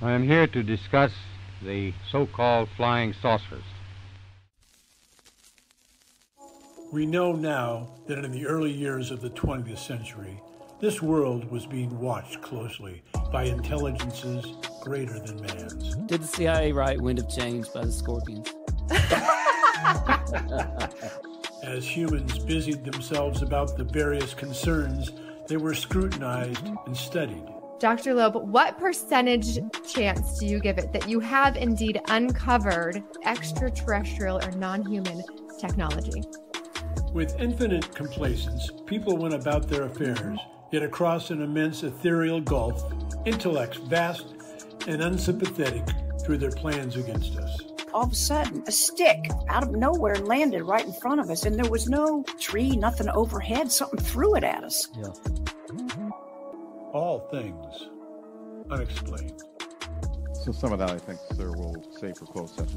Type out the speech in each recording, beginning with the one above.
I am here to discuss the so-called flying saucers. We know now that in the early years of the 20th century, this world was being watched closely by intelligences greater than man's. Did the CIA write Wind of Change by the Scorpions? As humans busied themselves about the various concerns, they were scrutinized and studied. Dr. Loeb, what percentage chance do you give it that you have indeed uncovered extraterrestrial or non-human technology? With infinite complacence, people went about their affairs, yet across an immense ethereal gulf, intellects vast and unsympathetic threw their plans against us. All of a sudden, a stick out of nowhere landed right in front of us, and there was no tree, nothing overhead. Something threw it at us. Yeah. All things unexplained. So some of that, I think, sir, we'll save for closed session.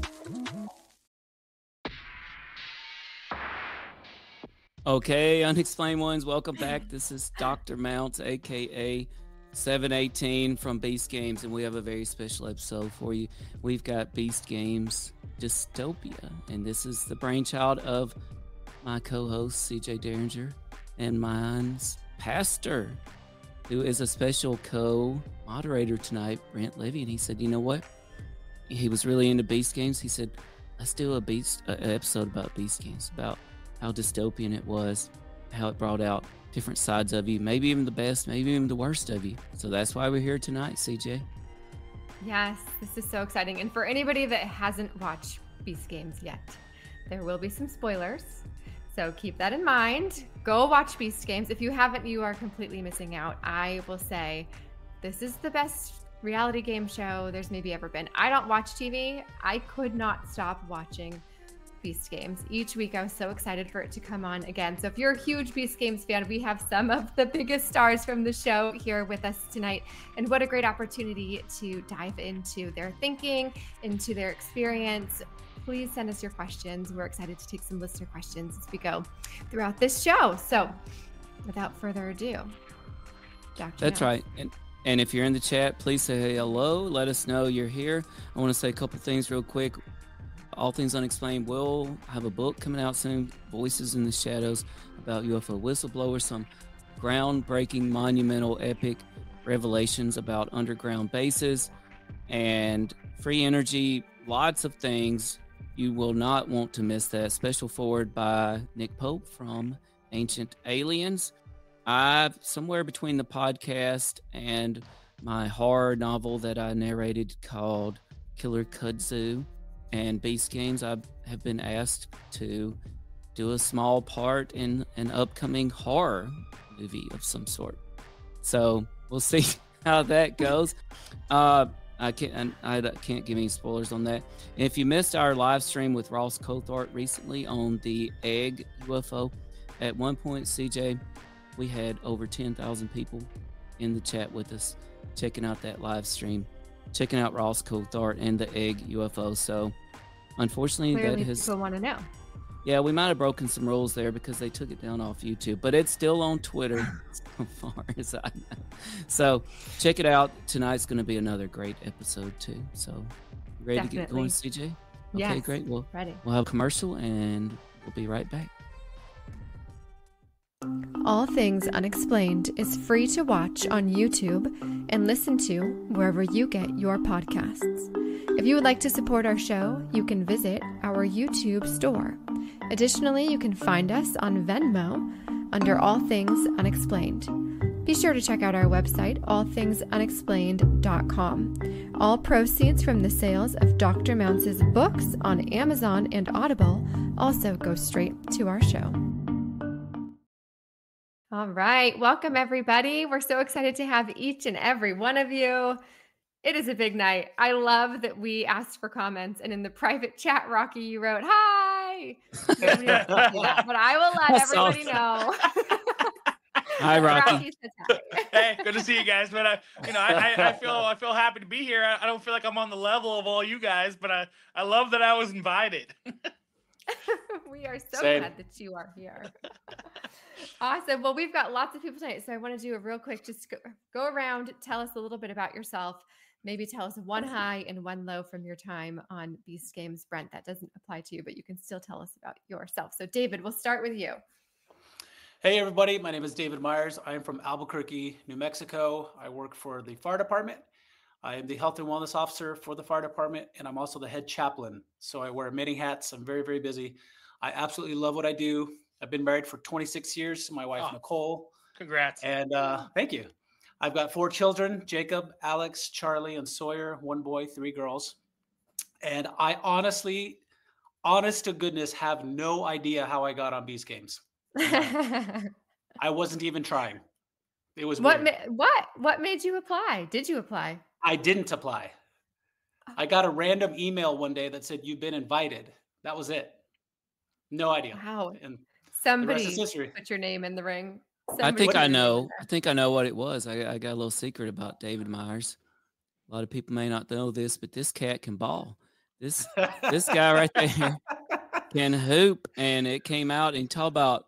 Okay, Unexplained Ones, welcome back. This is Dr. Mounce, a.k.a. 718 from Beast Games, and we have a very special episode for you. We've got Beast Games Dystopia, and this is the brainchild of my co-host, CJ Derringer, and mine's pastor, who is a special co-moderator tonight, Brent Levy, and he said, you know what? He was really into Beast Games. He said, let's do an episode about Beast Games, about how dystopian it was, how it brought out different sides of you, maybe even the best, maybe even the worst of you. So that's why we're here tonight, CJ. Yes, this is so exciting. And for anybody that hasn't watched Beast Games yet, there will be some spoilers. So keep that in mind. Go watch Beast Games. If you haven't, you are completely missing out. I will say this is the best reality game show there's maybe ever been. I don't watch TV. I could not stop watching Beast Games. Each week I was so excited for it to come on again. So if you're a huge Beast Games fan, we have some of the biggest stars from the show here with us tonight. And what a great opportunity to dive into their thinking, into their experience. Please send us your questions. We're excited to take some listener questions as we go throughout this show. So without further ado, Dr. That's right. And if you're in the chat, please say hello. Let us know you're here. I want to say a couple things real quick. All Things Unexplained will have a book coming out soon, Voices in the Shadows, about UFO whistleblowers, some groundbreaking, monumental, epic revelations about underground bases and free energy, lots of things. You will not want to miss that. Special forward by Nick Pope from Ancient Aliens. Somewhere between the podcast and my horror novel that I narrated called Killer Kudzu and Beast Games, I have been asked to do a small part in an upcoming horror movie of some sort. So we'll see how that goes. I can't give any spoilers on that. And if you missed our live stream with Ross Coulthart recently on the egg UFO, at one point, CJ, we had over 10,000 people in the chat with us checking out that live stream, checking out Ross Coulthart and the egg UFO. So unfortunately, Clearly that has... people want to know. Yeah, we might have broken some rules there because they took it down off YouTube, but it's still on Twitter so far as I know. So check it out. Tonight's going to be another great episode too. So ready to get going, CJ? Okay, yes, great. We'll have a commercial and we'll be right back. All Things Unexplained is free to watch on YouTube and listen to wherever you get your podcasts. If you would like to support our show, you can visit our YouTube store. Additionally, you can find us on Venmo under All Things Unexplained. Be sure to check out our website, allthingsunexplained.com. All proceeds from the sales of Dr. Mounce's books on Amazon and Audible also go straight to our show. All right. Welcome, everybody. We're so excited to have each and every one of you. It is a big night. I love that we asked for comments, and in the private chat, Rocky, you wrote, hi. But I will let everybody know. Hi, Rocky. Hey, good to see you guys. But I feel happy to be here. I don't feel like I'm on the level of all you guys, but I love that I was invited. We are so glad that you are here. Awesome. Well, we've got lots of people tonight, so I want to do a real quick, just go around, tell us a little bit about yourself. maybe tell us one high and one low from your time on Beast Games. Brent, that doesn't apply to you, but you can still tell us about yourself. So David, we'll start with you. Hey everybody, my name is David Myers. I am from Albuquerque, New Mexico. I work for the fire department. I am the health and wellness officer for the fire department, and I'm also the head chaplain. So I wear many hats. I'm very, very busy. I absolutely love what I do. I've been married for 26 years to my wife, Nicole. Congrats. And thank you. I've got 4 children, Jacob, Alex, Charlie, and Sawyer, 1 boy, 3 girls. And I honestly, honest to goodness, have no idea how I got on Beast Games. I wasn't even trying. It was what made you apply? Did you apply? I didn't apply. I got a random email one day that said, "You've been invited." That was it. No idea. Wow. And somebody the rest is history. put your name in the ring. I think I know what it was. I got a little secret about David Myers. A lot of people may not know this, but this cat can ball. This guy right there can hoop, and it came out and talk about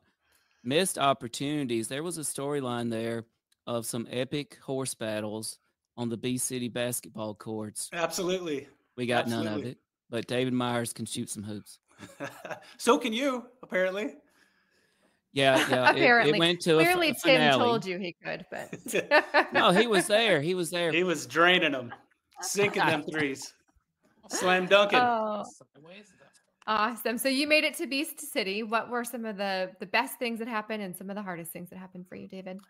missed opportunities. There was a storyline there of some epic horse battles on the B City basketball courts. Absolutely. We got none of it, but David Myers can shoot some hoops. So can you, apparently. Yeah. Apparently. It went to Clearly a Tim finale. told you he could, but No, he was there. He was draining them, sinking them threes, slam dunking. Oh, awesome. So you made it to Beast City. What were some of the best things that happened and some of the hardest things that happened for you, David?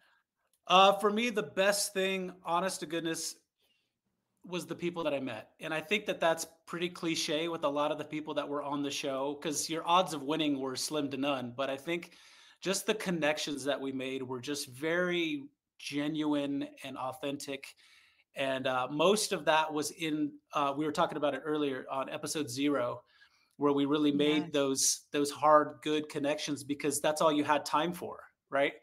For me, the best thing, honest to goodness, was the people that I met. And I think that that's pretty cliche with a lot of the people that were on the show, because your odds of winning were slim to none. But I think just the connections that we made were just very genuine and authentic. And most of that was in, we were talking about it earlier on episode 0, where we really made those hard, good connections, because that's all you had time for, right?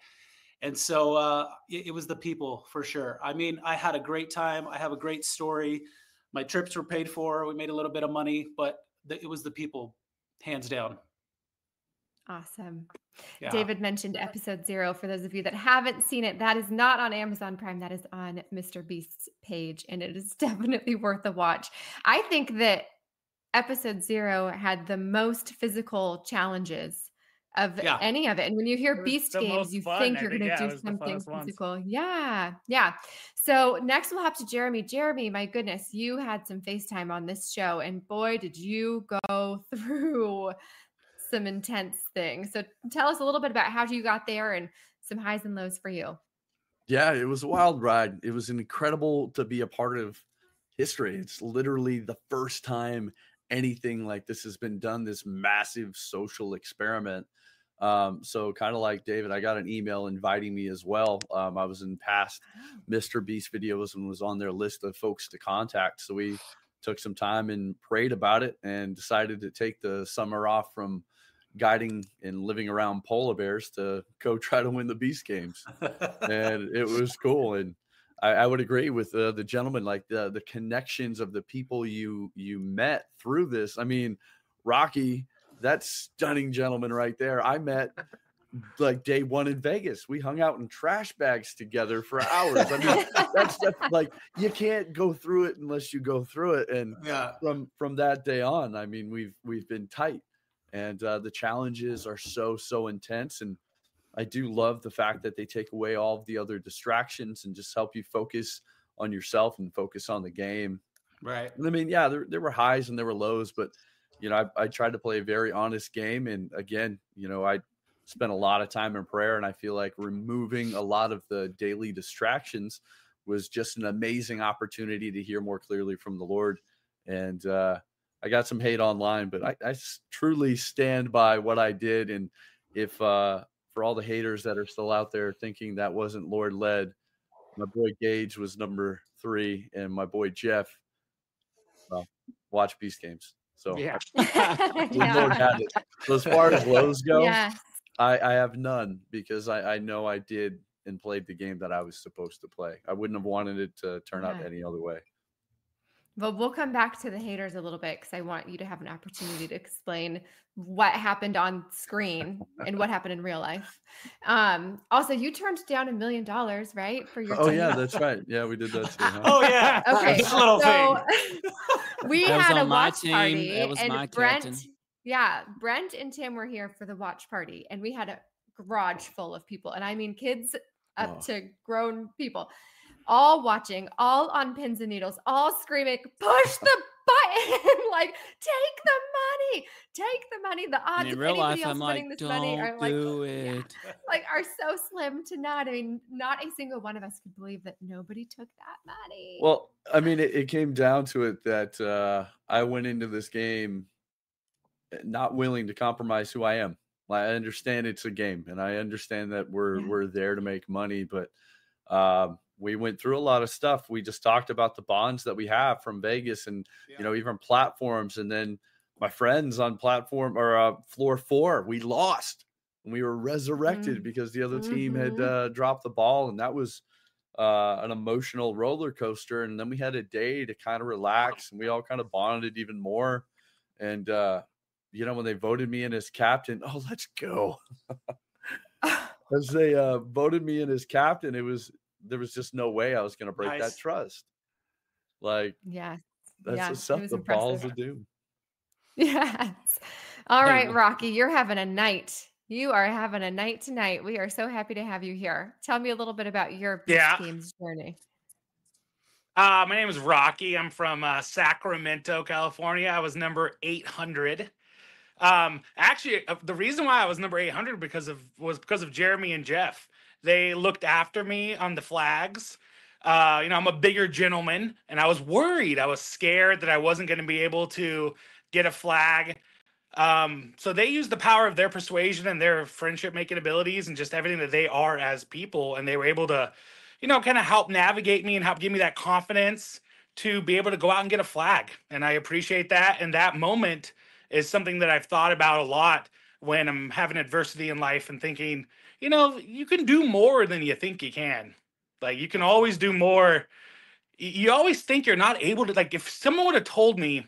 And so it was the people, for sure. I mean, I had a great time. I have a great story. My trips were paid for. We made a little bit of money, but it was the people, hands down. Awesome. Yeah. David mentioned episode 0. For those of you that haven't seen it, that is not on Amazon Prime. That is on Mr. Beast's page, and it is definitely worth a watch. I think that episode 0 had the most physical challenges of any of it. And when you hear Beast Games, you think you're going to do something physical. Yeah. So next we'll have to Jeremy. Jeremy, my goodness, you had some FaceTime on this show, and boy, did you go through some intense things. So tell us a little bit about how you got there and some highs and lows for you. Yeah, it was a wild ride. It was incredible to be a part of history. It's literally the first time anything like this has been done, this massive social experiment. So kind of like David, I got an email inviting me as well. I was in past Mr. Beast videos and was on their list of folks to contact. So we took some time and prayed about it and decided to take the summer off from guiding and living around polar bears to go try to win the Beast Games. And it was cool. And I would agree with the gentleman, like the connections of the people you met through this. I mean, Rocky, that stunning gentleman right there, I met like day 1 in Vegas. We hung out in trash bags together for hours. I mean, that's like, you can't go through it unless you go through it. And from that day on, I mean, we've been tight, and the challenges are so intense. And I do love the fact that they take away all of the other distractions and just help you focus on yourself and focus on the game. Right. I mean, yeah, there were highs and there were lows, but you know, I tried to play a very honest game. And again, you know, I spent a lot of time in prayer, and I feel like removing a lot of the daily distractions was just an amazing opportunity to hear more clearly from the Lord. And I got some hate online, but I truly stand by what I did. And if for all the haters that are still out there thinking that wasn't Lord led, my boy Gage was number 3, and my boy Jeff, well, watch Beast Games. So yeah. Lord had it. So as far as lows go, I have none, because I know I did and played the game that I was supposed to play. I wouldn't have wanted it to turn out any other way. Well, we'll come back to the haters a little bit because I want you to have an opportunity to explain what happened on screen and what happened in real life. Also, you turned down $1 million, right? For your Oh team? yeah, that's right. Yeah, we did that too. Huh? Oh yeah. Okay, This little so thing. we That was had a on my watch team. party, That was and my Brent, captain. Brent and Tim were here for the watch party, and we had a garage full of people, and I mean kids up to grown people, all watching, all on pins and needles, all screaming, "Push the button!" Like, take the money. The odds And in of real anybody life, else I'm winning like, this money are don't like, do it. like are so slim to none. I mean, not a single one of us could believe that nobody took that money. Well, I mean, it came down to it that I went into this game not willing to compromise who I am. I understand it's a game, and I understand that we're there to make money, but we went through a lot of stuff. We just talked about the bonds that we have from Vegas, and even platforms, and then my friends on platform or floor 4, we lost and we were resurrected because the other team had dropped the ball, and that was an emotional roller coaster. And then we had a day to kind of relax, and we all kind of bonded even more. And when they voted me in as captain, let's go. As they voted me in as captain, there was just no way I was going to break that trust. Like, that's the stuff the balls will do. Yes. All right, Rocky, you're having a night. You are having a night tonight. We are so happy to have you here. Tell me a little bit about your Games journey. My name is Rocky. I'm from Sacramento, California. I was number 800. Actually, the reason why I was number 800 was because of Jeremy and Jeff. They looked after me on the flags. I'm a bigger gentleman, and I was worried. I was scared that I wasn't going to be able to get a flag. So they used the power of their persuasion and their friendship making abilities and just everything that they are as people. And they were able to, kind of help navigate me and help give me that confidence to be able to go out and get a flag. And I appreciate that. And that moment is something that I've thought about a lot when I'm having adversity in life and thinking, you can do more than you think you can. Like, you can always do more. You always think you're not able to, like, if someone would have told me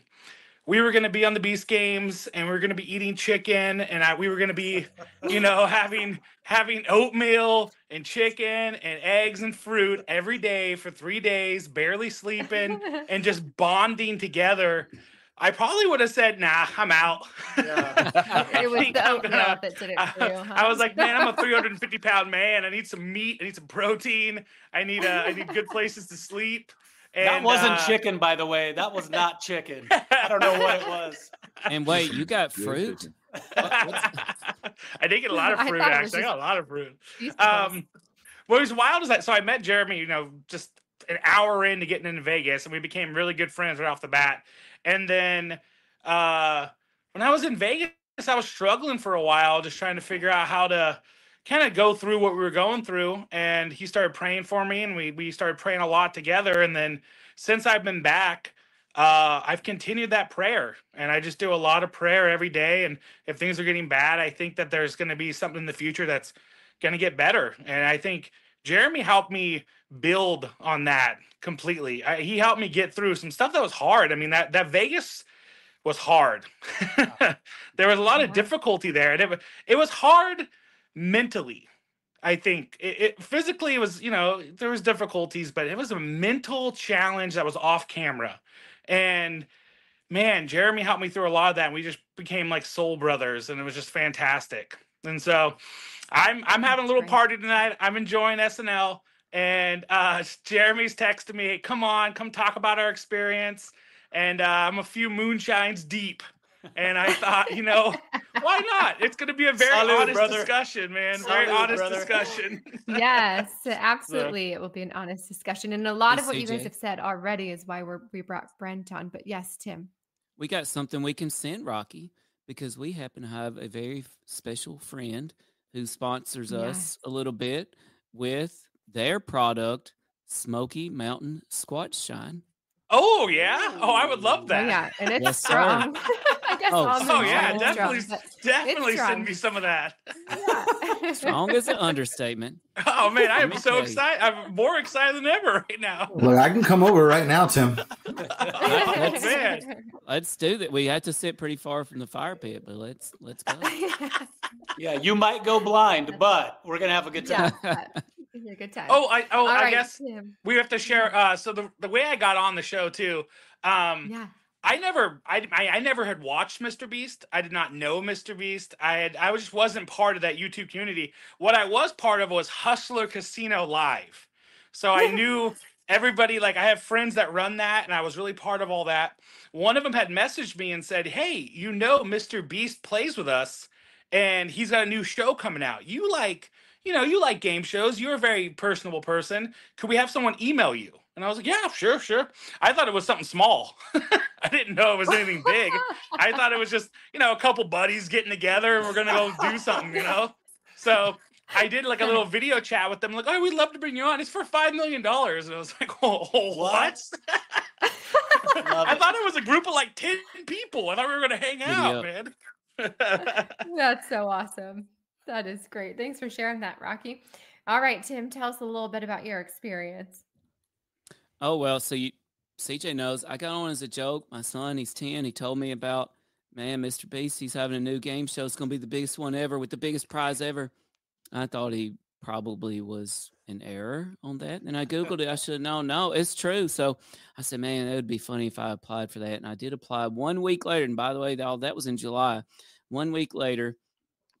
we were going to be on the Beast Games and we were going to be eating chicken and we were going to be, having oatmeal and chicken and eggs and fruit every day for 3 days, barely sleeping and just bonding together, I probably would have said, nah, I'm out. Yeah. It was the oatmeal that did it for you, huh? I was like, man, I'm a 350-pound man. I need some meat. I need some protein. I need good places to sleep. And, that wasn't chicken, by the way. That was not chicken. I don't know what it was. And wait, you got fruit? I did get a lot of fruit, actually. I got a lot of fruit. What was wild is that, so I met Jeremy, just an hour into getting into Vegas, and we became really good friends right off the bat. And then when I was in Vegas, I was struggling for a while, just trying to figure out how to kind of go through what we were going through. And he started praying for me, and we started praying a lot together. And then since I've been back, I've continued that prayer, and I just do a lot of prayer every day. And if things are getting bad, I think that there's going to be something in the future that's going to get better. And I think Jeremy helped me build on that completely. He helped me get through some stuff that was hard. I mean, that Vegas was hard. There was a lot of difficulty there. And it was hard mentally. I think it physically it was, there was difficulties, but it was a mental challenge that was off camera. And man, Jeremy helped me through a lot of that. And we just became like soul brothers, and it was just fantastic. And so I'm having a little party tonight. I'm enjoying SNL, and Jeremy's texting me, hey, come talk about our experience. And I'm a few moonshines deep. And I thought, why not? It's going to be a very honest discussion, man. Very honest discussion. Yes, absolutely. It will be an honest discussion. And a lot of what you guys have said already is why we brought Brent on. But yes, Tim. We got something we can send Rocky, because we happen to have a very special friend who sponsors us a little bit with their product, Smoky Mountain Squatch Shine. Oh, yeah? Oh, I would love that. Oh, yeah, and it's strong. I guess on the yeah, drum, definitely send me some of that. Yeah. Strong is an understatement. Oh man, I am so excited. I'm more excited than ever right now. Look, I can come over right now, Tim. Let's do that. We had to sit pretty far from the fire pit, but let's go. Yeah, you might go blind, but we're gonna have a good time. A good time. I guess we have to share. So the way I got on the show too. I never had watched Mr. Beast. I did not know Mr. Beast. I just wasn't part of that YouTube community. What I was part of was Hustler Casino Live. So I knew everybody. Like I have friends that run that, and I was really part of all that. One of them had messaged me and said, "Hey, Mr. Beast plays with us, and he's got a new show coming out. You like game shows. You're a very personable person. Could we have someone email you?" And I was like, "Yeah, sure. I thought it was something small. I didn't know it was anything big. I thought it was just, a couple buddies getting together and we're going to go do something, So I did like a little video chat with them. Like, "Oh, we'd love to bring you on. It's for $5 million. And I was like, "Oh, what?" I thought it was a group of like 10 people. I thought we were going to hang out, man. That's so awesome. That is great. Thanks for sharing that, Rocky. All right, Tim, tell us a little bit about your experience. Oh, well, so CJ knows I got on as a joke. My son, he's 10. He told me about, man, Mr. Beast, he's having a new game show. It's going to be the biggest one ever with the biggest prize ever. I thought he probably was in error on that. And I Googled it. I should have known. No, it's true. So I said, man, it would be funny if I applied for that. And I did apply 1 week later. And by the way, that was in July. 1 week later,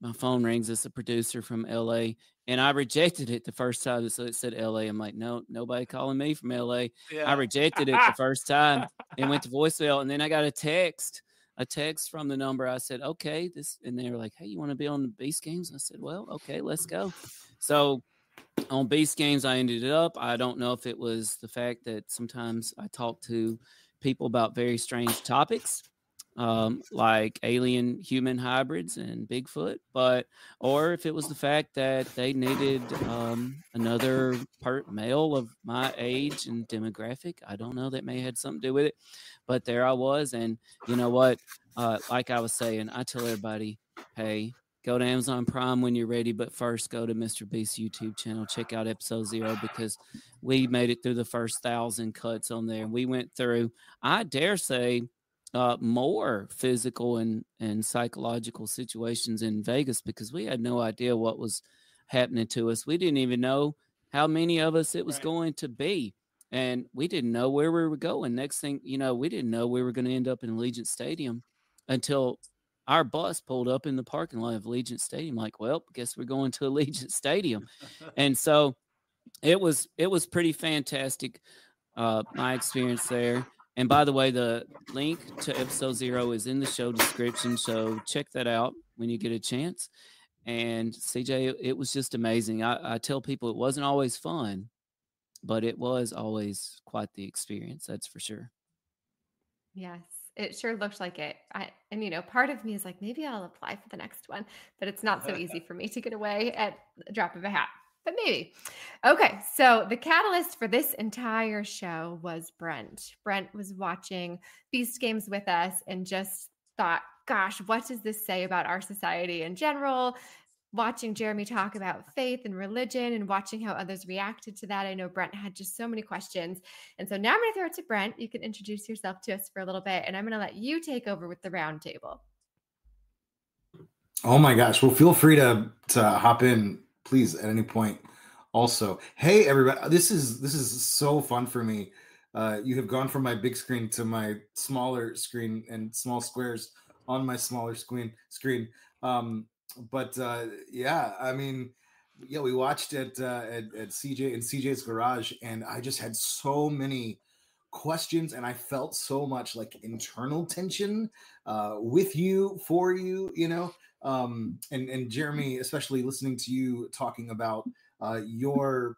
my phone rings. It's a producer from LA. And I rejected it the first time. So it said LA. I'm like, no, nobody calling me from LA. Yeah. I rejected it the first time and went to voicemail. And then I got a text from the number. I said, okay, and they were like, hey, you want to be on the Beast Games? I said, well, okay, let's go. So on Beast Games, I ended up. I don't know if it was the fact that sometimes I talk to people about very strange topics, like alien human hybrids and Bigfoot, or if it was the fact that they needed another male of my age and demographic. I don't know. That may have had something to do with it, but there I was. And you know what? Like I was saying, I tell everybody, hey, go to Amazon Prime when you're ready, but first go to Mr. Beast's YouTube channel. Check out episode 0 because we made it through the first 1,000 cuts on there. We went through, I dare say, more physical and psychological situations in Vegas because we had no idea what was happening to us. We didn't even know how many of us it was going to be. And we didn't know where we were going. Next thing, we didn't know we were going to end up in Allegiant Stadium until our bus pulled up in the parking lot of Allegiant Stadium. Like, well, guess we're going to Allegiant Stadium. And so it was pretty fantastic, my experience there. And by the way, the link to episode 0 is in the show description. So check that out when you get a chance. And CJ, it was just amazing. I tell people it wasn't always fun, but it was always quite the experience. That's for sure. Yes, it sure looked like it. Part of me is like, maybe I'll apply for the next one, but it's not so easy for me to get away at the drop of a hat. But maybe. Okay, so the catalyst for this entire show was Brent. Brent was watching Beast Games with us and just thought, gosh, what does this say about our society in general? Watching Jeremy talk about faith and religion and watching how others reacted to that. I know Brent had just so many questions. And so now I'm going to throw it to Brent. You can introduce yourself to us for a little bit, and I'm going to let you take over with the roundtable. Oh my gosh. Well, feel free to hop in, please, at any point. Also, hey everybody, this is so fun for me. You have gone from my big screen to my smaller screen and small squares on my smaller screen. But we watched at CJ in CJ's garage, and I just had so many questions, and I felt so much like internal tension with you, for you, and Jeremy, especially listening to you talking about your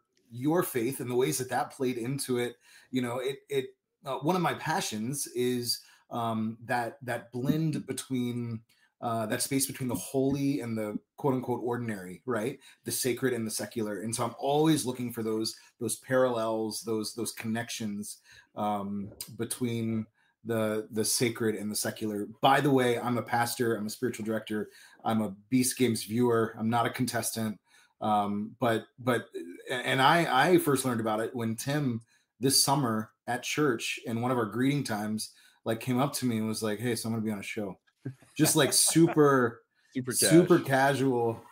faith and the ways that played into it. One of my passions is that blend between that space between the holy and the quote unquote ordinary, right? The sacred and the secular. And so I'm always looking for those parallels, those connections between the sacred and the secular. By the way, I'm a pastor, I'm a spiritual director, I'm a Beast Games viewer, I'm not a contestant. But I first learned about it when Tim this summer at church in one of our greeting times like came up to me and was like, "Hey, so I'm gonna be on a show," just like super casual,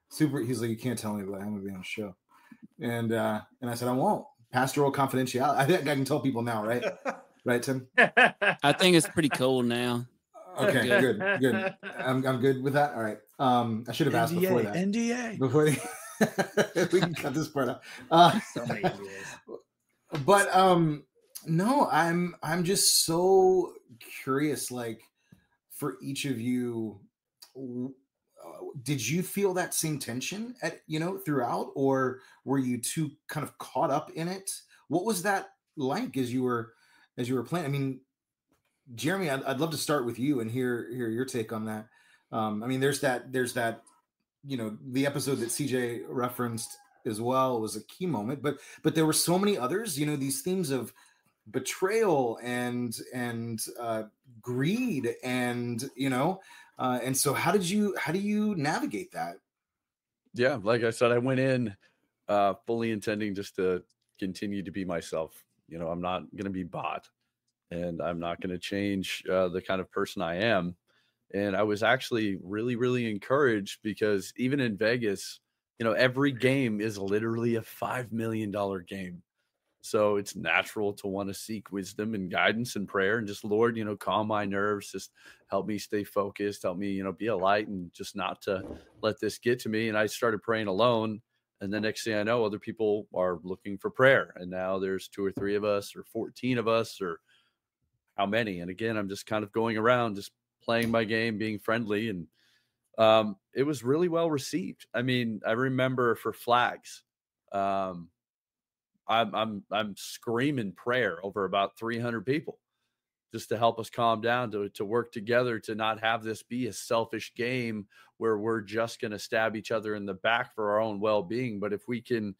super. He's like, "You can't tell me, but I'm gonna be on a show," and I said, "I won't." Pastoral confidentiality. I think I can tell people now, right? Right, Tim? I think it's pretty cool now. Okay, good. I'm good with that. All right. I should have asked before that. NDA. Before we can cut this part out. So many ideas. But no, I'm just so curious. Like, for each of you, did you feel that same tension throughout, or were you too kind of caught up in it? What was that like as you were playing? I mean, Jeremy, I'd love to start with you and hear your take on that. I mean, there's that the episode that CJ referenced as well was a key moment, but there were so many others. These themes of betrayal and greed and and so how do you navigate that? Yeah, like I said, I went in fully intending just to continue to be myself. I'm not going to be bought, and I'm not going to change the kind of person I am. And I was actually really, really encouraged because even in Vegas, every game is literally a $5 million game. So it's natural to want to seek wisdom and guidance and prayer and just, Lord, calm my nerves, just help me stay focused, help me, be a light and just not to let this get to me. And I started praying alone. And the next thing I know, other people are looking for prayer. And now there's 2 or 3 of us or 14 of us or how many. And again, I'm just kind of going around, just playing my game, being friendly. And it was really well received. I mean, I remember for flags, I'm screaming prayer over about 300 people just to help us calm down, to work together, to not have this be a selfish game where we're just going to stab each other in the back for our own well-being. But if we can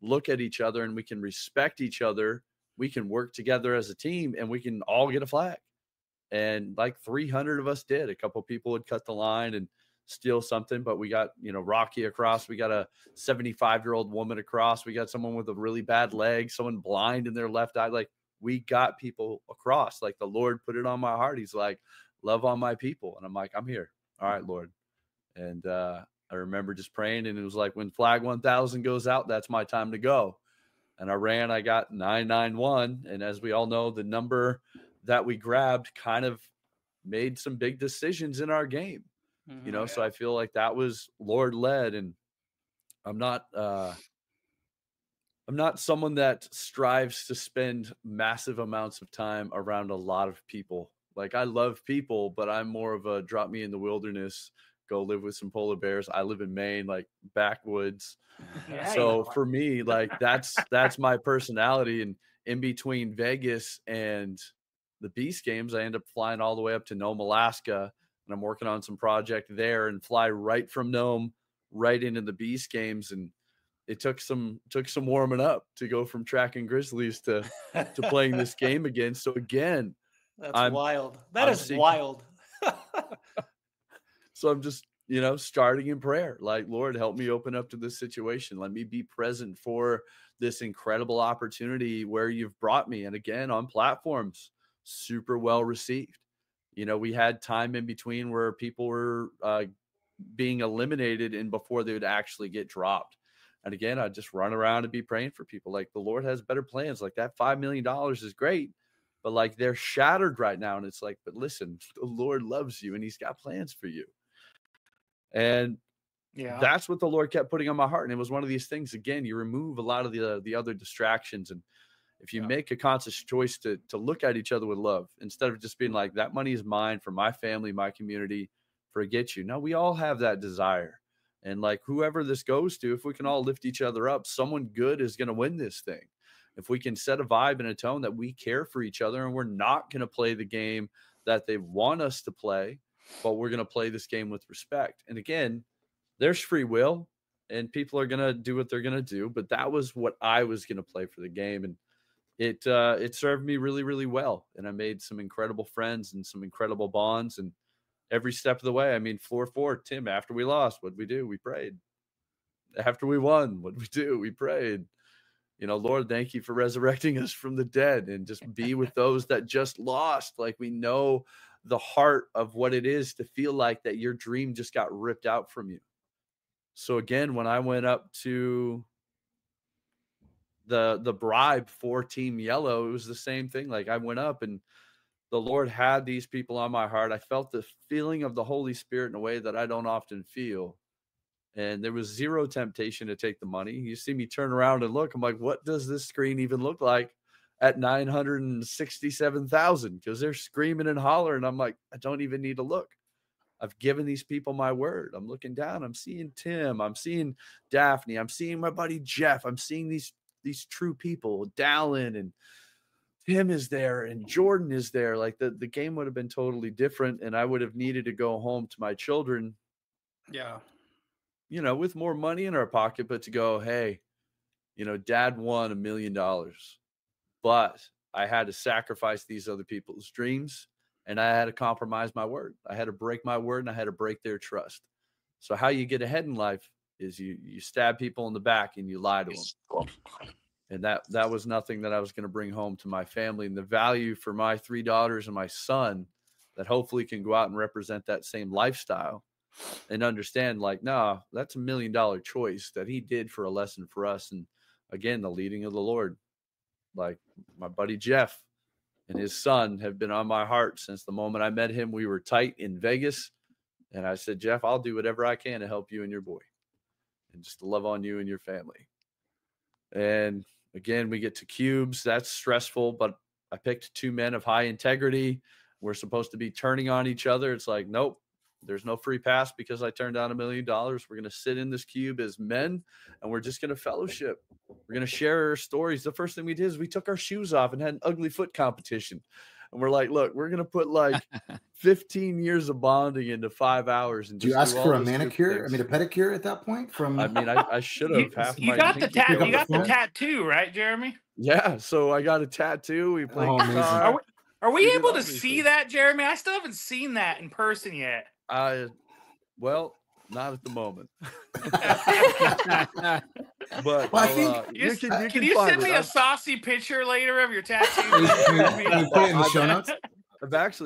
look at each other and we can respect each other, we can work together as a team and we can all get a flag. And like 300 of us did. A couple people would cut the line and steal something, but we got, Rocky across. We got a 75-year-old woman across. We got someone with a really bad leg, someone blind in their left eye. Like, we got people across. Like, the Lord put it on my heart. He's like, love on my people. And I'm like, I'm here. All right, Lord. And I remember just praying, and it was like, when flag 1000 goes out, that's my time to go. And I got 991. And as we all know, the number that we grabbed kind of made some big decisions in our game. So I feel like that was Lord led, and I'm not someone that strives to spend massive amounts of time around a lot of people. Like, I love people, but I'm more of a drop me in the wilderness, go live with some polar bears. I live in Maine, like backwoods. So for me, like that's my personality. And in between Vegas and the Beast Games, I end up flying all the way up to Nome, Alaska. And I'm working on some project there and fly right from Nome right into the Beast Games. And it took some warming up to go from tracking grizzlies to playing this game again. So again, that's wild. That is wild. So I'm just, starting in prayer, like, Lord, help me open up to this situation. Let me be present for this incredible opportunity where you've brought me. And again, on platforms, super well received. We had time in between where people were being eliminated and before they would actually get dropped. And again, I just run around and be praying for people. Like, the Lord has better plans. Like, that $5 million is great, but like, they're shattered right now. And it's like, but listen, the Lord loves you and he's got plans for you. And that's what the Lord kept putting on my heart. And it was one of these things, again, you remove a lot of the other distractions. And if you make a conscious choice to look at each other with love, instead of just being like, that money is mine for my family, my community, forget you. No, we all have that desire. And like, whoever this goes to, if we can all lift each other up, someone good is going to win this thing. If we can set a vibe and a tone that we care for each other and we're not going to play the game that they want us to play, but we're going to play this game with respect. And again, there's free will and people are going to do what they're going to do. But that was what I was going to play for the game. And it served me really, really well. And I made some incredible friends and some incredible bonds. And every step of the way, I mean, floor 4, Tim, after we lost, what'd we do? We prayed. After we won, what'd we do? We prayed. You know, Lord, thank you for resurrecting us from the dead, and just be with those that just lost. Like, we know the heart of what it is to feel like that your dream just got ripped out from you. So again, when I went up to the bribe for Team Yellow, it was the same thing. Like, I went up and the Lord had these people on my heart. I felt the feeling of the Holy Spirit in a way that I don't often feel. And there was zero temptation to take the money. You see me turn around and look. I'm like, what does this screen even look like at 967,000? Because they're screaming and hollering. I'm like, I don't even need to look. I've given these people my word. I'm looking down. I'm seeing Tim. I'm seeing Daphne. I'm seeing my buddy Jeff. I'm seeing these true people. Dallin and Tim is there, and Jordan is there. Like, the game would have been totally different, and I would have needed to go home to my children. Yeah. You know, with more money in our pocket, but to go, hey, you know, Dad won $1 million, but I had to sacrifice these other people's dreams, and I had to compromise my word. I had to break my word, and I had to break their trust. So how you get ahead in life is you stab people in the back and you lie to them. And that was nothing that I was going to bring home to my family. And the value for my 3 daughters and my son that hopefully can go out and represent that same lifestyle and understand, like, nah, that's $1 million choice that he did for a lesson for us. And again, the leading of the Lord. Like, my buddy Jeff and his son have been on my heart since the moment I met him. We were tight in Vegas, and I said, Jeff, I'll do whatever I can to help you and your boy, and just to love on you and your family. And again, we get to cubes. That's stressful, but I picked 2 men of high integrity. We're supposed to be turning on each other. It's like, nope, there's no free pass because I turned down $1 million. We're going to sit in this cube as men, and we're just going to fellowship. We're going to share our stories. The first thing we did is we took our shoes off and had an ugly foot competition. And we're like, look, we're going to put like 15 years of bonding into 5 hours. And do you ask for a manicure? I mean, a pedicure at that point? I mean, I should have. You got the tattoo, right, Jeremy? Yeah. So I got a tattoo. We played guitar. Are we able to see that, Jeremy? I still haven't seen that in person yet. Well, not at the moment. But well, I think can you send me a saucy picture later of your tattoo? Can you put it in the show notes? I've got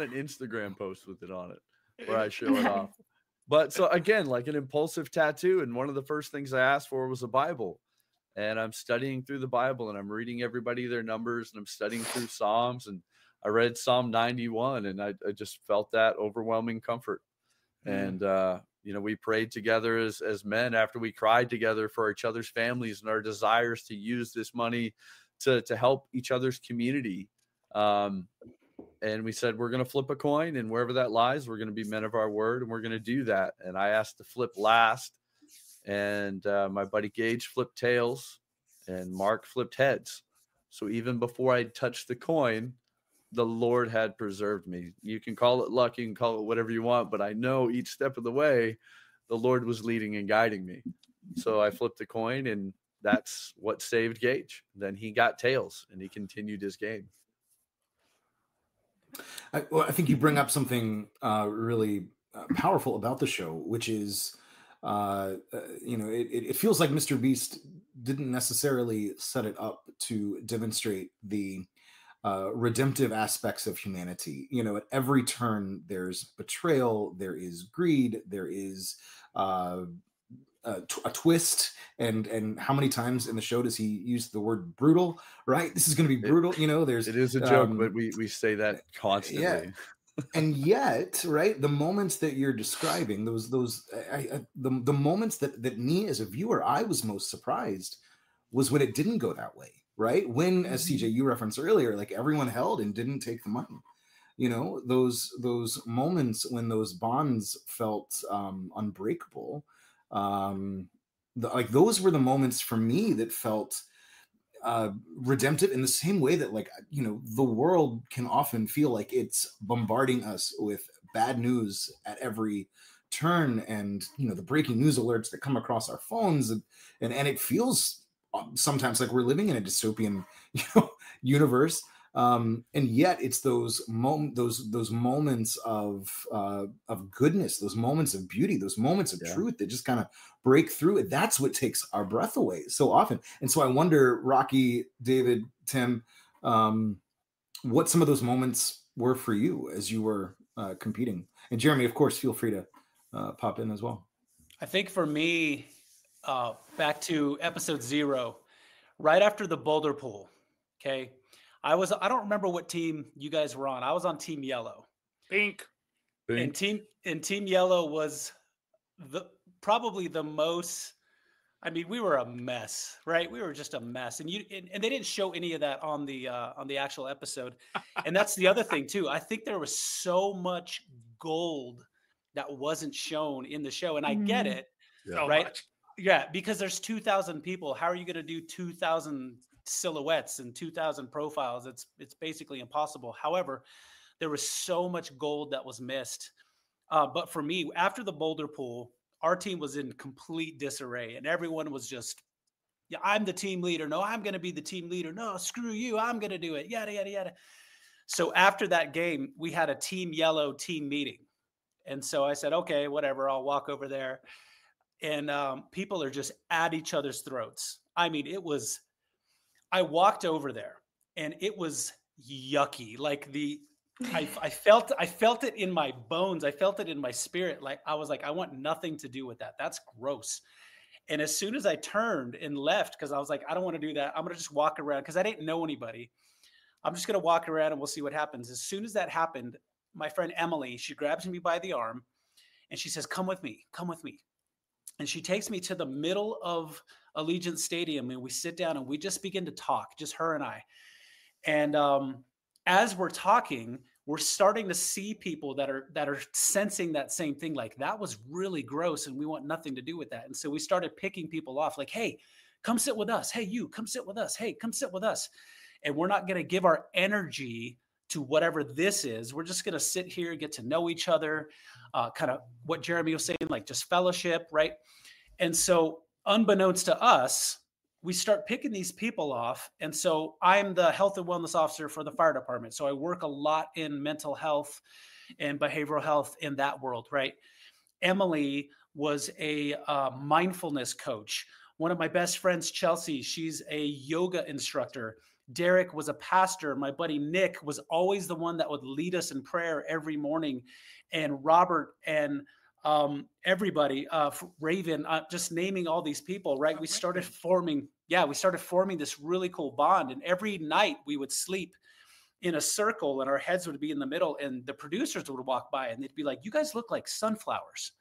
an Instagram post with it on it where I show it off. But so again, like an impulsive tattoo, and one of the first things I asked for was a Bible. And I'm studying through the Bible, and I'm reading everybody their numbers, and I'm studying through Psalms, and I read Psalm 91, and I just felt that overwhelming comfort. And you know, we prayed together as men after we cried together for each other's families and our desires to use this money to help each other's community. And we said, we're going to flip a coin, and wherever that lies, we're going to be men of our word, and we're going to do that. And I asked to flip last, and my buddy Gage flipped tails, and Mark flipped heads. So even before I touched the coin, the Lord had preserved me. You can call it luck, you can call it whatever you want, but I know each step of the way, the Lord was leading and guiding me. So I flipped the coin, and that's what saved Gage. Then he got tails, and he continued his game. I think you bring up something really powerful about the show, which is, you know, it feels like Mr. Beast didn't necessarily set it up to demonstrate the redemptive aspects of humanity. You know, at every turn, there's betrayal, there is greed, there is a twist, and how many times in the show does he use the word brutal? Right, this is going to be brutal. You know, it is a joke, but we say that constantly. Yeah. And yet, right, the moments that you're describing, the moments that me as a viewer, I was most surprised was when it didn't go that way. Right, when, as CJ you referenced earlier, like everyone held and didn't take the money. You know, those moments when those bonds felt unbreakable. Like those were the moments for me that felt redemptive, in the same way that, like, you know, the world can often feel like it's bombarding us with bad news at every turn, and, you know, the breaking news alerts that come across our phones, and it feels sometimes like we're living in a dystopian, universe. And yet it's those moments of goodness, those moments of beauty, those moments of truth that just kind of break through it. That's what takes our breath away so often. And so I wonder, Rocky, David, Tim, what some of those moments were for you as you were competing. And Jeremy, of course, feel free to pop in as well. I think for me, back to episode 0, right after the boulder pool. Okay. I don't remember what team you guys were on. I was on Team Yellow. Pink. And Team Yellow was probably the most, I mean, we were a mess, right? We were just a mess. And they didn't show any of that on the actual episode. And that's the other thing too. I think there was so much gold that wasn't shown in the show. And I get it, right? Much. Yeah, because there's 2,000 people. How are you going to do 2,000 silhouettes and 2,000 profiles? It's basically impossible. However, there was so much gold that was missed. But for me, after the boulder pool, our team was in complete disarray, and everyone was just, yeah, I'm the team leader. No, I'm going to be the team leader. No, screw you. I'm going to do it. Yada, yada, yada. So after that game, we had a Team Yellow team meeting. And so I said, okay, whatever, I'll walk over there. And people are just at each other's throats. I mean, I walked over there and it was yucky. Like I felt it in my bones. I felt it in my spirit. Like I was like, I want nothing to do with that. That's gross. And as soon as I turned and left, because I was like, I don't want to do that. I'm going to just walk around because I didn't know anybody. I'm just going to walk around and we'll see what happens. As soon as that happened, my friend Emily, she grabs me by the arm and she says, come with me, come with me. And she takes me to the middle of Allegiant Stadium and we sit down and we just begin to talk, just her and I. And as we're talking, we're starting to see people that are sensing that same thing. Like that was really gross and we want nothing to do with that. And so we started picking people off like, hey, come sit with us. Hey, you come sit with us. Hey, come sit with us. And we're not going to give our energy to whatever this is. We're just going to sit here, get to know each other, kind of what Jeremy was saying, like just fellowship, right? And so unbeknownst to us, we start picking these people off. And so I'm the health and wellness officer for the fire department. So I work a lot in mental health and behavioral health in that world, right? Emily was a mindfulness coach. One of my best friends, Chelsea, she's a yoga instructor. Derek was a pastor. My buddy Nick was always the one that would lead us in prayer every morning. And Robert and everybody, Raven, just naming all these people, right? We started forming this really cool bond. And every night we would sleep in a circle and our heads would be in the middle and the producers would walk by and they'd be like, you guys look like sunflowers.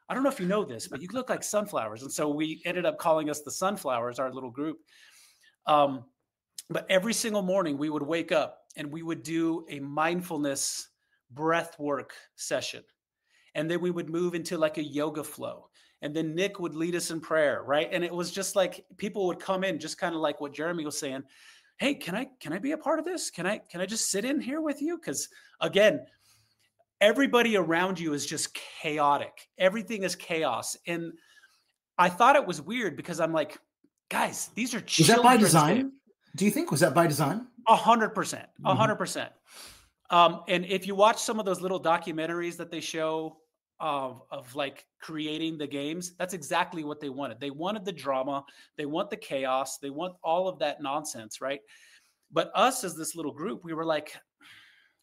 I don't know if you know this, but you look like sunflowers. And so we ended up calling us the Sunflowers, our little group. But every single morning we would wake up and we would do a mindfulness breath work session. And then we would move into like a yoga flow. And then Nick would lead us in prayer, right? And it was just like people would come in, just kind of like what Jeremy was saying. Hey, can I be a part of this? Can I just sit in here with you? Because again, everybody around you is just chaotic. Everything is chaos. And I thought it was weird because I'm like, guys, these are children's games. Is that by design? Do you think, was that by design? 100%, 100%. And if you watch some of those little documentaries that they show of like creating the games, that's exactly what they wanted. They wanted the drama. They want the chaos. They want all of that nonsense, right? But us as this little group, we were like,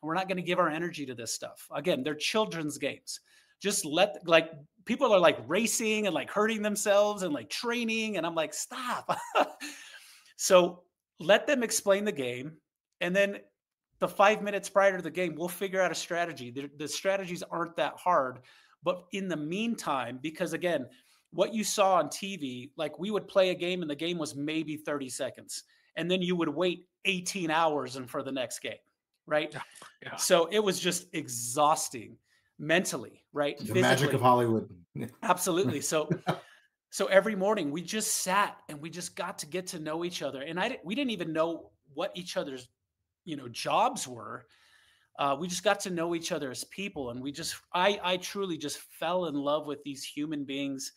we're not going to give our energy to this stuff. Again, they're children's games. Just like people are like racing and like hurting themselves and like training. And I'm like, stop. So let them explain the game. And then the 5 minutes prior to the game, we'll figure out a strategy. The strategies aren't that hard. But in the meantime, because again, what you saw on TV, like we would play a game and the game was maybe 30 seconds. And then you would wait 18 hours and for the next game, right? Yeah. So it was just exhausting mentally, right? The magic of Hollywood. Absolutely. So every morning we just sat and we just got to get to know each other. And we didn't even know what each other's, jobs were. We just got to know each other as people. And I truly just fell in love with these human beings.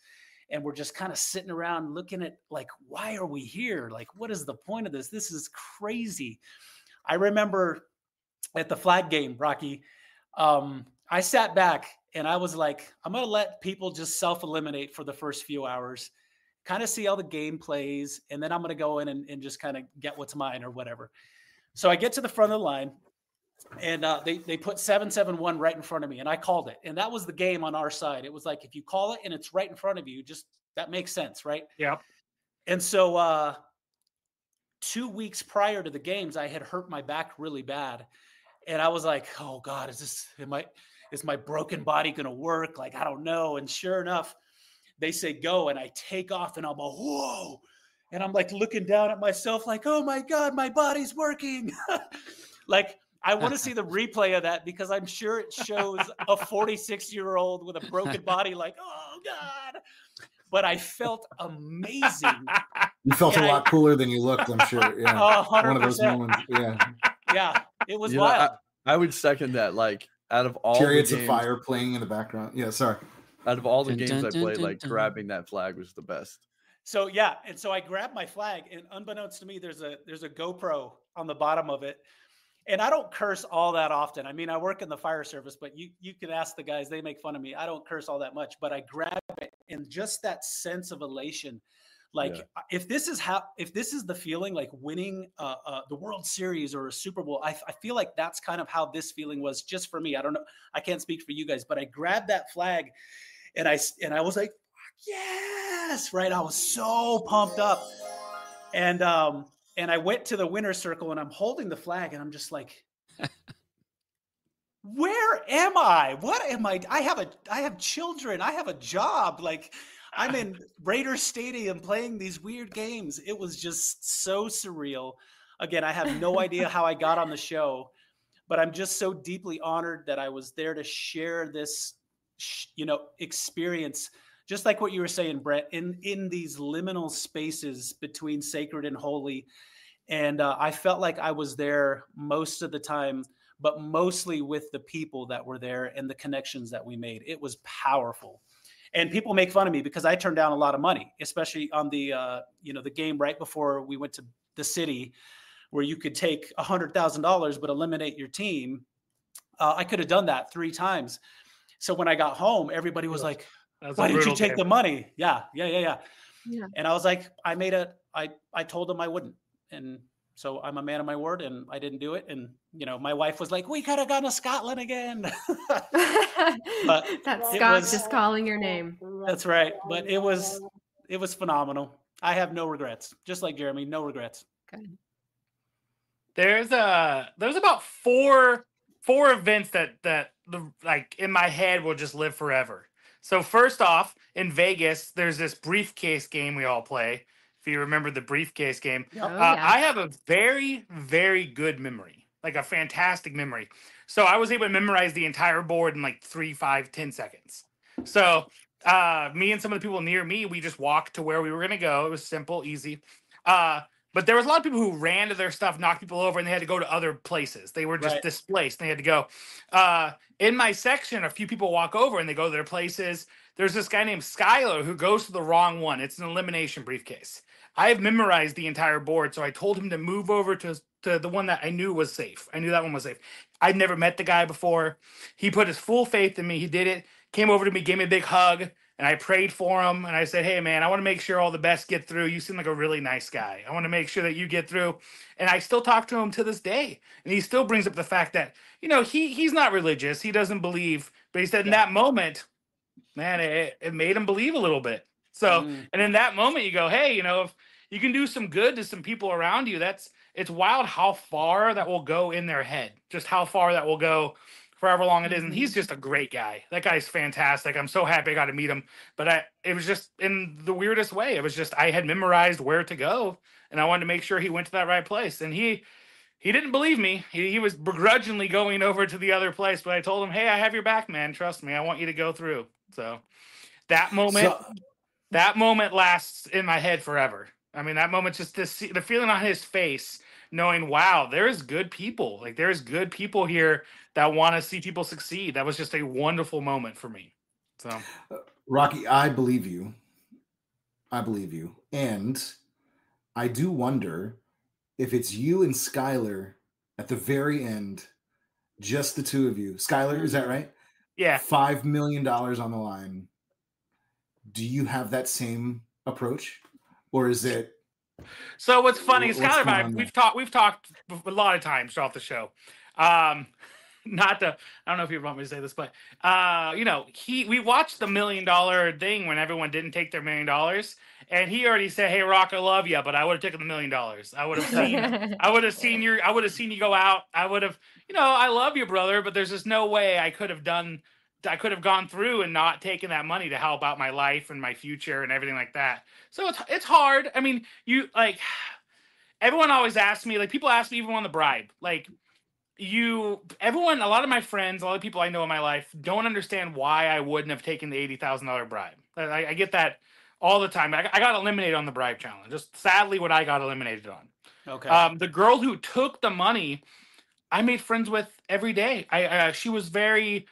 and we're just kind of sitting around looking at like, why are we here? Like, what is the point of this? This is crazy. I remember at the flag game, Rocky, I sat back and I was like, I'm going to let people just self-eliminate for the first few hours, kind of see how the game plays, and then I'm going to go in and just kind of get what's mine or whatever. So I get to the front of the line, and they put 771 right in front of me, and I called it. And that was the game on our side. It was like, if you call it and it's right in front of you, just that makes sense, right? Yeah. And so 2 weeks prior to the games, I had hurt my back really bad. And I was like, oh God, is my broken body going to work? Like, I don't know. And sure enough, they say go, and I take off, and I'm like, whoa. And I'm like looking down at myself like, oh my God, my body's working. Like, I want to see the replay of that, because I'm sure it shows a 46-year-old with a broken body like, oh God. But I felt amazing. You felt a lot cooler than you looked, I'm sure. Yeah. 100%. One of those moments. Yeah. Yeah. It was wild. I would second that. Like, out of all Chariots the games, of Fire playing in the background. Yeah, sorry. Out of all the games I played, like grabbing that flag was the best. So yeah, and so I grabbed my flag, and unbeknownst to me, there's a GoPro on the bottom of it. And I don't curse all that often. I mean, I work in the fire service, but you can ask the guys, they make fun of me. I don't curse all that much, but I grab it, and just that sense of elation. Like, if this is the feeling, like winning the World Series or a Super Bowl, I feel like that's kind of how this feeling was just for me. I don't know. I can't speak for you guys, but I grabbed that flag, and I was like, yes, right. I was so pumped up. And I went to the winner's circle, and I'm holding the flag, and I'm just like, where am I? What am I? I have children. I have a job. Like, I'm in Raiders Stadium playing these weird games. It was just so surreal. Again, I have no idea how I got on the show, but I'm just so deeply honored that I was there to share this, experience. Just like what you were saying, Brett, in these liminal spaces between sacred and holy. And I felt like I was there most of the time, but mostly with the people that were there and the connections that we made. It was powerful. And people make fun of me because I turned down a lot of money, especially on the game right before we went to the city, where you could take $100,000 but eliminate your team. I could have done that 3 times. So when I got home, everybody was like, "Why did you take the money?" Yeah. And I was like, I told them I wouldn't, and so I'm a man of my word, and I didn't do it. And my wife was like, "We could have gone to Scotland again." But that's Scott just calling your name. That's right. But it was phenomenal. I have no regrets. Just like Jeremy, no regrets. Good. There's about four events that like in my head will just live forever. So first off, in Vegas, there's this briefcase game we all play. If you remember the briefcase game, I have a very, very good memory, like a fantastic memory. So I was able to memorize the entire board in like 3, 5, 10 seconds. So me and some of the people near me, we just walked to where we were going to go. It was simple, easy. But there was a lot of people who ran to their stuff, knocked people over, and they had to go to other places. They were just displaced. They had to go. In my section, a few people walk over and they go to their places. There's this guy named Skylar who goes to the wrong one. It's an elimination briefcase. I have memorized the entire board, so I told him to move over to the one that I knew was safe. I knew that one was safe. I'd never met the guy before. He put his full faith in me. He did it, came over to me, gave me a big hug, and I prayed for him. And I said, "Hey, man, I want to make sure all the best get through. You seem like a really nice guy. I want to make sure that you get through." And I still talk to him to this day. And he still brings up the fact that, he's not religious. He doesn't believe. But he said in that moment, man, it made him believe a little bit. So, and in that moment, you go, hey, if you can do some good to some people around you, it's wild how far that will go in their head, just how far that will go for however long it is. And he's just a great guy. That guy's fantastic. I'm so happy I got to meet him. But it was just in the weirdest way. It was just, I had memorized where to go, and I wanted to make sure he went to that right place. And he didn't believe me. He was begrudgingly going over to the other place, but I told him, hey, I have your back, man. Trust me. I want you to go through. So that moment lasts in my head forever. I mean, that moment, just to see the feeling on his face, knowing, wow, there's good people. Like, there's good people here that want to see people succeed. That was just a wonderful moment for me. So, Rocky, I believe you. I believe you. And I do wonder if it's you and Skylar at the very end, just the two of you. Skylar, is that right? Yeah. $5 million on the line. Do you have that same approach? Or is it... So what's funny is Skylar and I, we've talked a lot of times throughout the show. Not to, I don't know if you want me to say this, but we watched the $1 million thing when everyone didn't take their $1 million, and he already said, "Hey, Rock, I love you, but I would have taken the $1 million. I would have seen you go out. I would have, I love you, brother, but there's just no way I could have gone through and not taken that money to help out my life and my future and everything like that. So it's hard. I mean, everyone always asks me, like, people ask me even on the bribe, like, a lot of my friends, a lot of people I know in my life don't understand why I wouldn't have taken the $80,000 bribe. I get that all the time. I got eliminated on the bribe challenge. Just sadly what I got eliminated on. Okay. The girl who took the money, I made friends with every day. She was very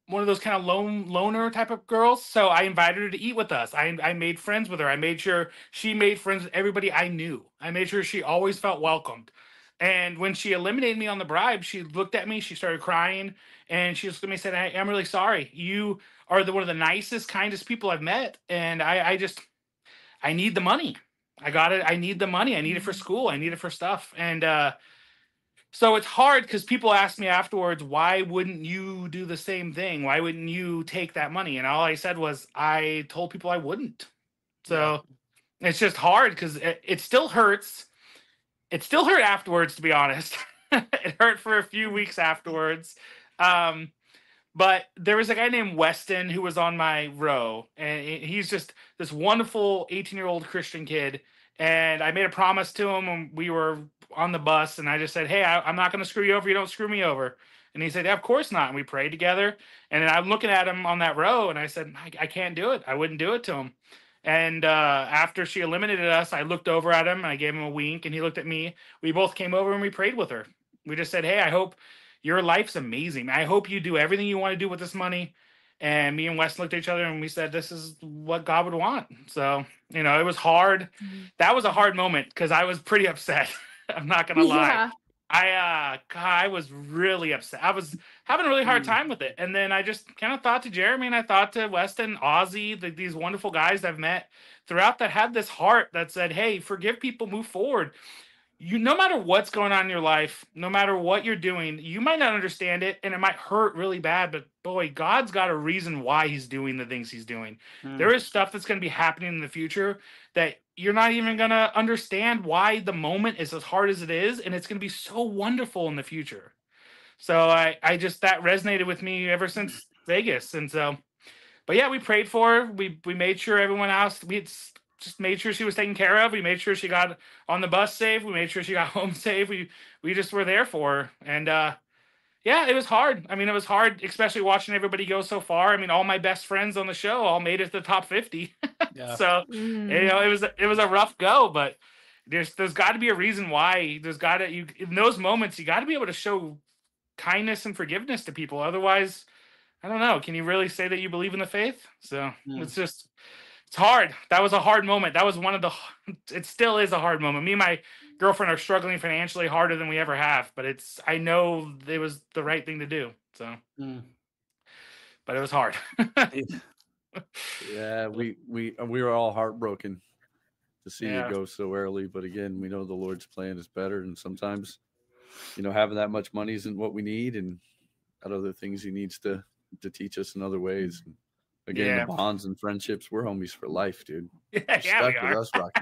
one of those kind of loner type of girls. So I invited her to eat with us. I made friends with her. I made sure she made friends with everybody I knew. I made sure she always felt welcomed. And when she eliminated me on the bribe, she looked at me, she started crying, and she looked at me and said, "Hey, I'm really sorry. You are one of the nicest, kindest people I've met. And I need the money. I got it. I need the money. I need it for school. I need it for stuff." And so it's hard because people ask me afterwards, "Why wouldn't you do the same thing? Why wouldn't you take that money?" And all I said was, I told people I wouldn't. So it's just hard because it still hurts. It still hurt afterwards, to be honest. It hurt for a few weeks afterwards. But there was a guy named Weston who was on my row, and he's just this wonderful 18-year-old Christian kid. And I made a promise to him when we were on the bus, and I just said, "Hey, I'm not going to screw you over. You don't screw me over." And he said, "Yeah, of course not." And we prayed together. And then I'm looking at him on that row, and I said, I can't do it. I wouldn't do it to him. And after she eliminated us, I looked over at him, and I gave him a wink, and he looked at me. We both came over, and we prayed with her. We just said, "Hey, I hope your life's amazing. I hope you do everything you want to do with this money." And me and Wes looked at each other, and we said, "This is what God would want." So, it was hard. That was a hard moment because I was pretty upset. I'm not going to lie. I was really upset. I was having a really hard time with it. And then I just kind of thought to Jeremy, and I thought to Weston, Ozzy, these wonderful guys I've met throughout that had this heart that said, "Hey, forgive people, move forward. No matter what's going on in your life, no matter what you're doing, you might not understand it, and it might hurt really bad, but boy, God's got a reason why he's doing the things he's doing. There is stuff that's going to be happening in the future that you're not even going to understand why the moment is as hard as it is, and it's going to be so wonderful in the future." So I just, that resonated with me ever since Vegas. And so, but yeah, we prayed for her. We made sure everyone else, just made sure she was taken care of. We made sure she got on the bus safe. We made sure she got home safe. We just were there for her. And yeah, it was hard. I mean, it was hard, especially watching everybody go so far. I mean, all my best friends on the show all made it to the top 50. Yeah. So, it was a rough go, but there's got to be a reason why. In those moments, you got to be able to show kindness and forgiveness to people. Otherwise, I don't know. Can you really say that you believe in the faith? So it's hard. That was a hard moment. That was it still is a hard moment. Me and my girlfriend are struggling financially harder than we ever have, but I know it was the right thing to do. So, but it was hard. Yeah, we were all heartbroken to see it go so early. But again, we know the Lord's plan is better. And sometimes, having that much money isn't what we need, and got other things he needs to teach us in other ways. And again, the bonds and friendships, we're homies for life, dude. Yeah, we are. With us, Rocky.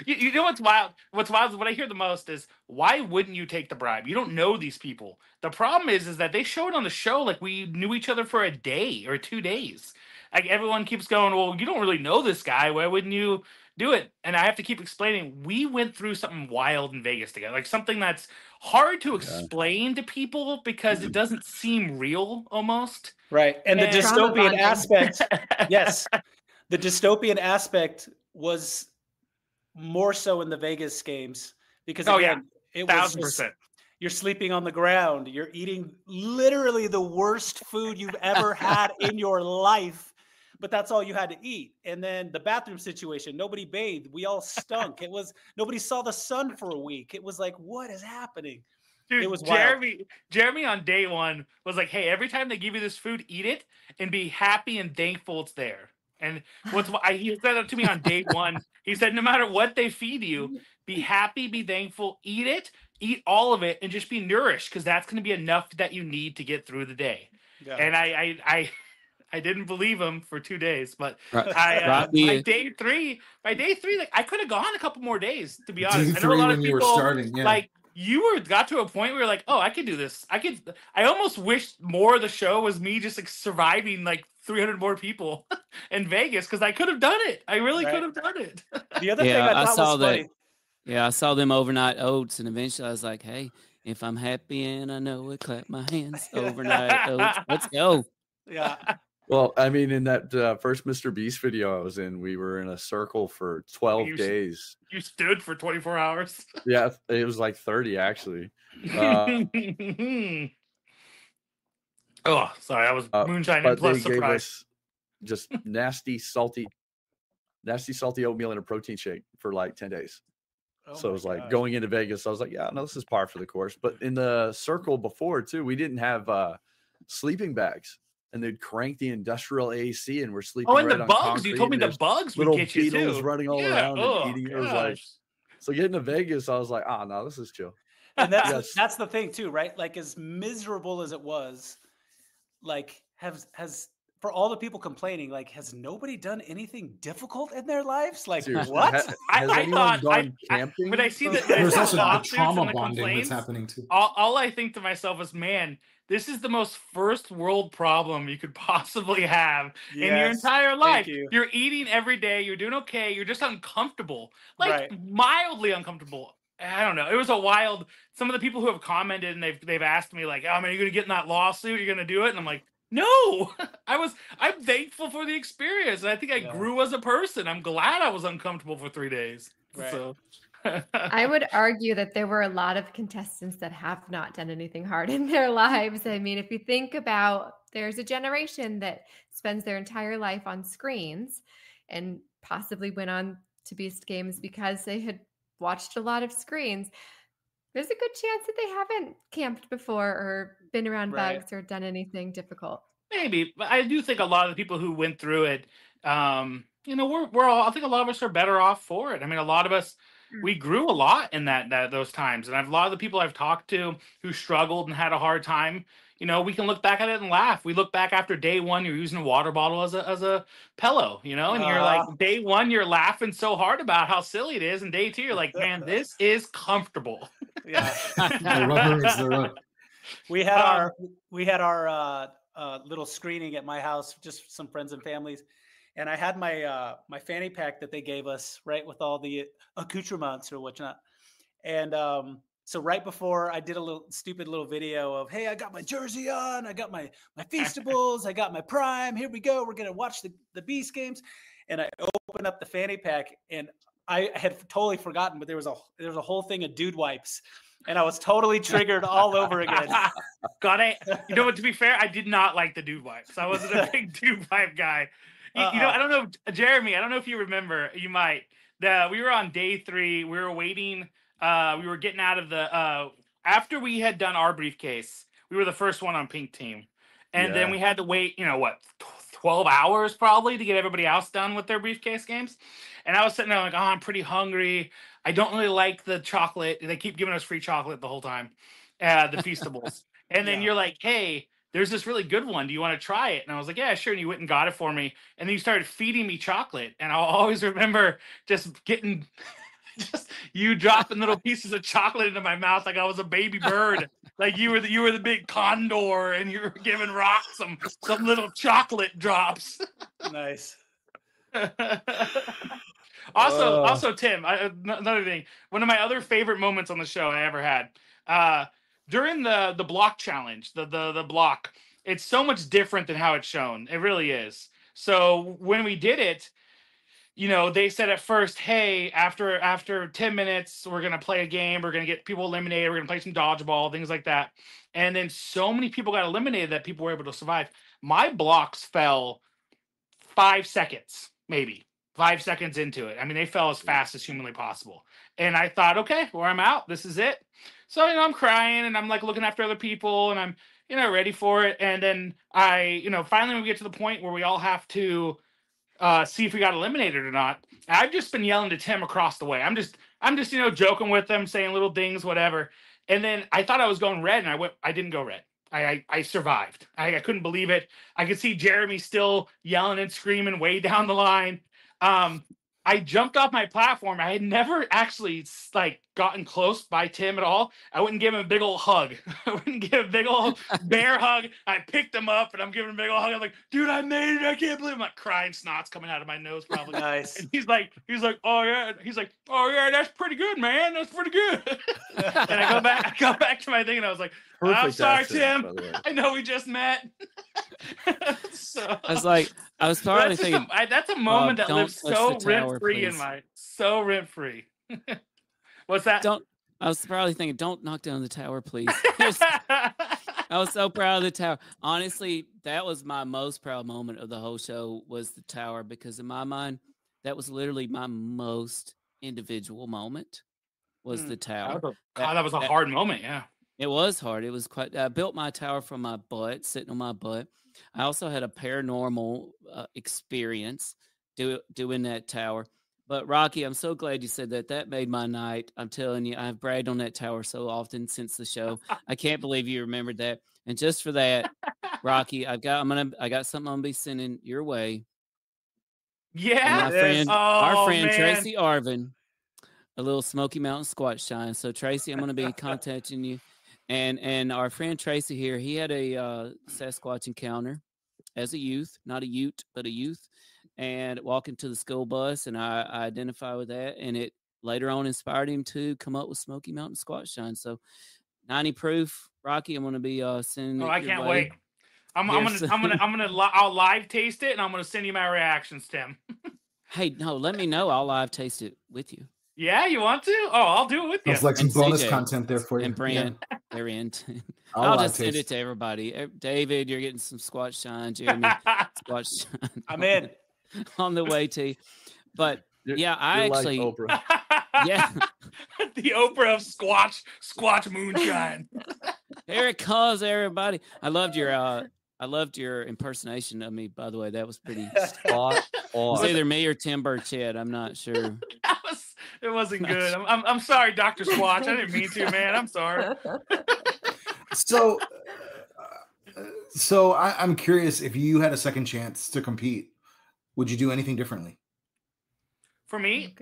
You know what's wild? What's wild is what I hear the most is, why wouldn't you take the bribe? You don't know these people. The problem is that they showed on the show like we knew each other for a day or 2 days. Like, everyone keeps going, "Well, you don't really know this guy. Why wouldn't you do it?" And I have to keep explaining, we went through something wild in Vegas together, like something that's hard to explain to people because it doesn't seem real almost. Right. And the dystopian aspect, yes, the dystopian aspect was more so in the Vegas games because it was 1,000%. You're sleeping on the ground. You're eating literally the worst food you've ever had in your life. but that's all you had to eat. And then the bathroom situation, nobody bathed. We all stunk. Nobody saw the sun for a week. It was like, what is happening? Dude, it was wild. Jeremy on day one was like, hey, every time they give you this food, eat it and be happy and thankful it's there. And he said that to me on day one. He said, no matter what they feed you, be happy, be thankful, eat it, eat all of it, and just be nourished, because that's going to be enough that you need to get through the day. Yeah. And I didn't believe him for 2 days, but by day three, like I could have gone a couple more days, to be honest. I know a lot of people, you were starting, like got to a point where you're like, oh, I could do this. I almost wish more of the show was me just like surviving like 300 more people in Vegas, because I could have done it. I really could have done it. The other thing I thought was funny. Yeah, I saw them overnight oats, and eventually I was like, hey, if I'm happy and I know it, clap my hands. Overnight oats. Let's go. Yeah. Well, I mean, in that first Mr. Beast video I was in, we were in a circle for 12 days. You stood for 24 hours? Yeah, it was like 30, actually. Oh, sorry, I was moonshine and plus surprise. Gave us just nasty, salty oatmeal and a protein shake for like 10 days. So it was like going into Vegas, I was like, yeah, no, this is par for the course. But in the circle before, too, we didn't have sleeping bags. And they'd crank the industrial AC, and we're sleeping. Oh, and the bugs! You told me the bugs would get you too. Little beetles running all around and eating. It was like, so getting to Vegas, I was like, no, this is chill. And that's the thing too, right? Like, as miserable as it was, like has for all the people complaining, like, has nobody done anything difficult in their lives? Like, seriously, what? I thought gone camping? When I see that there's also the trauma bonding that's happening too. All I think to myself is, man, this is the most first world problem you could possibly have in your entire life. You're eating every day. You're doing okay. You're just uncomfortable, like mildly uncomfortable. I don't know. It was a wild. Some of the people who have commented and they've asked me like, "Oh man, are you going to get in that lawsuit? You're going to do it?" And I'm like, no. I'm thankful for the experience, and I think I grew as a person. I'm glad I was uncomfortable for 3 days. Right. So. I would argue that there were a lot of contestants that have not done anything hard in their lives. I mean, if you think about, there's a generation that spends their entire life on screens and possibly went on to Beast Games because they had watched a lot of screens. There's a good chance that they haven't camped before or been around bugs or done anything difficult. Maybe, but I do think a lot of the people who went through it, we're all, I think a lot of us are better off for it. I mean, a lot of us, we grew a lot in those times. And a lot of the people I've talked to who struggled and had a hard time, we can look back at it and laugh. We look back after day one, you're using a water bottle as a pillow, and you're like, day one, you're laughing so hard about how silly it is. And day two, you're like, man, this is comfortable. Yeah. The rubber is the rubber. We had our little screening at my house, just some friends and families. And I had my my fanny pack that they gave us, right, with all the accoutrements or whatnot. And so right before, I did a stupid little video of, hey, I got my jersey on, I got my Feastables, I got my Prime. Here we go. We're gonna watch the Beast Games. And I opened up the fanny pack, and I had totally forgotten, but there was a whole thing of dude wipes. And I was totally triggered all over again. Got it. You know what? To be fair, I did not like the dude wipes. I wasn't a big dude wipe guy. I don't know, Jeremy, I don't know if you remember, you might, we were on day 3, we were waiting, we were getting out of the, after we had done our briefcase, we were the first one on Pink Team. And then we had to wait, 12 hours probably to get everybody else done with their briefcase games. And I was sitting there like, I'm pretty hungry. I don't really like the chocolate. They keep giving us free chocolate the whole time, the Feastables. And then you're like, hey, there's this really good one. Do you want to try it? And I was like, yeah, sure. And you went and got it for me. And then you started feeding me chocolate. And I'll always remember just getting, you dropping little pieces of chocolate into my mouth like I was a baby bird. Like you were the big condor, and you were giving Rock some little chocolate drops. Nice. Also, Tim, another thing. One of my other favorite moments on the show I ever had. During the block challenge, the block, it's so much different than how it's shown. It really is. So when we did it, they said at first, hey, after 10 minutes, we're going to play a game. We're going to get people eliminated. We're going to play some dodgeball, things like that. And then so many people got eliminated that people were able to survive. My blocks fell 5 seconds, maybe 5 seconds into it. I mean, they fell as fast as humanly possible. And I thought, okay, well, I'm out. This is it. So, I'm crying and I'm like looking after other people and I'm, ready for it. And then finally we get to the point where we all have to see if we got eliminated or not. I've just been yelling to Tim across the way. I'm just joking with them, saying little things, whatever. And then I thought I was going red, and I didn't go red. I survived. I couldn't believe it. I could see Jeremy still yelling and screaming way down the line. I jumped off my platform. I had never actually gotten close by Tim at all. I wouldn't give him a big old hug. I wouldn't give a big old bear hug. I picked him up and I'm giving him a big old hug. I'm like, dude, I made it. I can't believe it. I'm like crying, snot's coming out of my nose probably. Nice. And he's like, oh yeah. He's like, oh yeah, that's pretty good, man. That's pretty good. And I go back to my thing and I was like, I'm sorry, Tim. I know we just met. So I was probably thinking that's a moment that lives so rent-free in my rent-free. What's that? I was probably thinking, don't knock down the tower, please. I was so proud of the tower. Honestly, that was my most proud moment of the whole show was the tower, because in my mind, that was literally my most individual moment was the tower. That was a hard moment, yeah. It was hard. It was quite. I built my tower from my butt, sitting on my butt. I also had a paranormal experience doing that tower. But Rocky, I'm so glad you said that. That made my night. I'm telling you, I've bragged on that tower so often since the show. I can't believe you remembered that. And just for that, Rocky, I got something I'm gonna be sending your way. Yeah, our friend Tracy Arvin, a little Smoky Mountain Squatch Shine. So Tracy, I'm gonna be contacting you. And our friend Tracy here, he had a Sasquatch encounter as a youth, not a ute, but a youth, and walking to the school bus, and I identify with that, and it later on inspired him to come up with Smoky Mountain Squatch Shine. So 90 proof, Rocky, I'm going to be sending. Oh, I can't wait. I'll live taste it, and I'm gonna send you my reactions, Tim. Hey, no, let me know. I'll live taste it with you. Yeah, you want to? Oh, I'll do it with you. It's like some bonus content there for you. And Brent, they're in. I'll just send it to everybody. David, you're getting some Squatch Shine. Jeremy, Squatch Shine. I'm in. On the way to you. But yeah, I actually. Like Oprah. Yeah. The Oprah of Squatch moonshine. Here it comes, everybody. I loved your impersonation of me, by the way. That was pretty spot on. It was either me or Tim Burchett. I'm not sure. It wasn't good. I'm sorry, Dr. Squatch. I didn't mean to, man. I'm sorry. So I'm curious, if you had a second chance to compete, would you do anything differently? For me,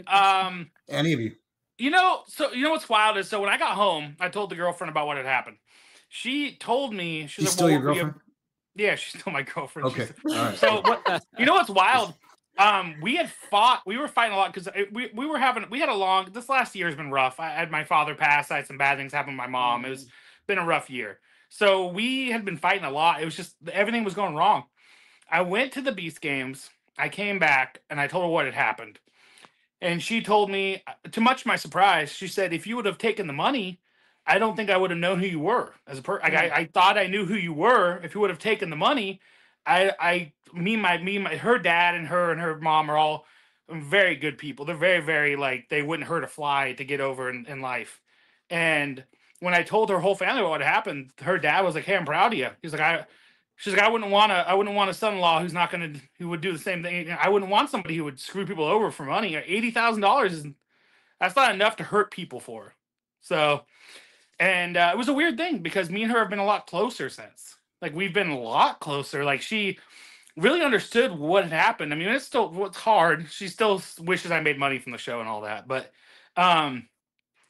any of you? What's wild is, so when I got home, I told the girlfriend about what had happened. She told me she's still your girlfriend? Yeah, she's still my girlfriend. Okay. All right. So what's wild? We were fighting a lot because this last year has been rough. I had my father pass. I had some bad things happen with my mom. It was been a rough year. So we had been fighting a lot. It was just, everything was going wrong. I went to the Beast Games. I came back and I told her what had happened. And she told me, to much my surprise, she said, if you would have taken the money, I don't think I would have known who you were as a person. I thought I knew who you were. If you would have taken the money, her dad and her mom are all very good people. They're very, very, they wouldn't hurt a fly to get over in life. And when I told her whole family what happened, her dad was like, "Hey, I'm proud of you." She's like, I wouldn't want a son-in-law who would do the same thing. I wouldn't want somebody who would screw people over for money. $80,000 that's not enough to hurt people for. So, and it was a weird thing because me and her have been a lot closer since. We've been a lot closer. She really understood what had happened. I mean, it's hard. She still wishes I made money from the show and all that. But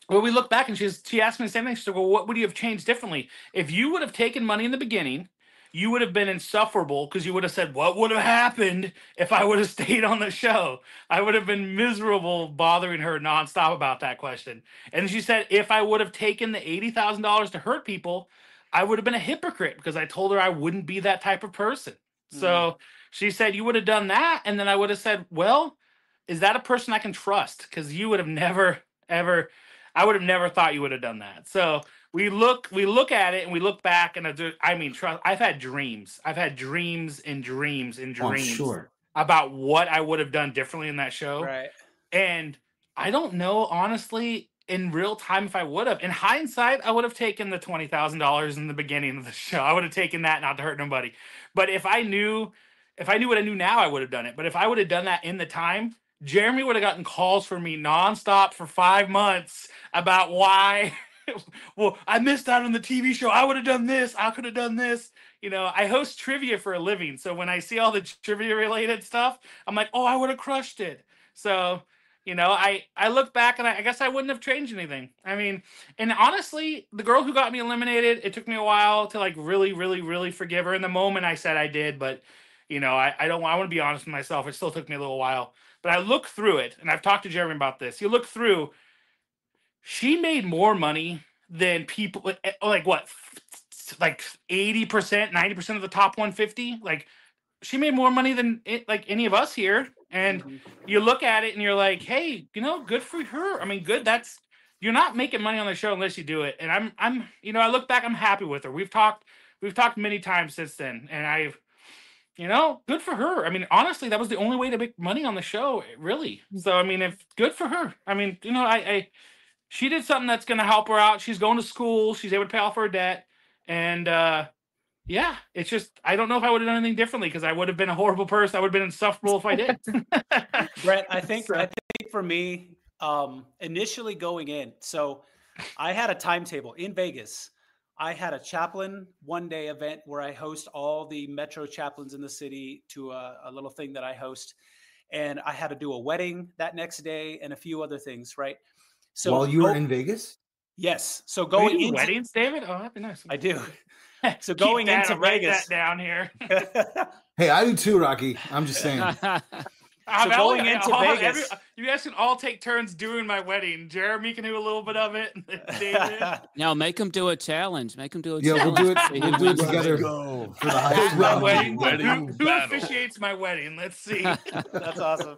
when we look back and she asked me the same thing. She said, well, what would you have changed differently? If you would have taken money in the beginning, you would have been insufferable because you would have said, what would have happened if I would have stayed on the show? I would have been miserable bothering her nonstop about that question. And she said, if I would have taken the $80,000 to hurt people, I would have been a hypocrite because I told her I wouldn't be that type of person. So she said, you would have done that. And then I would have said, well, is that a person I can trust? Because you would have never, ever, I would have never thought you would have done that. So we look at it and we look back and trust. I've had dreams. I've had dreams and dreams and dreams. Oh, sure. about what I would have done differently in that show. Right. And I don't know, honestly, in real time if I would have. In hindsight, I would have taken the $20,000 in the beginning of the show. I would have taken that not to hurt nobody. But if I knew what I knew now, I would have done it. But if I would have done that in the time, Jeremy would have gotten calls from me nonstop for 5 months about why. Well, I missed out on the TV show. I would have done this. I could have done this. You know, I host trivia for a living. So when I see all the trivia related stuff, I'm like, oh, I would have crushed it. So, you know, I look back and I guess I wouldn't have changed anything. I mean, and honestly, the girl who got me eliminated, it took me a while to like really, really, really forgive her. In the moment I said I did, but you know, I want to be honest with myself. It still took me a little while, but I look through it and I've talked to Jeremy about this. You look through, she made more money than people like what, like 80%, 90% of the top 150. Like she made more money than like any of us here. And you look at it and you're like, hey, you know, good for her. I mean, good. You're not making money on the show unless you do it. And I'm, you know, I look back, I'm happy with her. We've talked many times since then. And you know, good for her. I mean, honestly, that was the only way to make money on the show, really. So, I mean, good for her. I mean, you know, she did something that's going to help her out. She's going to school. She's able to pay off her debt. And, yeah, it's just, I don't know if I would have done anything differently because I would have been a horrible person. I would have been insufferable if I did. Brett, I think for me, initially going in, so I had a timetable in Vegas. I had a chaplain one-day event where I host all the Metro chaplains in the city to a little thing that I host. And I had to do a wedding that next day and a few other things, right? So while you were in Vegas? Yes. So going into weddings, David? Oh, that'd be nice. I do. So going into Vegas. That down here. Hey, I do too, Rocky. I'm just saying. So going into Vegas, you guys can all take turns doing my wedding. Jeremy can do a little bit of it. David. Now make him do a challenge. Make him do a Yeah, challenge. we'll do it together for the highest wedding. Who officiates my wedding? Let's see. That's awesome.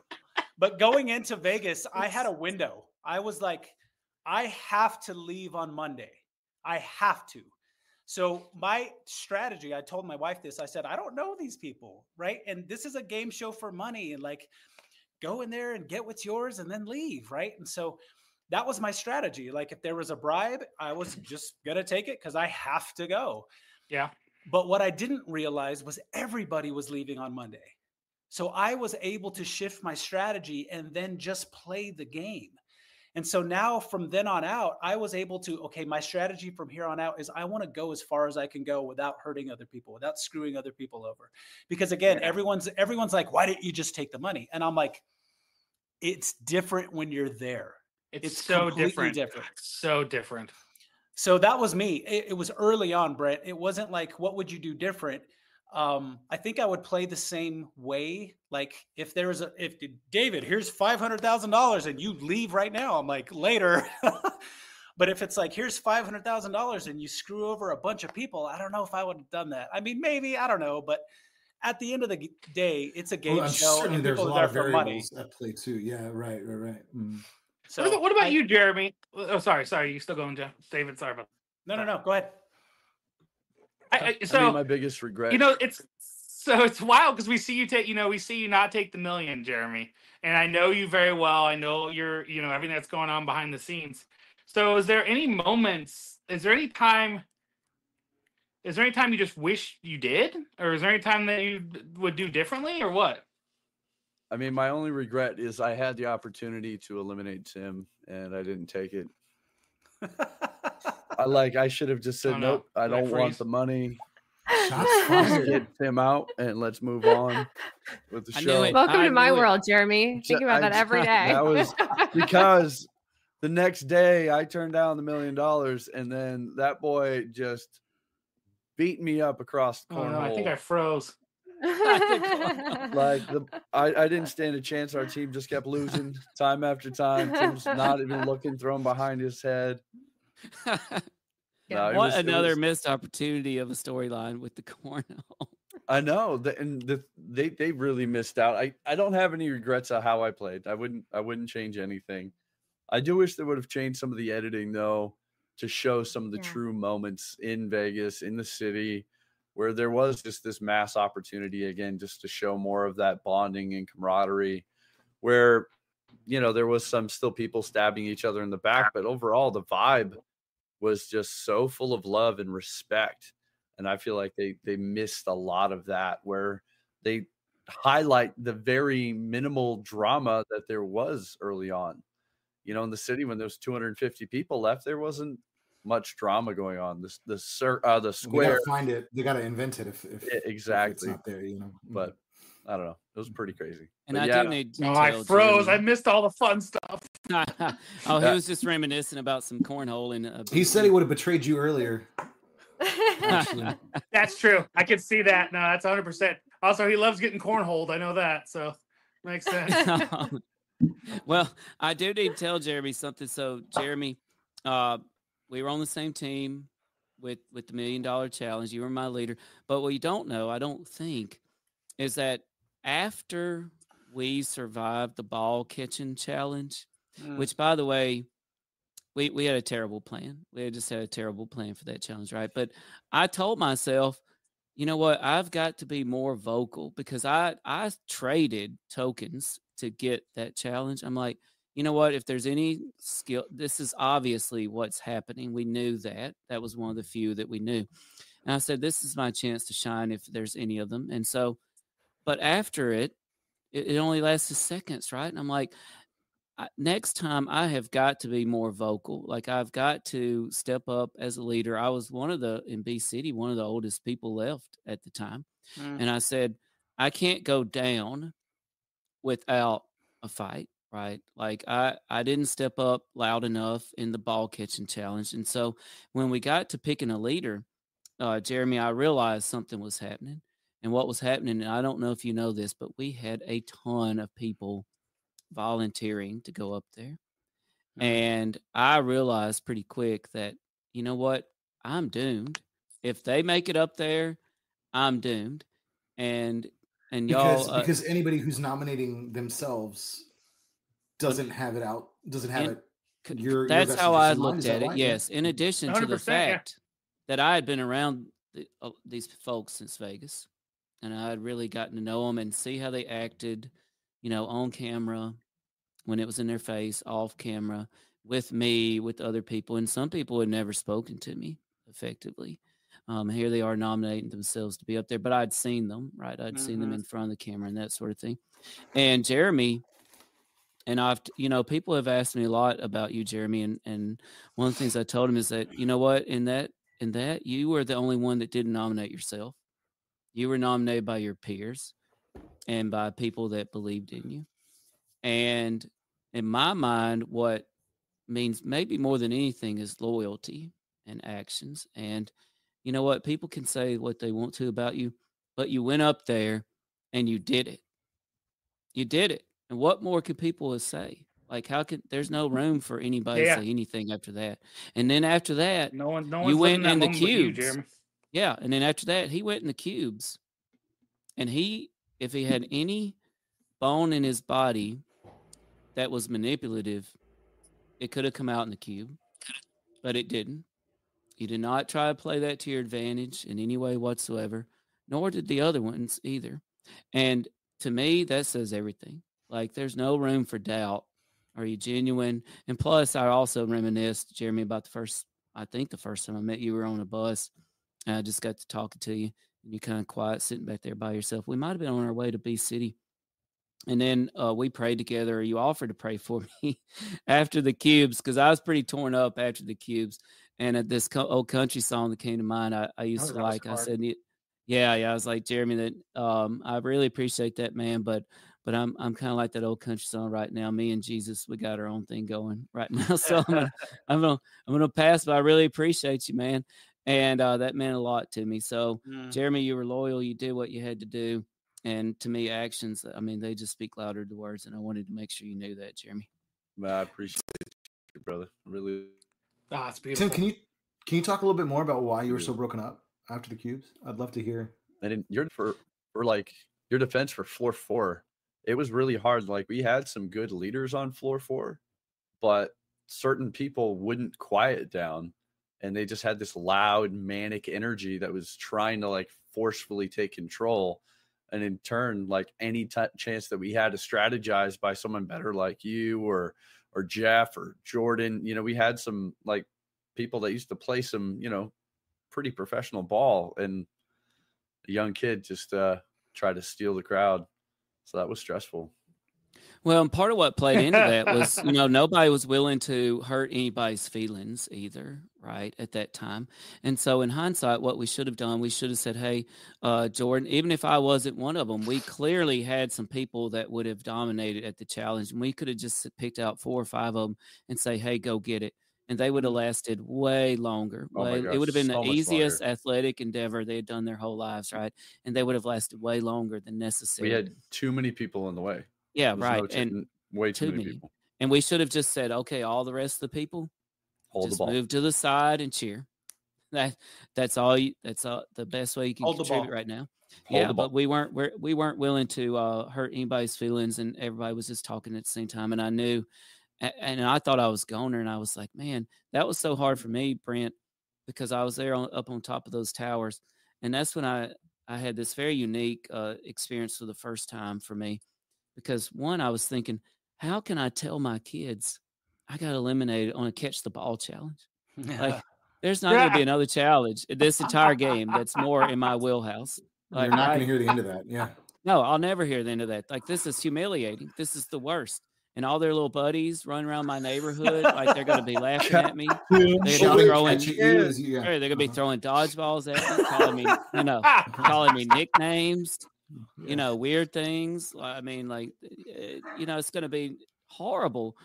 But going into Vegas, I had a window. I was like, I have to leave on Monday. I have to. So my strategy, I told my wife this, I said, I don't know these people, right? And this is a game show for money and like go in there and get what's yours and then leave, right? And so that was my strategy. Like if there was a bribe, I was just going to take it because I have to go. Yeah. But what I didn't realize was everybody was leaving on Monday. So I was able to shift my strategy and then just play the game. And so now from then on out, I was able to, okay, my strategy from here on out is I want to go as far as I can go without hurting other people, without screwing other people over. Because again, everyone's like, why didn't you just take the money? And I'm like, it's different when you're there. It's so different. So different. So that was me. It was early on, Brent. It wasn't like, what would you do different? I think I would play the same way. Like if David, here's $500,000 and you leave right now, I'm like later. But if it's like, here's $500,000 and you screw over a bunch of people, I don't know if I would have done that. I mean, maybe, I don't know. But at the end of the day, it's a game show. And there's a lot of variables at play too. Yeah, right. Mm. So what about you, Jeremy? Oh, sorry. You still going, Jeff? David, sorry about that. No. Go ahead. My biggest regret. You know, it's wild because we see you not take the million, Jeremy, and I know you very well. I know you're, everything that's going on behind the scenes. So, is there any moments? Is there any time you just wish you did, or is there any time that you would do differently, or what? I mean, my only regret is I had the opportunity to eliminate Tim, and I didn't take it. I should have just said, nope, I don't want the money. Get Tim out and let's move on with the show. Welcome to my world, Jeremy. Think about that every day. That was because the next day I turned down the $1 million and then that boy just beat me up across the cornhole. Oh, no, I think I froze. I didn't stand a chance. Our team just kept losing time after time. Tim's not even looking, thrown behind his head. What another missed opportunity of a storyline with the cornhole. I know, they really missed out. I don't have any regrets of how I played. I wouldn't change anything. I do wish they would have changed some of the editing though to show some of the true moments in Vegas, in the city. where there was just this mass opportunity again, just to show more of that bonding and camaraderie, where, there was some still people stabbing each other in the back, but overall the vibe was just so full of love and respect. And I feel like they missed a lot of that, where they highlight the very minimal drama that there was early on. In the city, when there's 250 people left, there wasn't much drama going on. The square. They gotta find it. They gotta invent it if exactly. If it's not there, But I don't know. It was pretty crazy. And but I do need to I froze. I missed all the fun stuff. Oh, he was just reminiscing about some cornhole. And he said he would have betrayed you earlier. That's true. I can see that. No, that's 100%. Also, he loves getting cornholed. I know that. So makes sense. Well, I do need to tell Jeremy something. So, Jeremy, we were on the same team with the $1 Million Challenge. You were my leader. But what you don't know, I don't think, is that after we survived the ball catching challenge, which, by the way, we had a terrible plan. We had just had a terrible plan for that challenge, right? But I told myself, you know what? I've got to be more vocal, because I traded tokens to get that challenge. I'm like, you know what? If there's any skill, this is obviously what's happening. We knew that. That was one of the few that we knew. And I said, this is my chance to shine if there's any of them. And so, but after it only lasted seconds, right? And I'm like, next time I have got to be more vocal. Like, I've got to step up as a leader. I was in B City, one of the oldest people left at the time. And I said, I can't go down without a fight, right? Like, I didn't step up loud enough in the ball catching challenge. And so when we got to picking a leader, Jeremy, I realized something was happening. And what was happening, and I don't know if you know this, but we had a ton of people volunteering to go up there. And I realized pretty quick that, you know what, I'm doomed. If they make it up there, I'm doomed. And y'all, because anybody who's nominating themselves doesn't have it out, doesn't have it. That's how I looked at it. Yes. In addition to the fact that I had been around these folks since Vegas, and I had really gotten to know them and see how they acted, on camera, when it was in their face, off camera, with me, with other people. And some people had never spoken to me effectively. Here they are nominating themselves to be up there, but I'd seen them, right? I'd seen them in front of the camera and that sort of thing. And Jeremy, and people have asked me a lot about you, Jeremy. And one of the things I told him is that, you know what, in that, you were the only one that didn't nominate yourself. You were nominated by your peers and by people that believed in you. And in my mind, what means maybe more than anything is loyalty and actions. And you know what? People can say what they want to about you, but you went up there and you did it. You did it. And what more could people say? Like, there's no room for anybody to say anything after that. And then after that, no one you went in the cubes. you, Jeremy. Yeah. And then after that, he went in the cubes. And if he had any bone in his body that was manipulative, it could have come out in the cube, but it didn't. You did not try to play that to your advantage in any way whatsoever, nor did the other ones either. And to me, that says everything. Like, there's no room for doubt. Are you genuine? And plus, I also reminisced, Jeremy, about the first time I met you, were on a bus. And I just got to talking to you, and you're kind of quiet, sitting back there by yourself. We might have been on our way to B City. And then we prayed together, or you offered to pray for me after the cubes, because I was pretty torn up after the cubes. And at this old country song that came to mind, I used to like. I said, I was like, Jeremy, that I really appreciate that, man, but I'm kind of like that old country song right now. Me and Jesus, we got our own thing going right now. So I'm gonna pass, but I really appreciate you, man. And that meant a lot to me. So Jeremy, you were loyal. You did what you had to do. And to me, actions, I mean, they just speak louder than words. And I wanted to make sure you knew that, Jeremy. I appreciate it, brother. Really. It's beautiful. Tim, can you talk a little bit more about why you were so broken up after the cubes? I'd love to hear. And in your defense for floor 4, it was really hard. Like, we had some good leaders on floor 4, but certain people wouldn't quiet down. and they just had this loud, manic energy that was trying to like forcefully take control. And in turn, like any chance that we had to strategize by someone better like you or Jeff or Jordan, you know, we had some like people that used to play some, you know, pretty professional ball, and a young kid just tried to steal the crowd. So that was stressful. Well, and part of what played into that was, you know, nobody was willing to hurt anybody's feelings either, right, at that time. And so in hindsight, what we should have done, we should have said, hey, Jordan, even if I wasn't one of them, we clearly had some people that would have dominated at the challenge. And we could have just picked out 4 or 5 of them and say, hey, go get it. And they would have lasted way longer. Oh my gosh, it would have been so the much easiest longer. athletic endeavor they had done their whole lives, right? And they would have lasted way longer than necessary. We had too many people in the way. Yeah, right. And way too many people. And we should have just said, okay, all the rest of the people, hold the ball, move to the side and cheer. That's all. That's the best way you can contribute right now. But we weren't willing to hurt anybody's feelings, and everybody was just talking at the same time. And I knew, and I thought I was goner, and I was like, man, that was so hard for me, Brent, because I was there up on top of those towers, and that's when I had this very unique experience for the first time for me. Because one, I was thinking, how can I tell my kids I got eliminated on a catch the ball challenge? Like, there's not going to be another challenge in this entire game that's more in my wheelhouse. Like, you're not going to hear the end of that. Yeah. No, I'll never hear the end of that. Like, this is humiliating. This is the worst. And all their little buddies run around my neighborhood like they're going to be laughing at me. They're going to be throwing dodgeballs at me, calling me nicknames. You know, weird things. I mean, like, you know, it's going to be horrible.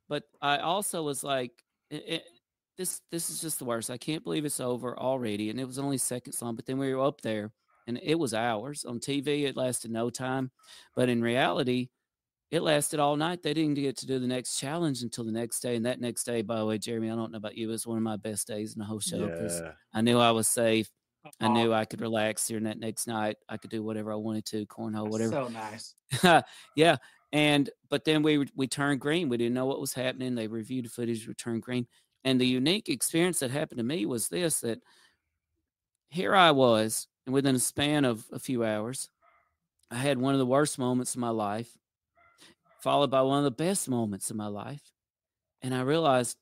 But I also was like, this is just the worst. I can't believe it's over already. And it was only seconds long. But then we were up there, and it was hours. On TV, it lasted no time. But in reality, it lasted all night. They didn't get to do the next challenge until the next day. And that next day, by the way, Jeremy, I don't know about you, it was one of my best days in the whole show because I knew I was safe. I knew I could relax during that next night. I could do whatever I wanted to, cornhole, whatever. So nice. Yeah. But then we turned green. We didn't know what was happening. They reviewed the footage, we turned green. And the unique experience that happened to me was this, that here I was, and within a span of a few hours, I had one of the worst moments of my life, followed by one of the best moments of my life. And I realized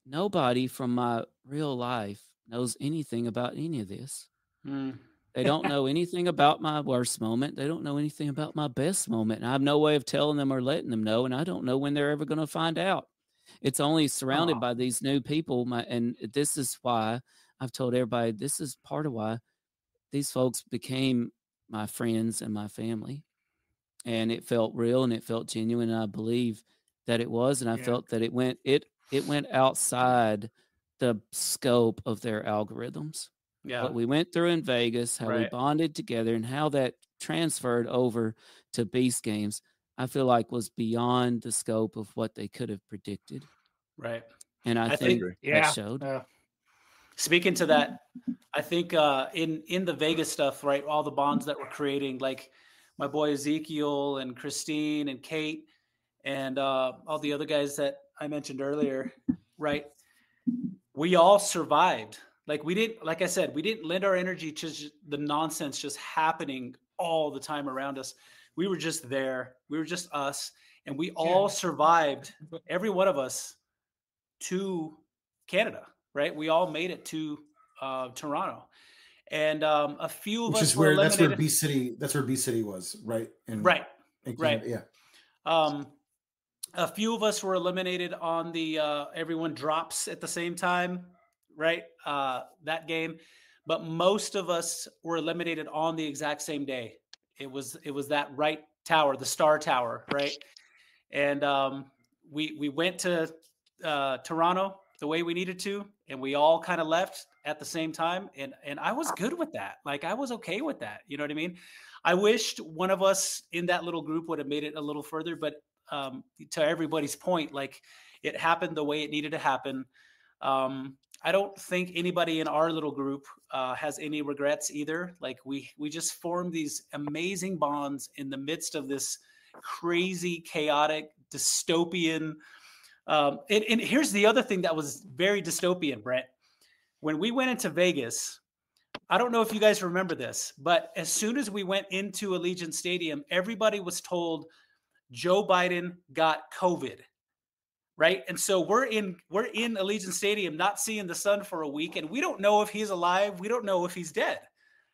nobody from my real life knows anything about any of this. They don't know anything about my worst moment. They don't know anything about my best moment. And I have no way of telling them or letting them know. And I don't know when they're ever going to find out. It's only surrounded by these new people. And this is why I've told everybody, this is part of why these folks became my friends and my family. And it felt real and it felt genuine. And I believe that it was. And I felt that it went outside the scope of their algorithms. Yeah. What we went through in Vegas, how we bonded together, and how that transferred over to Beast Games, I feel like was beyond the scope of what they could have predicted. Right. And I think that showed. Speaking to that, I think in the Vegas stuff, right, all the bonds that we're creating, like my boy Ezekiel and Christine and Kate and all the other guys that I mentioned earlier, right? We all survived. Like I said, we didn't lend our energy to the nonsense just happening all the time around us. We were just there. We were just us. And we all survived, every one of us, to Canada, right? We all made it to Toronto. And a few of us were eliminated. That's where B City was, right? Right. Yeah. A few of us were eliminated on the everyone drops at the same time, right? That game, but most of us were eliminated on the exact same day. It was that right tower, the Star Tower, right? And we went to Toronto the way we needed to, and we all kind of left at the same time. And I was good with that. Like, I was okay with that. You know what I mean? I wished one of us in that little group would have made it a little further, but to everybody's point, like, it happened the way it needed to happen. I don't think anybody in our little group has any regrets either. Like, we just formed these amazing bonds in the midst of this crazy, chaotic, dystopian. And here's the other thing that was very dystopian, Brent. when we went into Vegas, I don't know if you guys remember this, but as soon as we went into Allegiant Stadium, everybody was told Joe Biden got COVID, right? And so we're in Allegiant Stadium, not seeing the sun for a week, and we don't know if he's alive. We don't know if he's dead,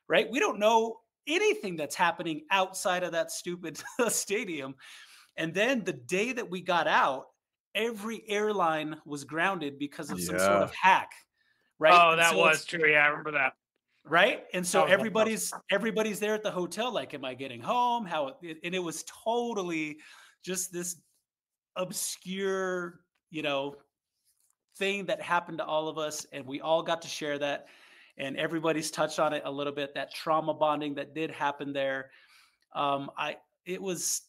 right? We don't know anything that's happening outside of that stupid stadium. And then the day that we got out, every airline was grounded because of some sort of hack, right? Oh, that was true. Yeah, I remember that. Right. And so everybody's there at the hotel. Like, am I getting home? And it was totally just this obscure, thing that happened to all of us. And we all got to share that. And everybody's touched on it a little bit, that trauma bonding that did happen there. It was,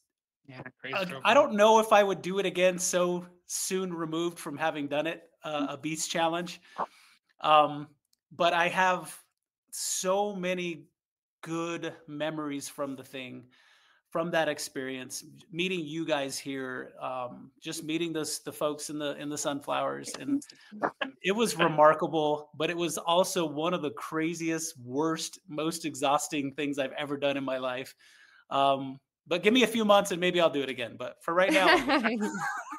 crazy. I don't know if I would do it again so soon removed from having done it, a beast challenge. But I have so many good memories from the thing, from that experience, meeting you guys here, just meeting the folks in the sunflowers, and it was remarkable. But it was also one of the craziest, worst, most exhausting things I've ever done in my life. But give me a few months and maybe I'll do it again. But for right now,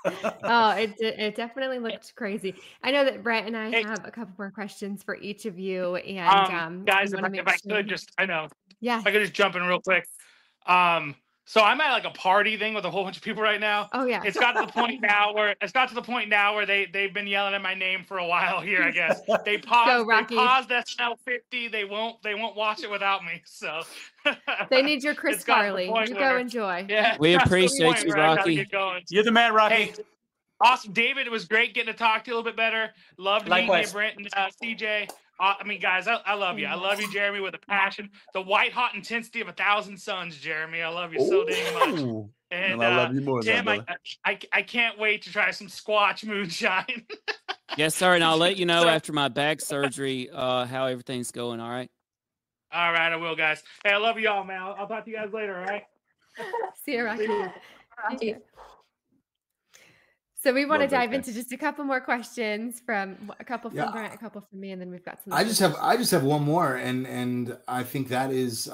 it definitely looked crazy. I know that Brent and I have a couple more questions for each of you. And guys, if I could just, I know, yeah, if I could just jump in real quick. So I'm at like a party thing with a whole bunch of people right now. Oh yeah. It's got to the point now where they've been yelling at my name for a while here, I guess. They paused SNL 50. They won't watch it without me. So they need your Chris Farley. You go enjoy. Yeah. We appreciate you, Rocky. You're the man, Rocky. Hey, awesome. David, it was great getting to talk to you a little bit better. Loved meeting you, Brent and CJ. I mean, guys, I love you. I love you, Jeremy, with a passion. The white hot intensity of 1,000 suns, Jeremy. I love you so dang much. And I love you more, Tim, I can't wait to try some Squatch moonshine. Yes, sir. And I'll let you know after my back surgery how everything's going. All right. All right, I will, guys. Hey, I love you all, man. I'll talk to you guys later. All right. See you, Rocky. Thank you. So we want to dive into just a couple more questions, from a couple from Brent, a couple from me, and then we've got some. I just have one more, and I think that is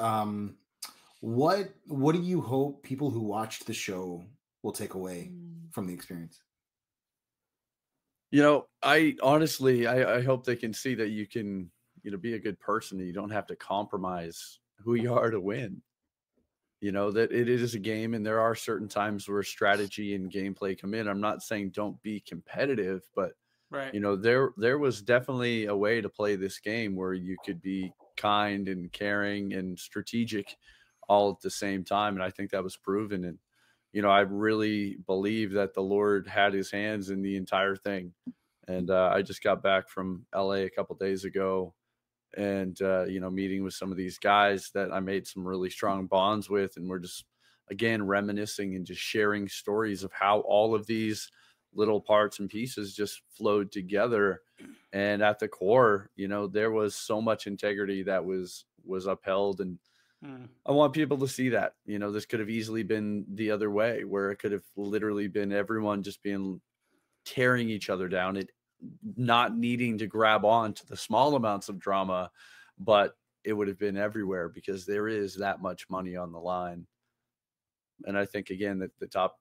what do you hope people who watched the show will take away from the experience? I honestly I hope they can see that you can be a good person, and you don't have to compromise who you are to win. That it is a game, and there are certain times where strategy and gameplay come in. I'm not saying don't be competitive, but right. There was definitely a way to play this game where you could be kind and caring and strategic all at the same time. And I think that was proven. And, I really believe that the Lord had his hands in the entire thing. And I just got back from LA a couple days ago, and meeting with some of these guys that I made some really strong bonds with, and we're just again reminiscing and just sharing stories of how all of these little parts and pieces just flowed together. And at the core, there was so much integrity that was upheld, and I want people to see that. This could have easily been the other way, where it could have literally been everyone just tearing each other down. It not needing to grab on to the small amounts of drama, but it would have been everywhere because there is that much money on the line. And I think again that the top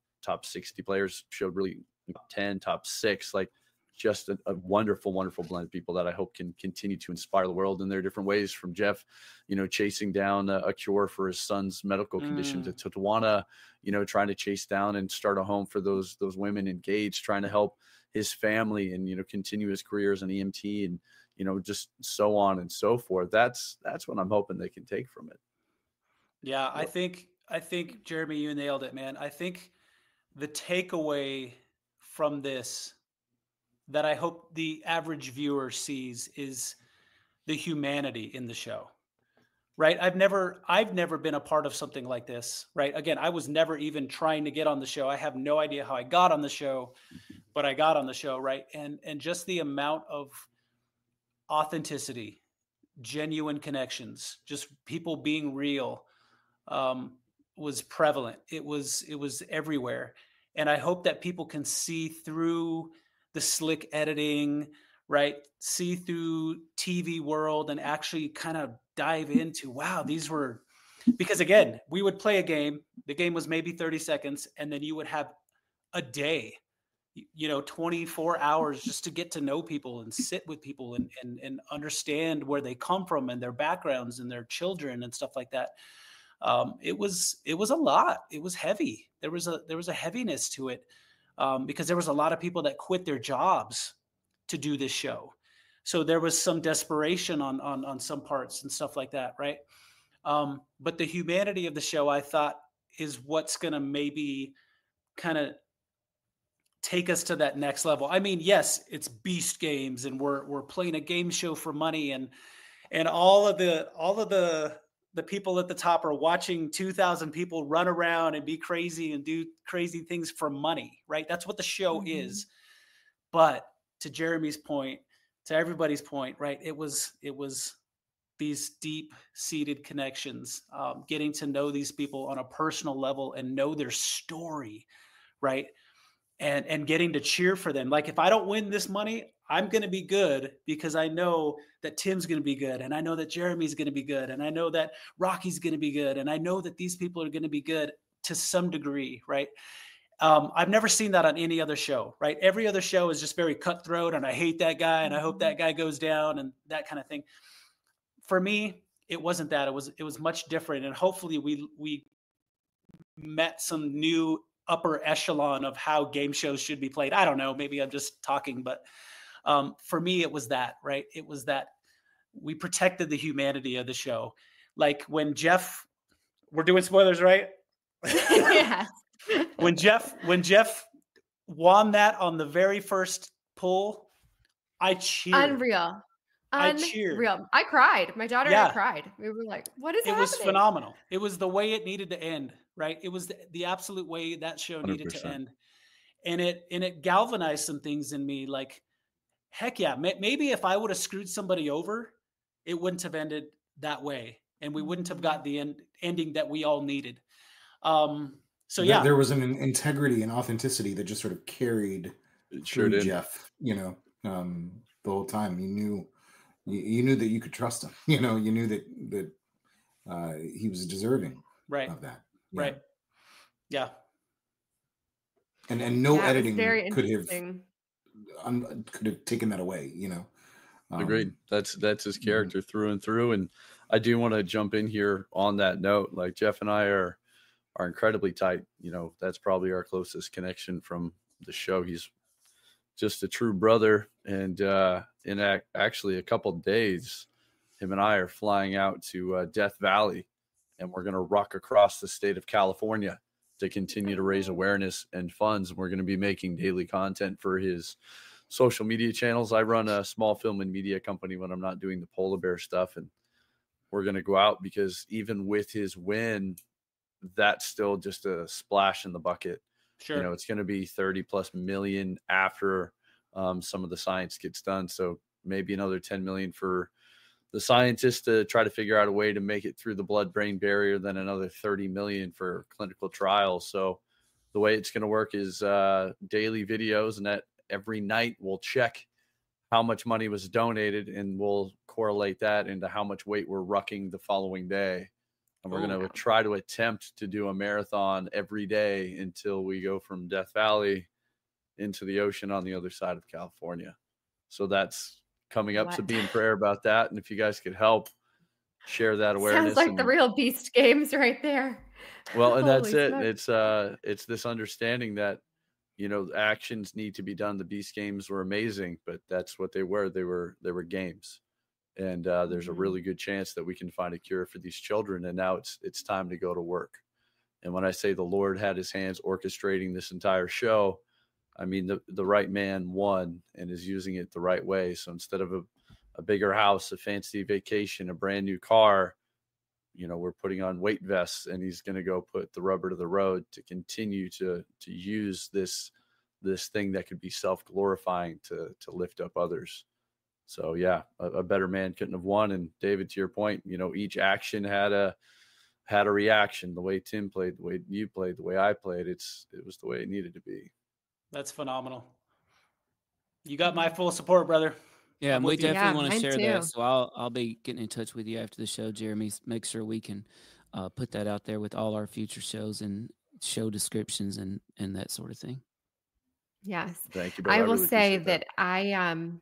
60 players showed really top 10, top 6, like just a wonderful, wonderful blend of people that I hope can continue to inspire the world in their different ways, from Jeff, chasing down a cure for his son's medical condition, to Tawana, trying to chase down and start a home for those women engaged, trying to help his family and, continue his career as an EMT, and, just so on and so forth. That's what I'm hoping they can take from it. Yeah. I think Jeremy, you nailed it, man. I think the takeaway from this that I hope the average viewer sees is the humanity in the show, right? I've never been a part of something like this, right? Again, I was never even trying to get on the show. I have no idea how I got on the show, but I got on the show, right? And just the amount of authenticity, genuine connections, just people being real, was prevalent. It was everywhere. And I hope that people can see through the slick editing, right? See through TV world and actually kind of dive into, wow, these were, because again, we would play a game. The game was maybe 30 seconds, and then you would have a day, 24 hours just to get to know people and sit with people and understand where they come from and their backgrounds and their children and stuff like that. It was a lot. It was heavy. There was a heaviness to it, because there was a lot of people that quit their jobs to do this show. So there was some desperation on some parts and stuff like that. Right. But the humanity of the show, I thought, is what's going to maybe kind of take us to that next level. I mean, yes, it's Beast Games, and we're playing a game show for money, and all of the people at the top are watching 2,000 people run around and be crazy and do crazy things for money, right? That's what the show is. But to Jeremy's point, to everybody's point, right? It was these deep-seated connections, getting to know these people on a personal level and know their story, right? And getting to cheer for them. Like, if I don't win this money, I'm going to be good because I know that Tim's going to be good. And I know that Jeremy's going to be good. And I know that Rocky's going to be good. And I know that these people are going to be good to some degree, right? I've never seen that on any other show, right? Every other show is just very cutthroat, and I hate that guy, and I hope that guy goes down, and that kind of thing. For me, it wasn't that. It was much different. And hopefully we met some new upper echelon of how game shows should be played. I don't know, maybe I'm just talking, but for me, it was that, right? It was that we protected the humanity of the show. Like when Jeff, we're doing spoilers, right? Yeah. When Jeff won that on the very first pull, I cheered. Unreal. I cheered. I cried. My daughter and I cried. We were like, what is happening? It was phenomenal. It was the way it needed to end, right? It was the absolute way that show needed 100%. to end. And it galvanized some things in me. Like, heck yeah, maybe if I would have screwed somebody over, it wouldn't have ended that way. And we wouldn't have got the ending that we all needed. So yeah, there was an integrity and authenticity that just sort of carried through Jeff, the whole time. You knew that you could trust him. You knew that he was deserving of that. Yeah. Right. Yeah. And no editing could have taken that away, Agreed. That's his character through and through. And I do want to jump in here on that note. Like, Jeff and I are incredibly tight. That's probably our closest connection from the show. He's just a true brother. And in actually a couple of days, him and I are flying out to Death Valley, and we're going to rock across the state of California to continue to raise awareness and funds. We're going to be making daily content for his social media channels. I run a small film and media company when I'm not doing the polar bear stuff, and we're going to go out because even with his win, that's still just a splash in the bucket. Sure. It's going to be 30+ million after some of the science gets done. So maybe another 10 million for the scientists to try to figure out a way to make it through the blood-brain barrier, then another 30 million for clinical trials. So the way it's going to work is daily videos, and that every night we'll check how much money was donated, and we'll correlate that into how much weight we're rucking the following day. And we're going to try to attempt to do a marathon every day until we go from Death Valley into the ocean on the other side of California. So that's coming up. So be in prayer about that. And if you guys could help share that awareness. Sounds like the real Beast Games right there. Well, and that's it. It's this understanding that, actions need to be done. The Beast Games were amazing, but that's what they were. They were games. And there's a really good chance that we can find a cure for these children. And now it's time to go to work. And when I say the Lord had his hands orchestrating this entire show, I mean, the right man won and is using it the right way. So instead of a bigger house, a fancy vacation, a brand new car, we're putting on weight vests, and he's going to go put the rubber to the road to continue to use this thing that could be self-glorifying to lift up others. So yeah, a better man couldn't have won. And David, to your point, each action had a reaction. The way Tim played, the way you played, the way I played, it was the way it needed to be. That's phenomenal. You got my full support, brother. Yeah, and we definitely want to mine share too. that. So I'll be getting in touch with you after the show, Jeremy. Make sure we can put that out there with all our future shows and show descriptions and that sort of thing. Yes. Thank you, I brother. will really say appreciate that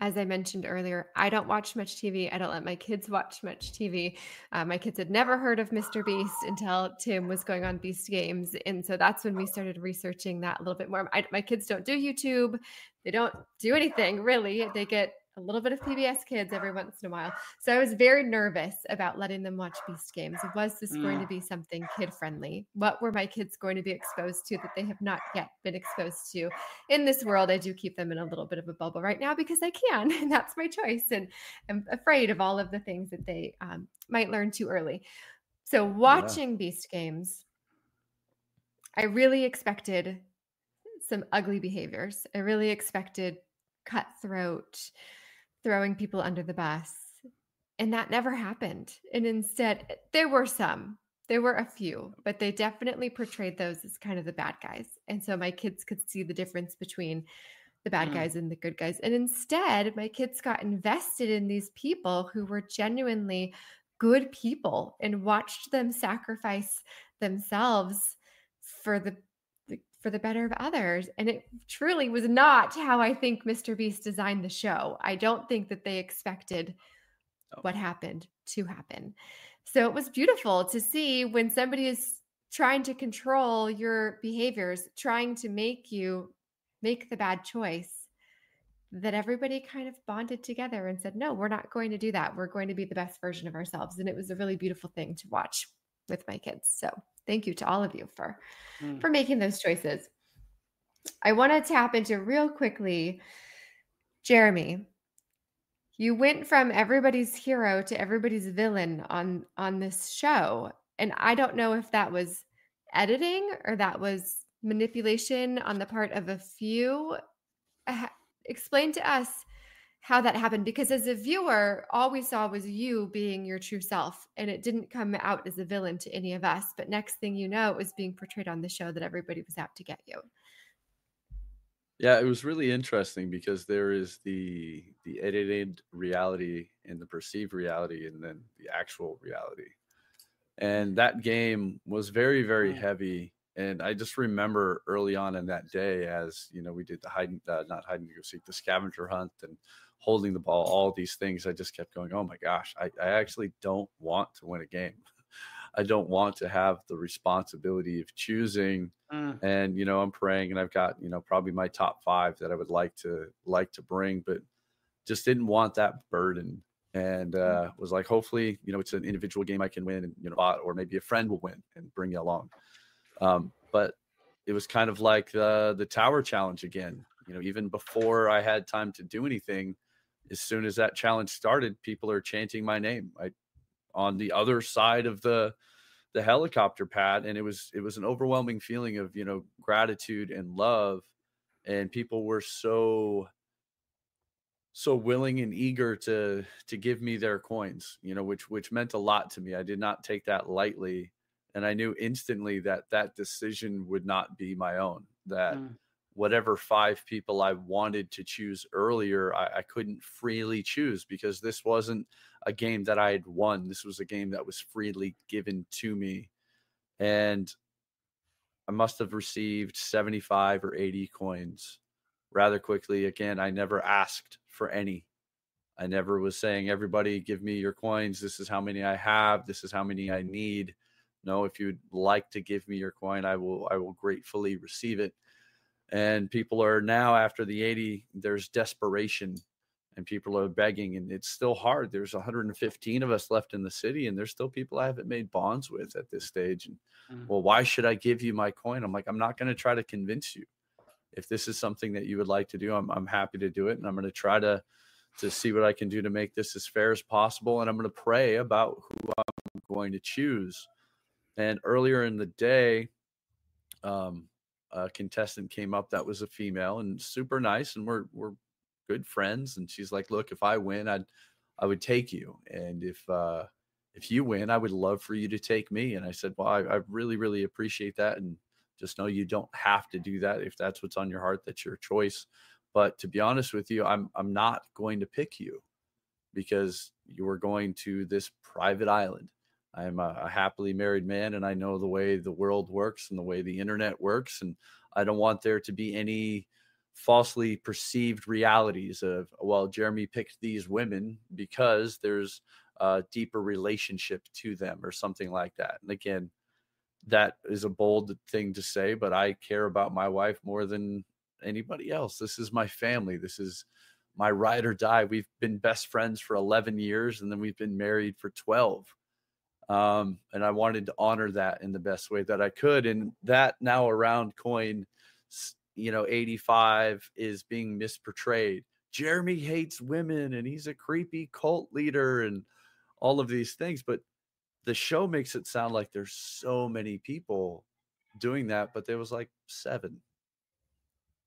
as I mentioned earlier, I don't watch much TV. I don't let my kids watch much TV. My kids had never heard of Mr. Beast until Tim was going on Beast Games. And so that's when we started researching that a little bit more. My kids don't do YouTube. They don't do anything really. They get a little bit of PBS Kids every once in a while. So I was very nervous about letting them watch Beast Games. Was this going to be something kid friendly? What were my kids going to be exposed to that they have not yet been exposed to? In this world, I do keep them in a little bit of a bubble right now because I can, and that's my choice. And I'm afraid of all of the things that they might learn too early. So watching Beast Games, I really expected some ugly behaviors. I really expected cutthroat, throwing people under the bus. And that never happened. And instead, there were a few, but they definitely portrayed those as kind of the bad guys. And so my kids could see the difference between the bad guys and the good guys. And instead, my kids got invested in these people who were genuinely good people and watched them sacrifice themselves for the better of others. And it truly was not how I think Mr. Beast designed the show. I don't think that they expected what happened to happen. So it was beautiful to see when somebody is trying to control your behaviors, trying to make you make the bad choice, that everybody kind of bonded together and said, no, we're not going to do that. We're going to be the best version of ourselves. And it was a really beautiful thing to watch with my kids. So thank you to all of you for making those choices. I want to tap into real quickly, Jeremy. You went from everybody's hero to everybody's villain on this show. And I don't know if that was editing or that was manipulation on the part of a few. Explain to us how that happened, because as a viewer, all we saw was you being your true self, and it didn't come out as a villain to any of us. But next thing you know, it was being portrayed on the show that everybody was out to get you. Yeah, it was really interesting because there is the edited reality and the perceived reality and then the actual reality. And that game was very, very heavy. And I just remember early on in that day, as you know, we did the scavenger hunt and holding the ball, all these things. I just kept going, oh my gosh, I actually don't want to win a game. I don't want to have the responsibility of choosing. And, you know, I'm praying and I've got, you know, probably my top 5 that I would like to bring, but just didn't want that burden. And was like, hopefully, you know, it's an individual game I can win and, you know, or maybe a friend will win and bring you along. But it was kind of like the tower challenge again. You know, even before I had time to do anything, as soon as that challenge started, people are chanting my name. On the other side of the helicopter pad, and it was an overwhelming feeling of, you know, gratitude and love, and people were so willing and eager to give me their coins, you know, which meant a lot to me. I did not take that lightly, and I knew instantly that decision would not be my own, that whatever 5 people I wanted to choose earlier, I couldn't freely choose, because this wasn't a game that I had won. This was a game that was freely given to me. And I must have received 75 or 80 coins rather quickly. Again, I never asked for any. I never was saying, everybody give me your coins. This is how many I have. This is how many I need. No, if you'd like to give me your coin, I will gratefully receive it. And people are now, after the 80, there's desperation and people are begging, and it's still hard. There's 115 of us left in the city, and there's still people I haven't made bonds with at this stage. And well, why should I give you my coin? I'm like, I'm not going to try to convince you. If this is something that you would like to do, I'm happy to do it. And I'm going to try to see what I can do to make this as fair as possible. And I'm going to pray about who I'm going to choose. And earlier in the day, a contestant came up that was a female and super nice, and we're good friends. And she's like, look, if I win, I would take you. And if you win, I would love for you to take me. And I said, well, I really, really appreciate that. And just know you don't have to do that. If that's what's on your heart, that's your choice. But to be honest with you, I'm not going to pick you because you are going to this private island. I'm a happily married man, and I know the way the world works and the way the internet works. And I don't want there to be any falsely perceived realities of, well, Jeremy picked these women because there's a deeper relationship to them or something like that. And again, that is a bold thing to say, but I care about my wife more than anybody else. This is my family. This is my ride or die. We've been best friends for 11 years, and then we've been married for 12. And I wanted to honor that in the best way that I could. And that now around coin, 85 is being misportrayed. Jeremy hates women and he's a creepy cult leader and all of these things. But the show makes it sound like there's so many people doing that, but there was like 7.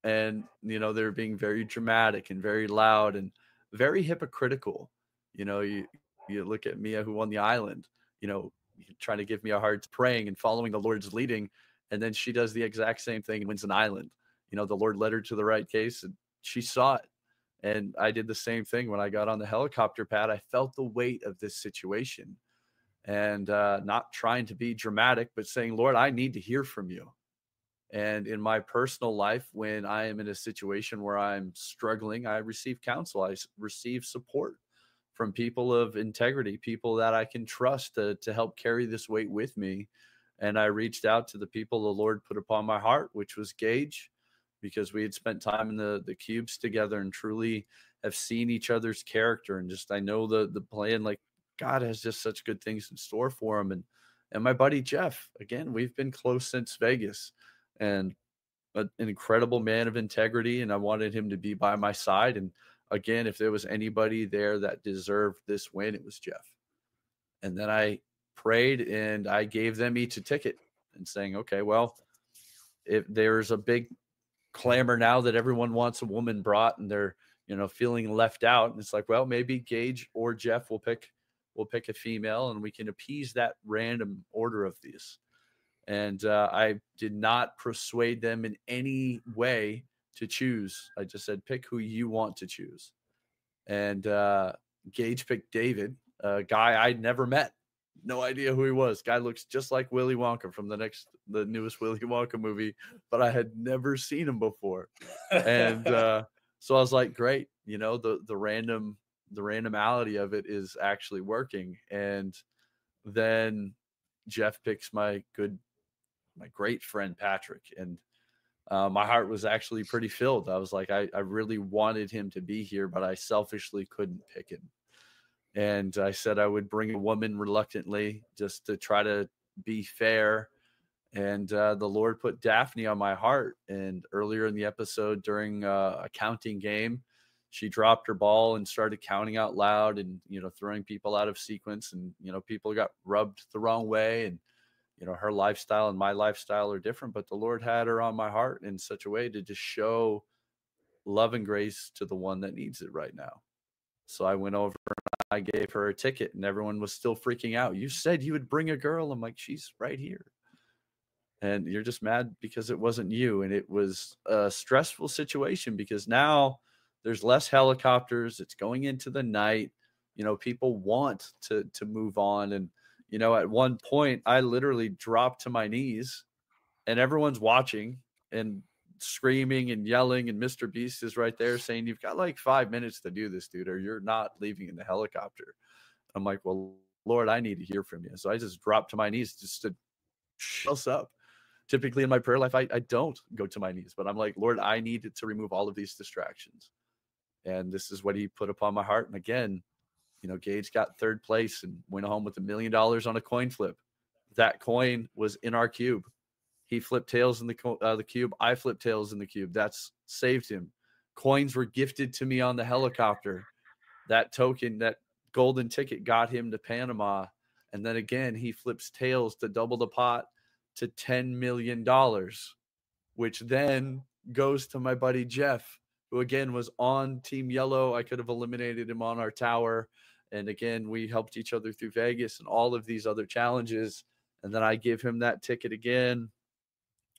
And, they're being very dramatic and very loud and very hypocritical. You look at Mia, who won the island, trying to give me a hard praying and following the Lord's leading. And then she does the exact same thing and wins an island. The Lord led her to the right case and she saw it. And I did the same thing when I got on the helicopter pad. I felt the weight of this situation and not trying to be dramatic, but saying, Lord, I need to hear from you. And in my personal life, when I am in a situation where I'm struggling, I receive counsel. I receive support from people of integrity, people that I can trust to help carry this weight with me. And I reached out to the people the Lord put upon my heart, which was Gage, because we had spent time in the cubes together and truly have seen each other's character. And just, I know the plan, like God has just such good things in store for him. And my buddy, Jeff, again, we've been close since Vegas, and an incredible man of integrity. And I wanted him to be by my side. And again, if there was anybody there that deserved this win, it was Jeff. And then I prayed and I gave them each a ticket and saying, okay, well, if there's a big clamor now that everyone wants a woman brought and they're, feeling left out. And it's like, well, maybe Gage or Jeff will pick a female and we can appease that random order of these. And I did not persuade them in any way to choose. I just said, pick who you want to choose. And Gage picked David, a guy I'd never met. No idea who he was. Guy looks just like Willy Wonka from the newest Willy Wonka movie, but I had never seen him before. And so I was like, great. The randomity of it is actually working. And then Jeff picks my great friend Patrick, and my heart was actually pretty filled. I was like, I really wanted him to be here, but I selfishly couldn't pick him. And I said I would bring a woman reluctantly just to try to be fair. And the Lord put Daphne on my heart. And earlier in the episode, during a counting game, she dropped her ball and started counting out loud and, throwing people out of sequence. And, people got rubbed the wrong way. And, her lifestyle and my lifestyle are different, but the Lord had her on my heart in such a way to just show love and grace to the one that needs it right now. So I went over and I gave her a ticket, and everyone was still freaking out. You said you would bring a girl. I'm like, she's right here. And you're just mad because it wasn't you. And it was a stressful situation because now there's less helicopters. It's going into the night. People want to move on. And, at one point, I literally dropped to my knees and everyone's watching and screaming and yelling. And Mr. Beast is right there saying, you've got like 5 minutes to do this, dude, or you're not leaving in the helicopter. I'm like, well, Lord, I need to hear from you. So I just dropped to my knees just to shut us up. Typically in my prayer life, I don't go to my knees, but I'm like, Lord, I need to remove all of these distractions. And this is what he put upon my heart. And again, Gage got third place and went home with $1 million on a coin flip. That coin was in our cube. He flipped tails in the cube. I flipped tails in the cube. That's saved him. Coins were gifted to me on the helicopter. That token, that golden ticket got him to Panama. And then again, he flips tails to double the pot to $10 million, which then goes to my buddy Jeff, who again was on Team Yellow. I could have eliminated him on our tower. And again, we helped each other through Vegas and all of these other challenges. And then I give him that ticket again.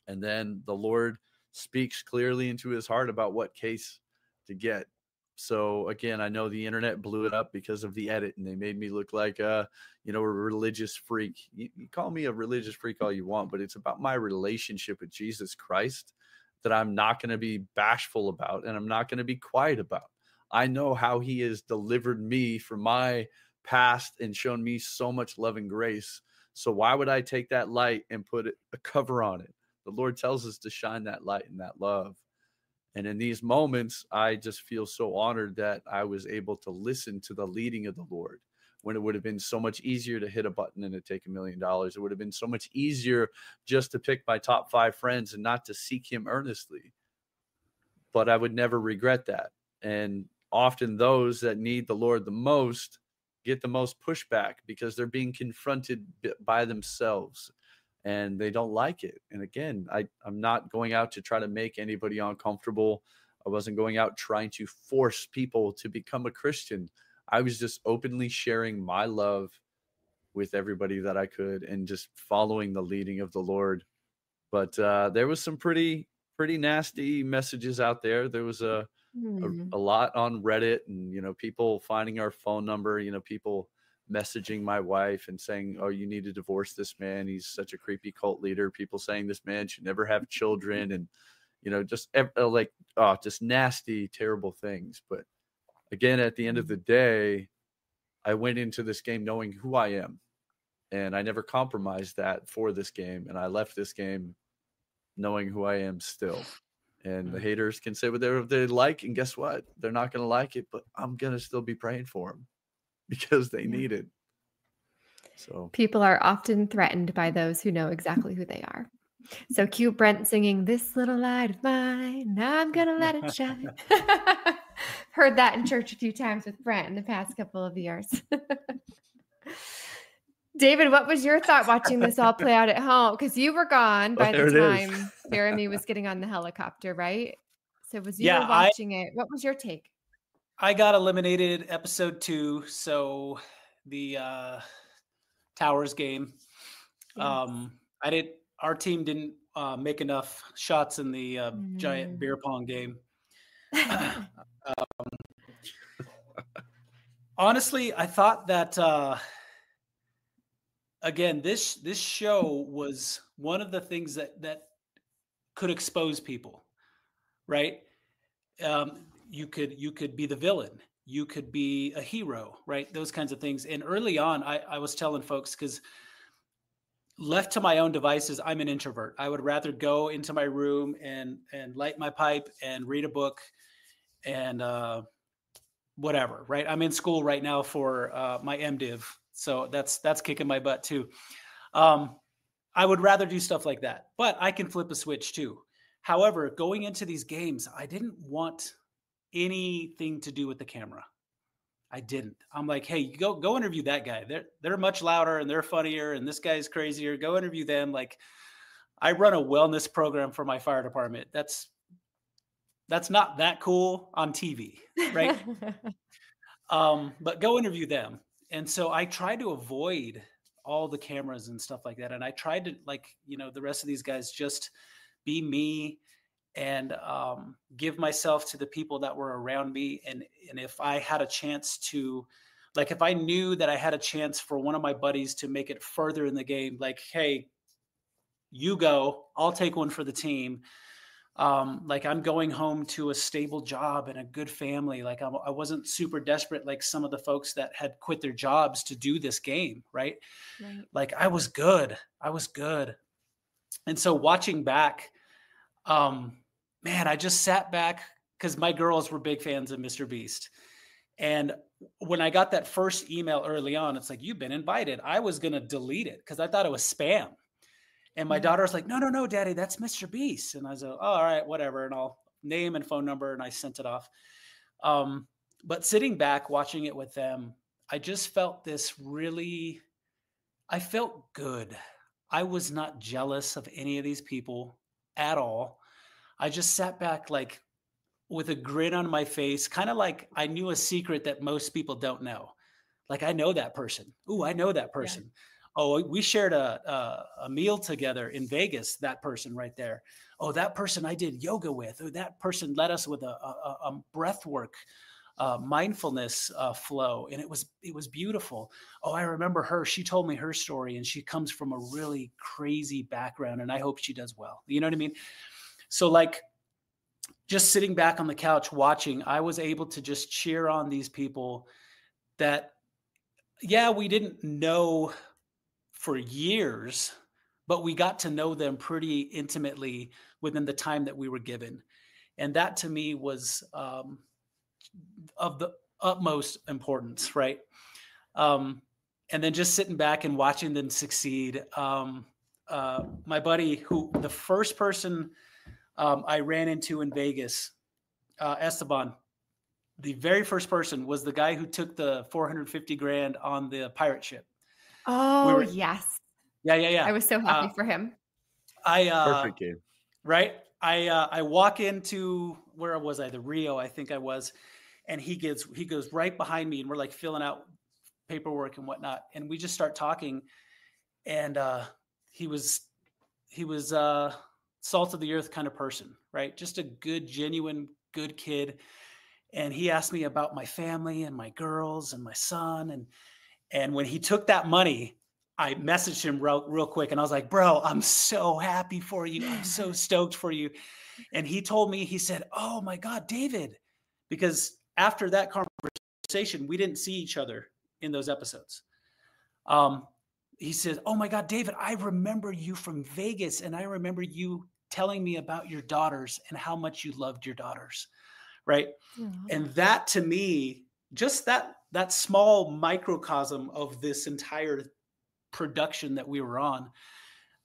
And then the Lord speaks clearly into his heart about what case to get. So again, I know the internet blew it up because of the edit, and they made me look like a religious freak. You call me a religious freak all you want, but it's about my relationship with Jesus Christ that I'm not going to be bashful about, and I'm not going to be quiet about. I know how he has delivered me from my past and shown me so much love and grace. So why would I take that light and put a cover on it? The Lord tells us to shine that light and that love. And in these moments, I just feel so honored that I was able to listen to the leading of the Lord, when it would have been so much easier to hit a button and to take $1 million. It would have been so much easier just to pick my top 5 friends and not to seek him earnestly. But I would never regret that. And often those that need the Lord the most get the most pushback because they're being confronted by themselves and they don't like it. And again, I'm not going out to try to make anybody uncomfortable. I wasn't going out trying to force people to become a Christian. I was just openly sharing my love with everybody that I could and just following the leading of the Lord. But there was some pretty nasty messages out there. There was a lot on Reddit, and people finding our phone number, people messaging my wife and saying, oh, you need to divorce this man, he's such a creepy cult leader. People saying this man should never have children, and just nasty, terrible things. But again, at the end of the day, I went into this game knowing who I am, and I never compromised that for this game, and I left this game knowing who I am still. And the haters can say whatever they like, and guess what? They're not going to like it, but I'm going to still be praying for them because they need it. So people are often threatened by those who know exactly who they are. So cute, Brent singing, "This little light of mine, I'm going to let it shine." Heard that in church a few times with Brent in the past couple of years. David, what was your thought watching this all play out at home? Because you were gone by the time Jeremy was getting on the helicopter, right? So was you were watching it. What was your take? I got eliminated episode 2, so the Towers game. Yes. Our team didn't make enough shots in the giant beer pong game. Honestly, I thought that again, this show was one of the things that could expose people, right? You could be the villain, you could be a hero, right? Those kinds of things. And early on, I was telling folks, because left to my own devices, I'm an introvert. I would rather go into my room and light my pipe and read a book and whatever, right? I'm in school right now for my MDiv. So that's kicking my butt too. I would rather do stuff like that, but I can flip a switch too. However, going into these games, I didn't want anything to do with the camera. I didn't. I'm like, hey, go interview that guy. They're much louder and they're funnier, and this guy's crazier. Go interview them. Like, I run a wellness program for my fire department. That's not that cool on TV, right? But go interview them. And so I tried to avoid all the cameras and stuff like that. And I tried to, the rest of these guys, just be me and give myself to the people that were around me. And if I had a chance to, if I knew that I had a chance for one of my buddies to make it further in the game, hey, you go, I'll take one for the team. I'm going home to a stable job and a good family. I wasn't super desperate like some of the folks that had quit their jobs to do this game, right? I was good. And so watching back, I just sat back because my girls were big fans of Mr. Beast. And when I got that first email early on, it's like, you've been invited. I was going to delete it because I thought it was spam. And my daughter's like, no, Daddy, that's Mr. Beast. And I was like, oh, all right, whatever. And I'll name and phone number, and I sent it off. But sitting back, watching it with them, I just felt I felt good. I was not jealous of any of these people at all. I just sat back with a grin on my face, kind of like I knew a secret that most people don't know. I know that person. Ooh, I know that person. Yeah. Oh, we shared a meal together in Vegas. That person right there. Oh, that person I did yoga with. Oh, that person led us with a breath work, mindfulness flow, and it was beautiful. Oh, I remember her. She told me her story, and she comes from a really crazy background, and I hope she does well. You know what I mean? So like, just sitting back on the couch watching, I was able to just cheer on these people that, yeah, we didn't know for years, but we got to know them pretty intimately within the time that we were given. And that to me was of the utmost importance, right? And then just sitting back and watching them succeed. My buddy, who the first person I ran into in Vegas, Esteban, the very first person was the guy who took the 450 grand on the pirate ship. Oh, yes. Yeah. I was so happy for him. Perfect game. Right. I walk into, where was I? The Rio, I think I was. And he goes right behind me, and we're like filling out paperwork and whatnot. And we just start talking. And he was salt of the earth kind of person, right? Just a good, genuine, good kid. And he asked me about my family and my girls and my son. And when he took that money, I messaged him real quick, and I was like, bro, I'm so happy for you. I'm so stoked for you. And he told me, he said, oh my God, David, because after that conversation, we didn't see each other in those episodes. He said, oh my God, David, I remember you from Vegas, and I remember you telling me about your daughters and how much you loved your daughters. Right. Mm-hmm. And that to me, just that small microcosm of this entire production that we were on,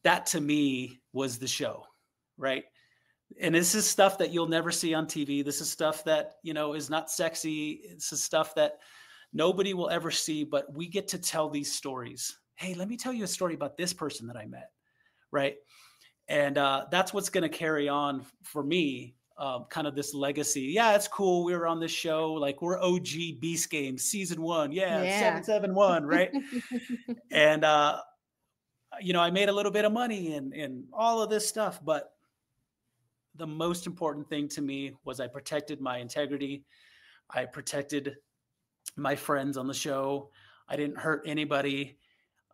that to me was the show. Right. And this is stuff that you'll never see on TV. This is stuff that, is not sexy. This is stuff that nobody will ever see, but we get to tell these stories. Hey, let me tell you a story about this person that I met. Right. And that's what's going to carry on for me. Kind of this legacy. Yeah, it's cool. We were on this show. Like, we're OG Beast Games season 1. Yeah. 771. Right. And, I made a little bit of money and all of this stuff. But the most important thing to me was I protected my integrity. I protected my friends on the show. I didn't hurt anybody.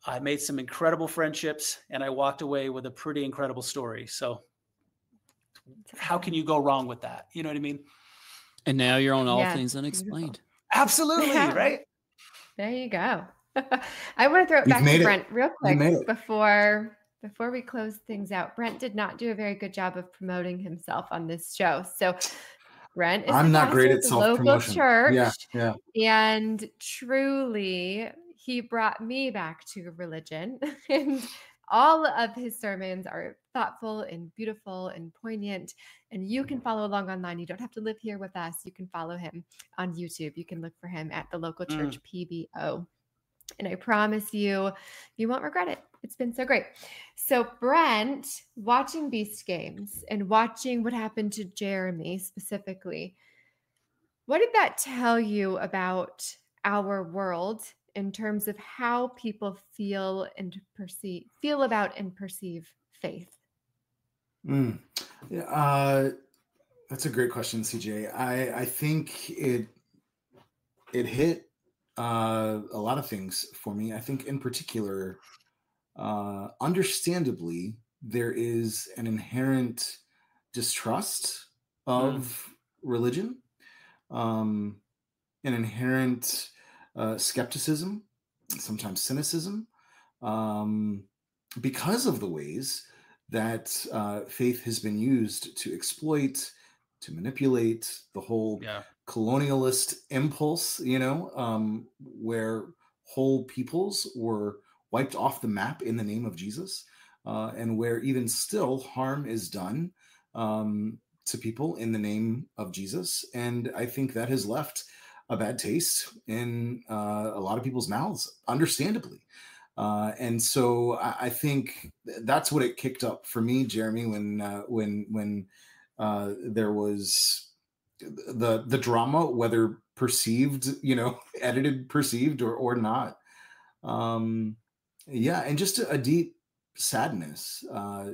I made some incredible friendships, and I walked away with a pretty incredible story. So how can you go wrong with that? You know what I mean? And now you're on All Things Unexplained. Absolutely, right? There you go. I want to throw it back to Brent real quick before we close things out. Brent did not do a very good job of promoting himself on this show. So Brent is I'm not great at self-promotion. Local church. Yeah. And truly, he brought me back to religion. And all of his sermons are thoughtful and beautiful and poignant. And you can follow along online. You don't have to live here with us. You can follow him on YouTube. You can look for him at the local church PBO. And I promise you won't regret it. It's been so great. So Brent, watching Beast Games and watching what happened to Jeremy specifically, what did that tell you about our world in terms of how people feel about and perceive faith? That's a great question, CJ. I think it hit a lot of things for me. I think in particular, understandably, there is an inherent distrust of religion, an inherent skepticism, sometimes cynicism, because of the ways that faith has been used to exploit, to manipulate the whole colonialist impulse, where whole peoples were wiped off the map in the name of Jesus, and where even still harm is done to people in the name of Jesus. And I think that has left a bad taste in a lot of people's mouths, understandably. And so I think that's what it kicked up for me, Jeremy, when there was the drama, whether perceived, edited, perceived or not. Yeah, and just a deep sadness,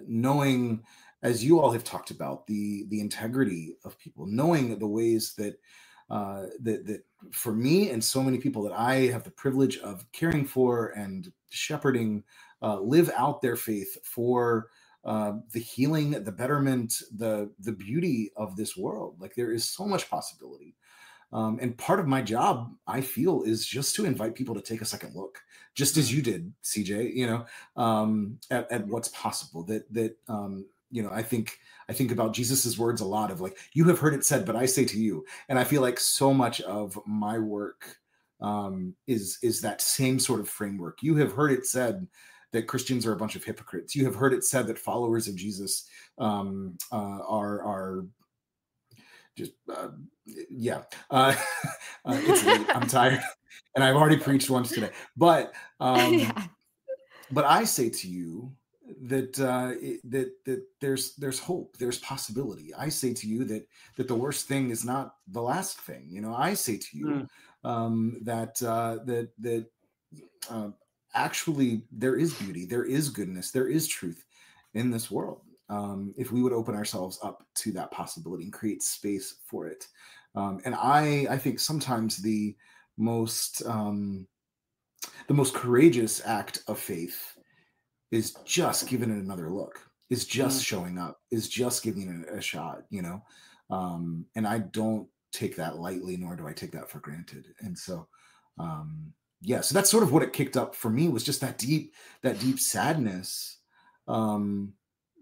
knowing, as you all have talked about, the integrity of people, knowing the ways that that for me and so many people that I have the privilege of caring for and shepherding, live out their faith for the healing, the betterment, the beauty of this world. Like there is so much possibility. And part of my job, I feel, is just to invite people to take a second look, just as you did, CJ. At what's possible. I think about Jesus's words a lot of like, "You have heard it said, but I say to you." And I feel like so much of my work is that same sort of framework. You have heard it said that Christians are a bunch of hypocrites. You have heard it said that followers of Jesus are just it's late. I'm tired, and I've already preached once today. But but I say to you that that there's hope, there's possibility. I say to you that the worst thing is not the last thing. I say to you that actually there is beauty, there is goodness, there is truth in this world. If we would open ourselves up to that possibility and create space for it. And I think sometimes the most courageous act of faith is just giving it another look, is just showing up, is just giving it a shot, and I don't take that lightly, nor do I take that for granted. And so, so that's sort of what it kicked up for me, was just that deep sadness.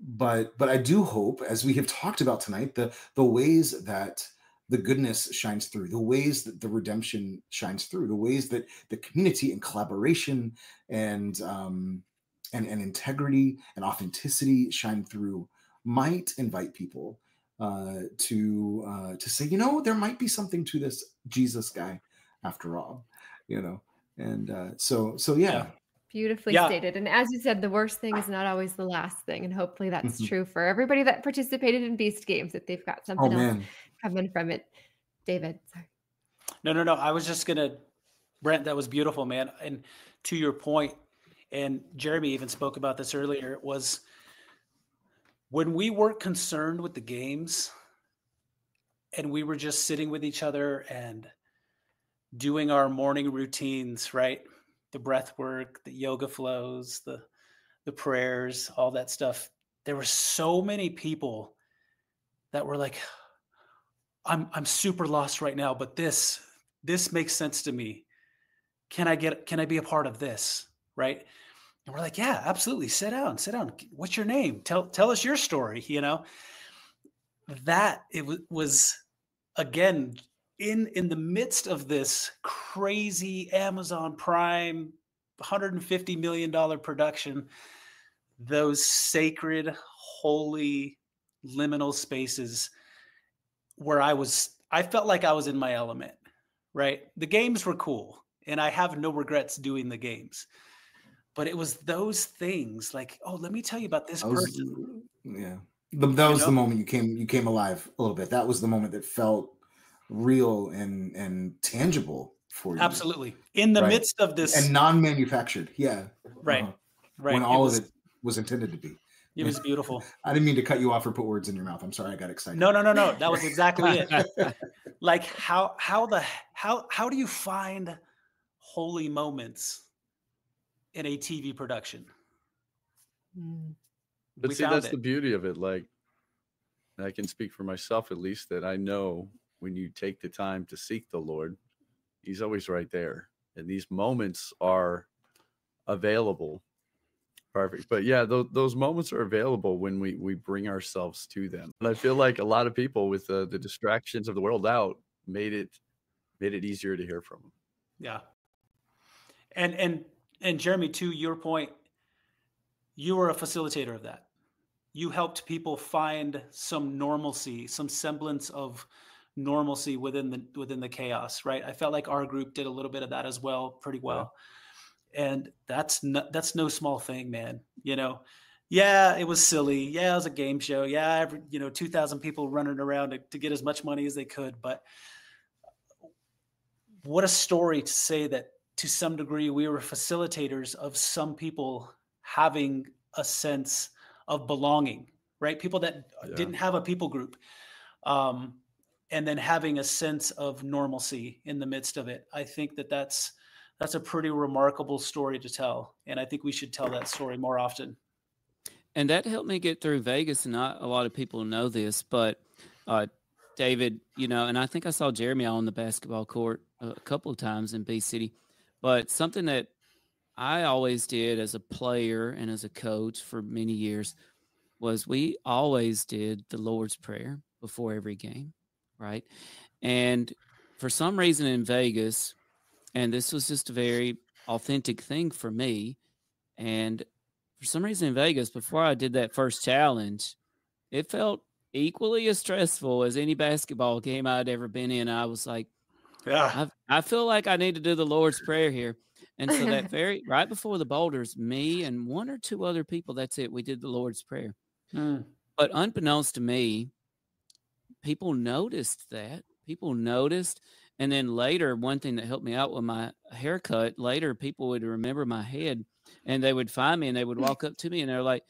But I do hope, as we have talked about tonight, the ways that the goodness shines through, the ways that the redemption shines through, the ways that the community and collaboration and integrity and authenticity shine through, might invite people to say, there might be something to this Jesus guy after all, and so yeah. Beautifully stated. And as you said, the worst thing is not always the last thing. And hopefully that's true for everybody that participated in Beast Games, that they've got something else coming from it. David, sorry. No. I was just going to, Brent, that was beautiful, man. And to your point, and Jeremy even spoke about this earlier, it was when we weren't concerned with the games and we were just sitting with each other and doing our morning routines, right? The breath work, the yoga flows, the prayers, all that stuff. There were so many people that were like, I'm super lost right now, but this makes sense to me. Can I be a part of this? Right. And we're like, yeah, absolutely. Sit down. What's your name? Tell us your story. That it was again, in the midst of this crazy Amazon Prime $150 million production, those sacred, holy, liminal spaces where I felt like I was in my element, right? The games were cool, and I have no regrets doing the games. But it was those things like, oh, let me tell you about this person. That was the moment you came alive a little bit. That was the moment that felt real and tangible for you. Absolutely. In the midst of this, and non-manufactured. Right. When all of it was intended to be. It was beautiful. I didn't mean to cut you off or put words in your mouth. I'm sorry, I got excited. No. That was exactly it. Like how do you find holy moments in a TV production? But see, that's the beauty of it. Like, I can speak for myself, at least, that I know when you take the time to seek the Lord, He's always right there. And these moments are available. Perfect. But yeah, those moments are available when we bring ourselves to them. And I feel like a lot of people, with the distractions of the world out, made it easier to hear from them. Yeah. And Jeremy, to your point, you were a facilitator of that. You helped people find some normalcy, some semblance of normalcy within the chaos, right? I felt like our group did a little bit of that as well, pretty well. And that's no small thing, man. Yeah, it was silly. Yeah, it was a game show. Yeah, 2,000 people running around to get as much money as they could. But what a story to say that to some degree, we were facilitators of some people having a sense of belonging, right? People that didn't have a people group, and then having a sense of normalcy in the midst of it. I think that's a pretty remarkable story to tell, and I think we should tell that story more often. And that helped me get through Vegas. And not a lot of people know this, but David, and I think I saw Jeremy on the basketball court a couple of times in B City. But something that I always did as a player and as a coach for many years was we always did the Lord's Prayer before every game, right? And for some reason in Vegas, and this was just a very authentic thing for me, and for some reason in Vegas, before I did that first challenge, it felt equally as stressful as any basketball game I'd ever been in. I was like, I feel like I need to do the Lord's Prayer here. And so that right before the boulders, me and one or two other people, that's it, we did the Lord's Prayer. But unbeknownst to me, people noticed that. People noticed. And then later, one thing that helped me out with my haircut, later people would remember my head and they would find me and they would walk up to me and they're like,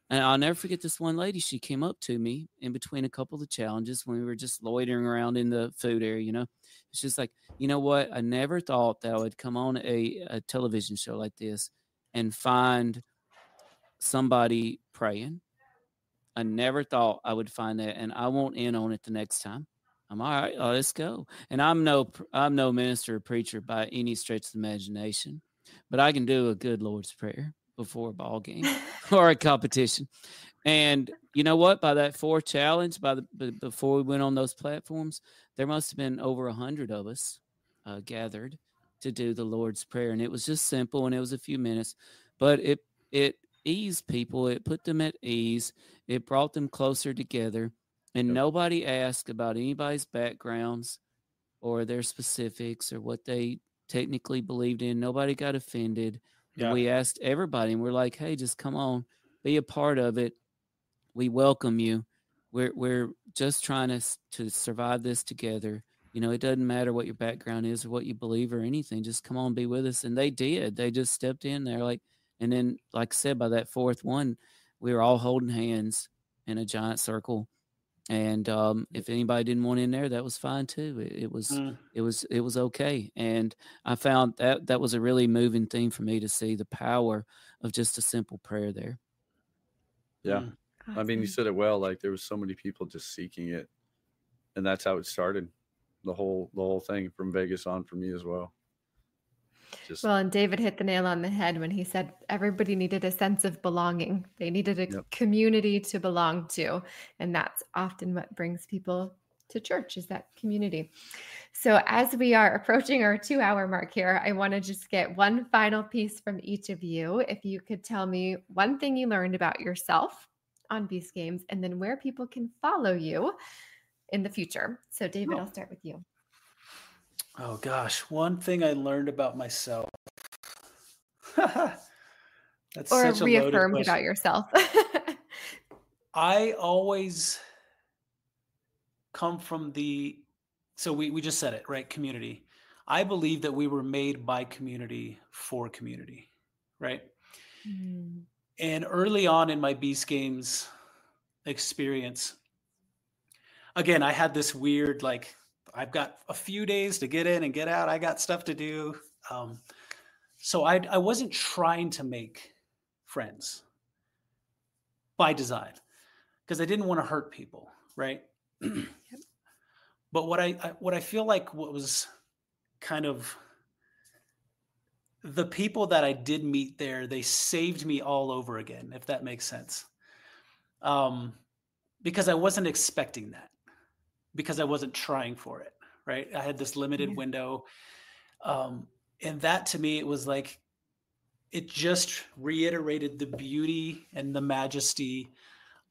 and I'll never forget this one lady. She came up to me in between a couple of the challenges when we were just loitering around in the food area, It's just like, you know what? I never thought that I would come on a television show like this and find somebody praying. I never thought I would find that, and I won't in on it the next time. I'm all right. Let's go. And I'm no minister or preacher by any stretch of the imagination, but I can do a good Lord's Prayer before a ball game or a competition. And you know what? By that fourth challenge, before we went on those platforms, there must have been over 100 of us gathered to do the Lord's Prayer. And it was just simple, and it was a few minutes, but it eased people. It put them at ease. It brought them closer together. And nobody asked about anybody's backgrounds or their specifics or what they technically believed in. Nobody got offended. Yeah. We asked everybody, and we're like, hey, just come on, be a part of it. We welcome you. We're just trying to survive this together. It doesn't matter what your background is or what you believe or anything. Just come on, be with us. And they did. They just stepped in there. And then, like I said, by that fourth one, we were all holding hands in a giant circle. And if anybody didn't want in there, that was fine too. It was okay. And I found that was a really moving thing for me to see the power of just a simple prayer there. Yeah. Awesome. I mean, you said it well, like there was so many people just seeking it, and that's how it started. The whole thing from Vegas on for me as well. Well, and David hit the nail on the head when he said everybody needed a sense of belonging. They needed a community to belong to. And that's often what brings people to church, is that community. So as we are approaching our 2-hour mark here, I want to just get one final piece from each of you. If you could tell me one thing you learned about yourself on Beast Games, and then where people can follow you in the future. So David, I'll start with you. Oh gosh, one thing I learned about myself. That's or such a reaffirmed loaded about yourself. I always come from so we just said it, right? Community. I believe that we were made by community for community, right? And early on in my Beast Games experience, again, I had this weird, I've got a few days to get in and get out. I got stuff to do. So I wasn't trying to make friends by design because I didn't want to hurt people, right? But what I feel like what was kind of the people that I did meet there, they saved me all over again, if that makes sense. Because I wasn't expecting that. Because I wasn't trying for it, right? I had this limited window. And that to me, it was like, it just reiterated the beauty and the majesty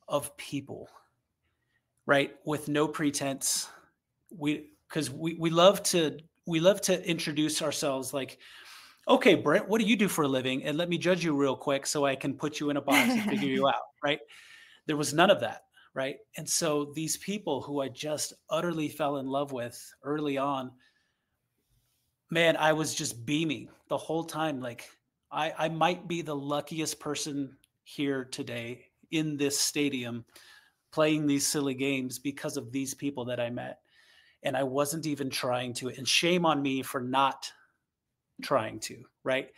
of people, right? With no pretense. Because we love to introduce ourselves like, okay, Brent, what do you do for a living? And let me judge you real quick so I can put you in a box and figure you out, right? There was none of that. Right. And so these people who I just utterly fell in love with early on man, I was just beaming the whole time. Like I might be the luckiest person here today in this stadium playing these silly games because of these people that I met. And I wasn't even trying to, and shame on me for not trying to, right?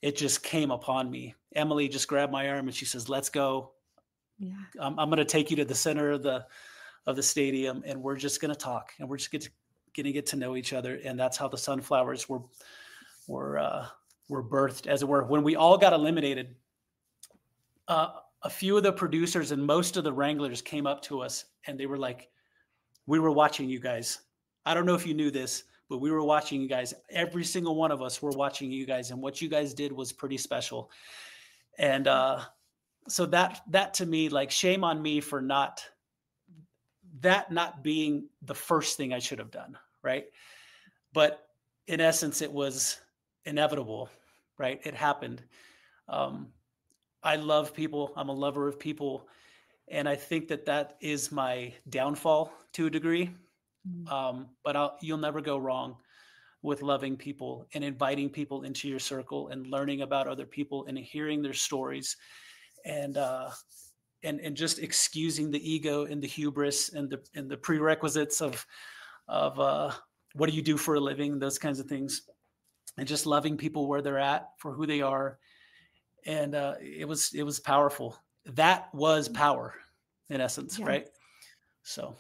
It just came upon me. Emily just grabbed my arm and she says, let's go. Yeah. I'm going to take you to the center of the stadium, and we're just going to talk, and we're just going to get to know each other. And that's how the Sunflowers were birthed, as it were. When we all got eliminated, a few of the producers and most of the Wranglers came up to us and they were like, we were watching you guys. I don't know if you knew this, but we were watching you guys. Every single one of us were watching you guys, and what you guys did was pretty special. And so that to me, like, shame on me for not being the first thing I should have done, right? But in essence, it was inevitable, right? It happened. I love people. I'm a lover of people. And I think that is my downfall to a degree. But you'll never go wrong with loving people and inviting people into your circle and learning about other people and hearing their stories, and just excusing the ego and the hubris and the prerequisites of what do you do for a living, those kinds of things, and just loving people where they're at for who they are. And it was powerful. That was power in essence, right? So.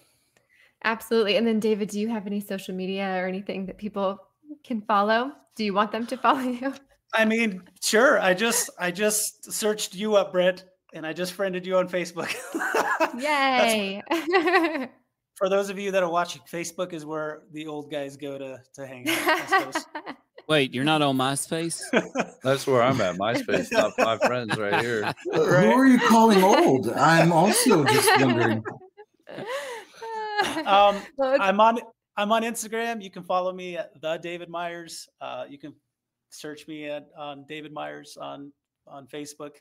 Absolutely. And then David, do you have any social media or anything that people can follow? Do you want them to follow you? I mean, sure. I just searched you up, Brent, and I just friended you on Facebook. Yay. For those of you that are watching, Facebook is where the old guys go to hang out, I suppose. Wait, you're not on MySpace? That's where I'm at. MySpace, top 5 friends right here. Who are you calling old? I'm also just wondering. I'm on Instagram. You can follow me at the David Myers. You can search me on David Myers on Facebook.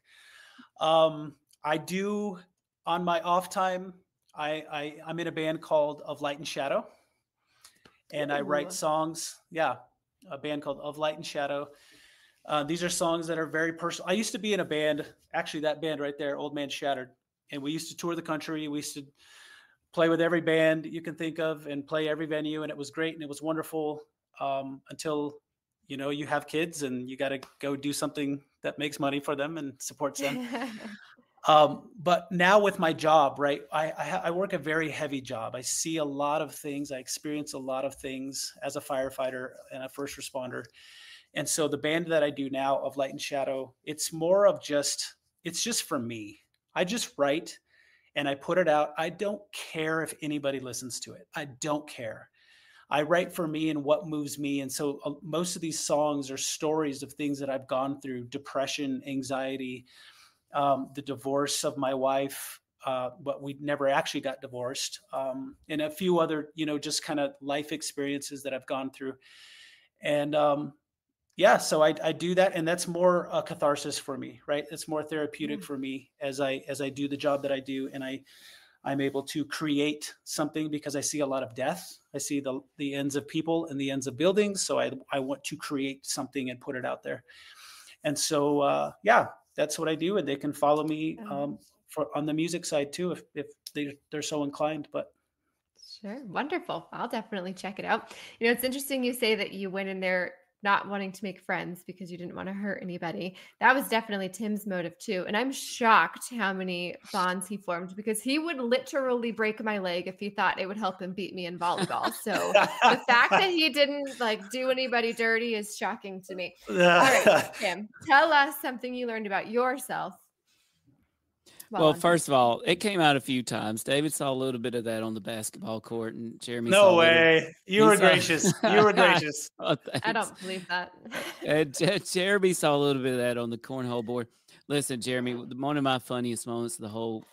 I do, on my off time, I'm in a band called Of Light and Shadow, and I write songs. Yeah, a band called Of Light and Shadow. These are songs that are very personal. I used to be in a band, actually that band right there, Old Man Shattered, and we used to tour the country. We used to play with every band you can think of and play every venue. And it was great. And it was wonderful until, you have kids and you got to go do something that makes money for them and supports them. But now with my job, right, I work a very heavy job. I see a lot of things. I experience a lot of things as a firefighter and a first responder. And so the band that I do now, Of Light and Shadow, it's more of it's just for me. I just write and I put it out. I don't care if anybody listens to it. I don't care. I write for me and what moves me. And so most of these songs are stories of things that I've gone through: depression, anxiety, the divorce of my wife, but we never actually got divorced, and a few other, just kind of life experiences that I've gone through. And so I do that, and that's more a catharsis for me, right? It's more therapeutic for me as I do the job that I do, and I'm able to create something because I see a lot of death. I see the ends of people and the ends of buildings, so I want to create something and put it out there. And so that's what I do, and they can follow me on the music side too if they're so inclined. But sure, wonderful. I'll definitely check it out. It's interesting you say that you went in there not wanting to make friends because you didn't want to hurt anybody. That was definitely Tim's motive too. And I'm shocked how many bonds he formed, because he would literally break my leg if he thought it would help him beat me in volleyball. So the fact that he didn't do anybody dirty is shocking to me. All right, Tim, tell us something you learned about yourself. Well, first of all, it came out a few times. David saw a little bit of that on the basketball court, and Jeremy No saw way. You were gracious. You were gracious. Oh, I don't believe that. And Jeremy saw a little bit of that on the cornhole board. Listen, Jeremy, one of my funniest moments of the whole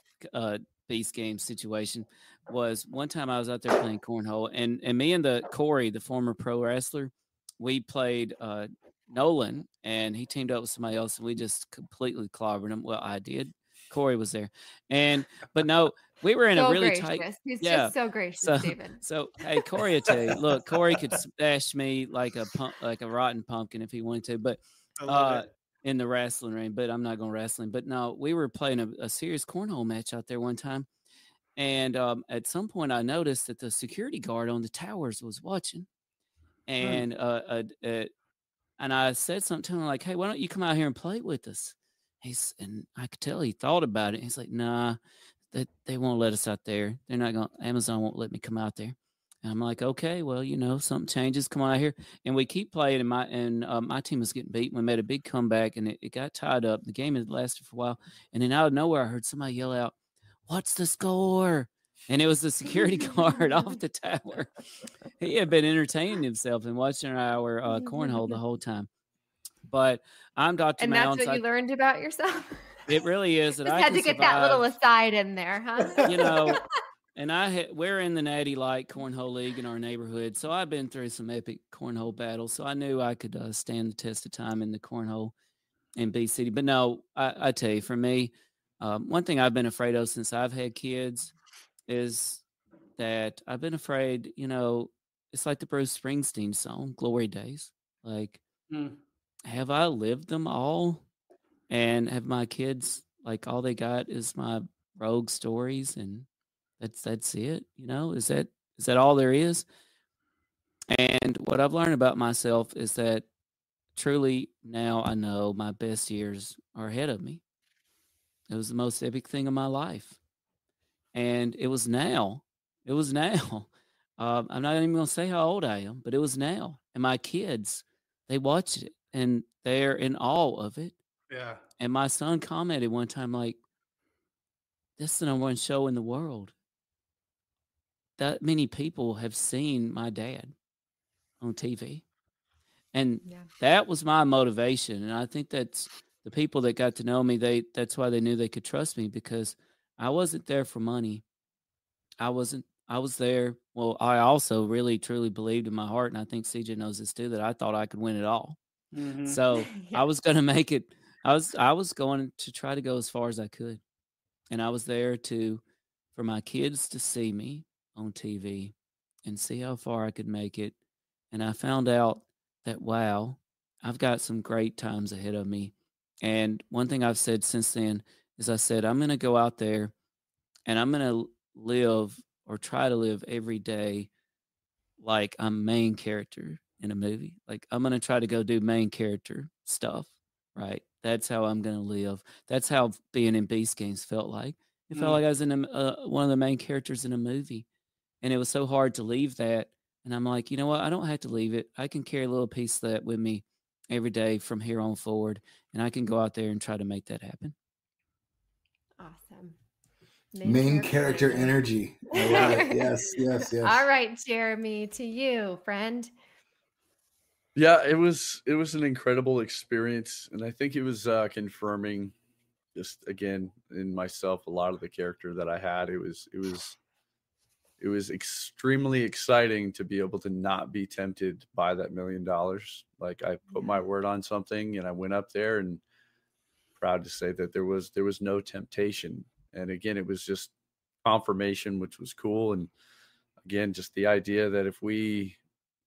Beast Game situation was one time I was out there playing cornhole, and me and Corey, the former pro wrestler, we played Nolan, and he teamed up with somebody else, and we just completely clobbered him. Well, I did. Corey was there, but no, we were in so a really gracious. tight. He's Yeah. just so gracious, So, David. so hey, Corey, I tell you, look, Corey could smash me like a rotten pumpkin if he wanted to, but I love it. in the wrestling ring. But I'm not going to wrestle him. But no, we were playing a serious cornhole match out there one time, and at some point I noticed that the security guard on the towers was watching, and and I said something to him like, "Hey, why don't you come out here and play with us?" And I could tell he thought about it. He's like, "Nah, they won't let us out there. They're not going. Amazon won't let me come out there." And I'm like, "Okay, well, something changes. Come on out here." And we keep playing, and my team was getting beat. We made a big comeback, and it got tied up. The game had lasted for a while, and then out of nowhere, I heard somebody yell out, "What's the score?" And it was the security guard off the tower. He had been entertaining himself and watching our cornhole the whole time. But I'm Dr. And Mounce. that's what you learned about yourself? It really is. Just had to get that little aside in there, huh? And we're in the Natty Light Cornhole League in our neighborhood. So I've been through some epic cornhole battles. So I knew I could stand the test of time in the cornhole in B City. But no, I tell you, for me, one thing I've been afraid of since I've had kids is that I've been afraid, it's like the Bruce Springsteen song, Glory Days. Like, have I lived them all? And have my kids, like, all they got is my rogue stories, and that's it? Is that all there is? And what I've learned about myself is that truly now I know my best years are ahead of me. It was the most epic thing of my life. And it was now. It was now. I'm not even going to say how old I am, but it was now. And my kids, they watched it, and they're in awe of it. Yeah. And my son commented one time, like, "This is the number one show in the world. That many people have seen my dad on TV." And that was my motivation. And I think that's the people that got to know me. That's why they knew they could trust me, because I wasn't there for money. I was there. Well, I also really, truly believed in my heart. And I think CJ knows this too, that I thought I could win it all. Mm-hmm. So I was going to make it. I was going to try to go as far as I could. And I was there for my kids to see me on TV and see how far I could make it. And I found out that, wow, I've got some great times ahead of me. And one thing I've said since then is I said, I'm going to go out there and I'm going to live, or try to live, every day like I'm main character in a movie. Like, I'm going to try to go do main character stuff, right? That's how I'm going to live. That's how being in Beast Games felt like. It felt like I was in one of the main characters in a movie. And it was so hard to leave that. And I'm like, you know what? I don't have to leave it. I can carry a little piece of that with me every day from here on forward. And I can go out there and try to make that happen. Awesome. Main character energy. I love it. Yes. All right, Jeremy, to you, friend. Yeah, it was an incredible experience, and I think it was confirming, just again in myself, a lot of the character that I had. It was extremely exciting to be able to not be tempted by that $1 million. Like, I put my word on something, and I went up there, and proud to say that there was no temptation. And again, it was just confirmation, which was cool. And again, just the idea that if we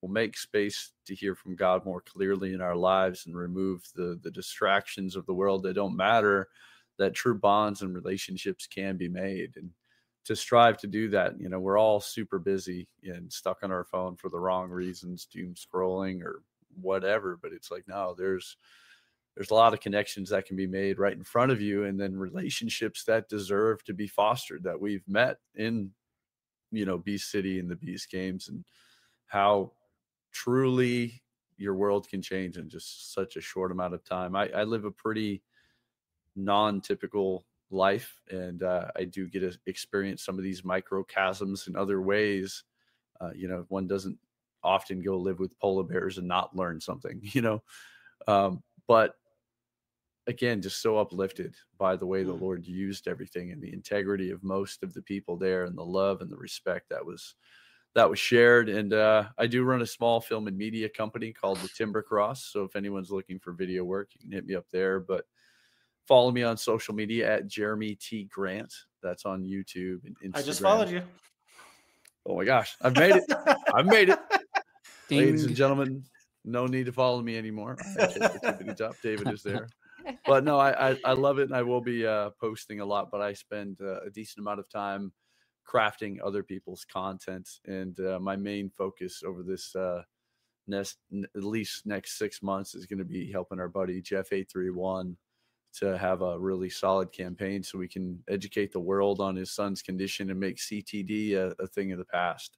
will make space to hear from God more clearly in our lives and remove the distractions of the world that don't matter, that true bonds and relationships can be made. And to strive to do that, we're all super busy and stuck on our phone for the wrong reasons, doom scrolling or whatever. But it's like, no, there's a lot of connections that can be made right in front of you, and then relationships that deserve to be fostered that we've met in, Beast City and the Beast Games, and how truly your world can change in just such a short amount of time. I live a pretty non-typical life, and I do get to experience some of these microchasms in other ways. One doesn't often go live with polar bears and not learn something, but again, just so uplifted by the way the Lord used everything, and the integrity of most of the people there, and the love and the respect that was shared. And I do run a small film and media company called the Timber Cross. So if anyone's looking for video work, you can hit me up there. But follow me on social media at Jeremy T. Grant. That's on YouTube and Instagram. I just followed you. Oh my gosh, I've made it. I've made it. Ding. Ladies and gentlemen, no need to follow me anymore. I take the tippity top. David is there. But no, I love it, and I will be posting a lot, but I spend a decent amount of time crafting other people's content, and my main focus over this at least next 6 months is going to be helping our buddy Jeff 831 to have a really solid campaign so we can educate the world on his son's condition and make CTD a thing of the past.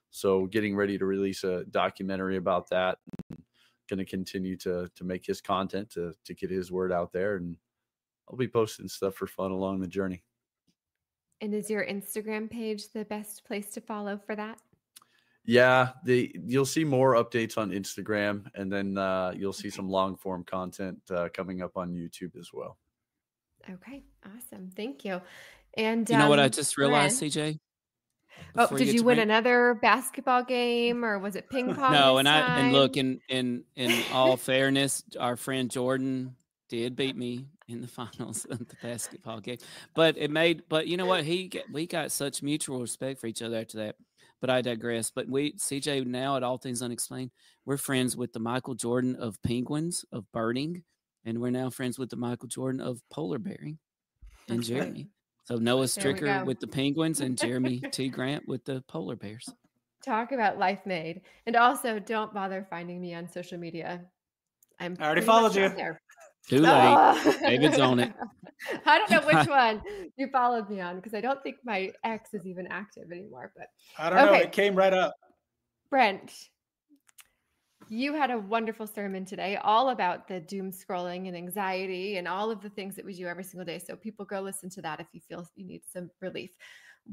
So getting ready to release a documentary about that, and going to continue to make his content to get his word out there, and I'll be posting stuff for fun along the journey. And is your Instagram page the best place to follow for that? Yeah, you'll see more updates on Instagram, and then you'll see some long form content coming up on YouTube as well. Okay, awesome. Thank you. And you know what I just realized, Brent? CJ? Oh, did you win another basketball game, or was it ping pong? No, this time? and look, in all fairness, our friend Jordan did beat me in the finals of the basketball game. But you know what? We got such mutual respect for each other after that. But I digress. But CJ, now at All Things Unexplained, we're friends with the Michael Jordan of penguins, of birding, and we're now friends with the Michael Jordan of polar bearing, and That's Jeremy. right. So Noah There we Stricker go. with the penguins and Jeremy T. Grant with the polar bears. Talk about life made. And also, don't bother finding me on social media. I already pretty followed much you. out there. Too late. Oh. David's on it. I don't know which one you followed me on, because I don't think my ex is even active anymore. But I don't know. It came right up. Brent, you had a wonderful sermon today, all about the doom scrolling and anxiety and all of the things that we do every single day. So people go listen to that if you feel you need some relief.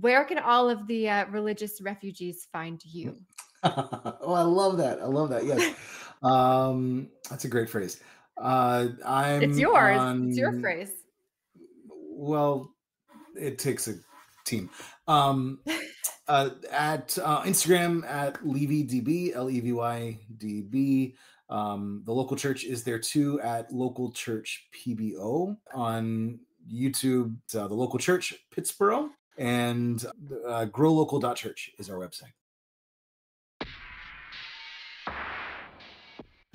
Where can all of the religious refugees find you? Oh, I love that. I love that. Yes. That's a great phrase. It's yours. It's your phrase. Well, it takes a team. At Instagram at LevyDB, LevyDB. The local church is there too at Local Church PBO. On YouTube, the local church Pittsburgh, and growlocal.church is our website.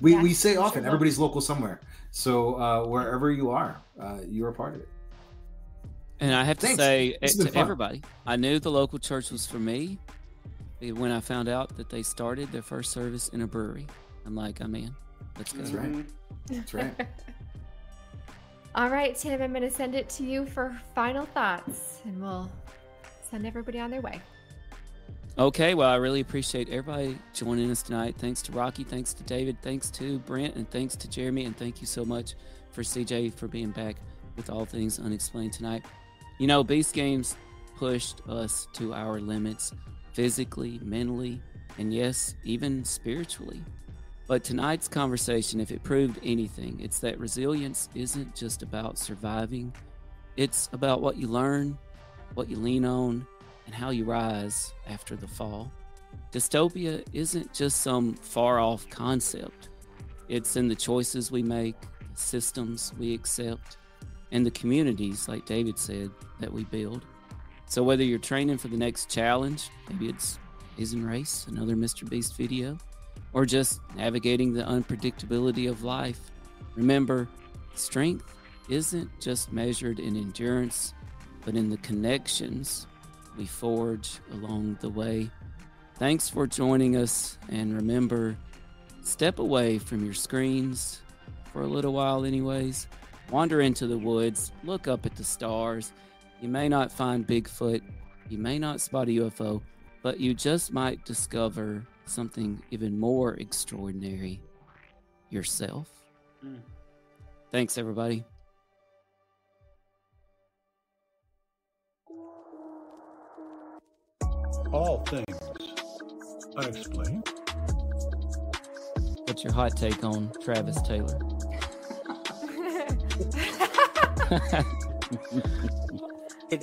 We say often, everybody's local somewhere. So wherever you are part of it. And I have to say to everybody, I knew the local church was for me when I found out that they started their first service in a brewery. I'm like, I'm in. Let's go. That's right. That's right. All right, Tim, I'm going to send it to you for final thoughts, and we'll send everybody on their way. Okay, well, I really appreciate everybody joining us tonight. Thanks to Rocky, thanks to David, thanks to Brent, and thanks to Jeremy, and thank you so much for CJ for being back with All Things Unexplained tonight. You know, Beast Games pushed us to our limits physically, mentally, and yes, even spiritually. But tonight's conversation, if it proved anything, it's that resilience isn't just about surviving. It's about what you learn, what you lean on, and how you rise after the fall. Dystopia isn't just some far-off concept. It's in the choices we make, the systems we accept, and the communities, like David said, that we build. So whether you're training for the next challenge, maybe it's Amazing Race, another Mr. Beast video, or just navigating the unpredictability of life, remember, strength isn't just measured in endurance, but in the connections we forge along the way. Thanks for joining us, and remember, step away from your screens for a little while anyways. Wander into the woods, look up at the stars. You may not find Bigfoot, you may not spot a UFO, but you just might discover something even more extraordinary, yourself. Thanks, everybody. All Things Unexplained. What's your hot take on Travis Taylor?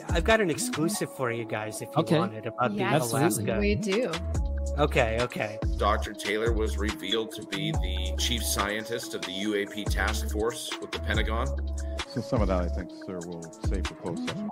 I've got an exclusive for you guys if you want it about the Alaska. We do. Okay. Dr. Taylor was revealed to be the chief scientist of the UAP task force with the Pentagon. So some of that I think, sir, will save for closed session.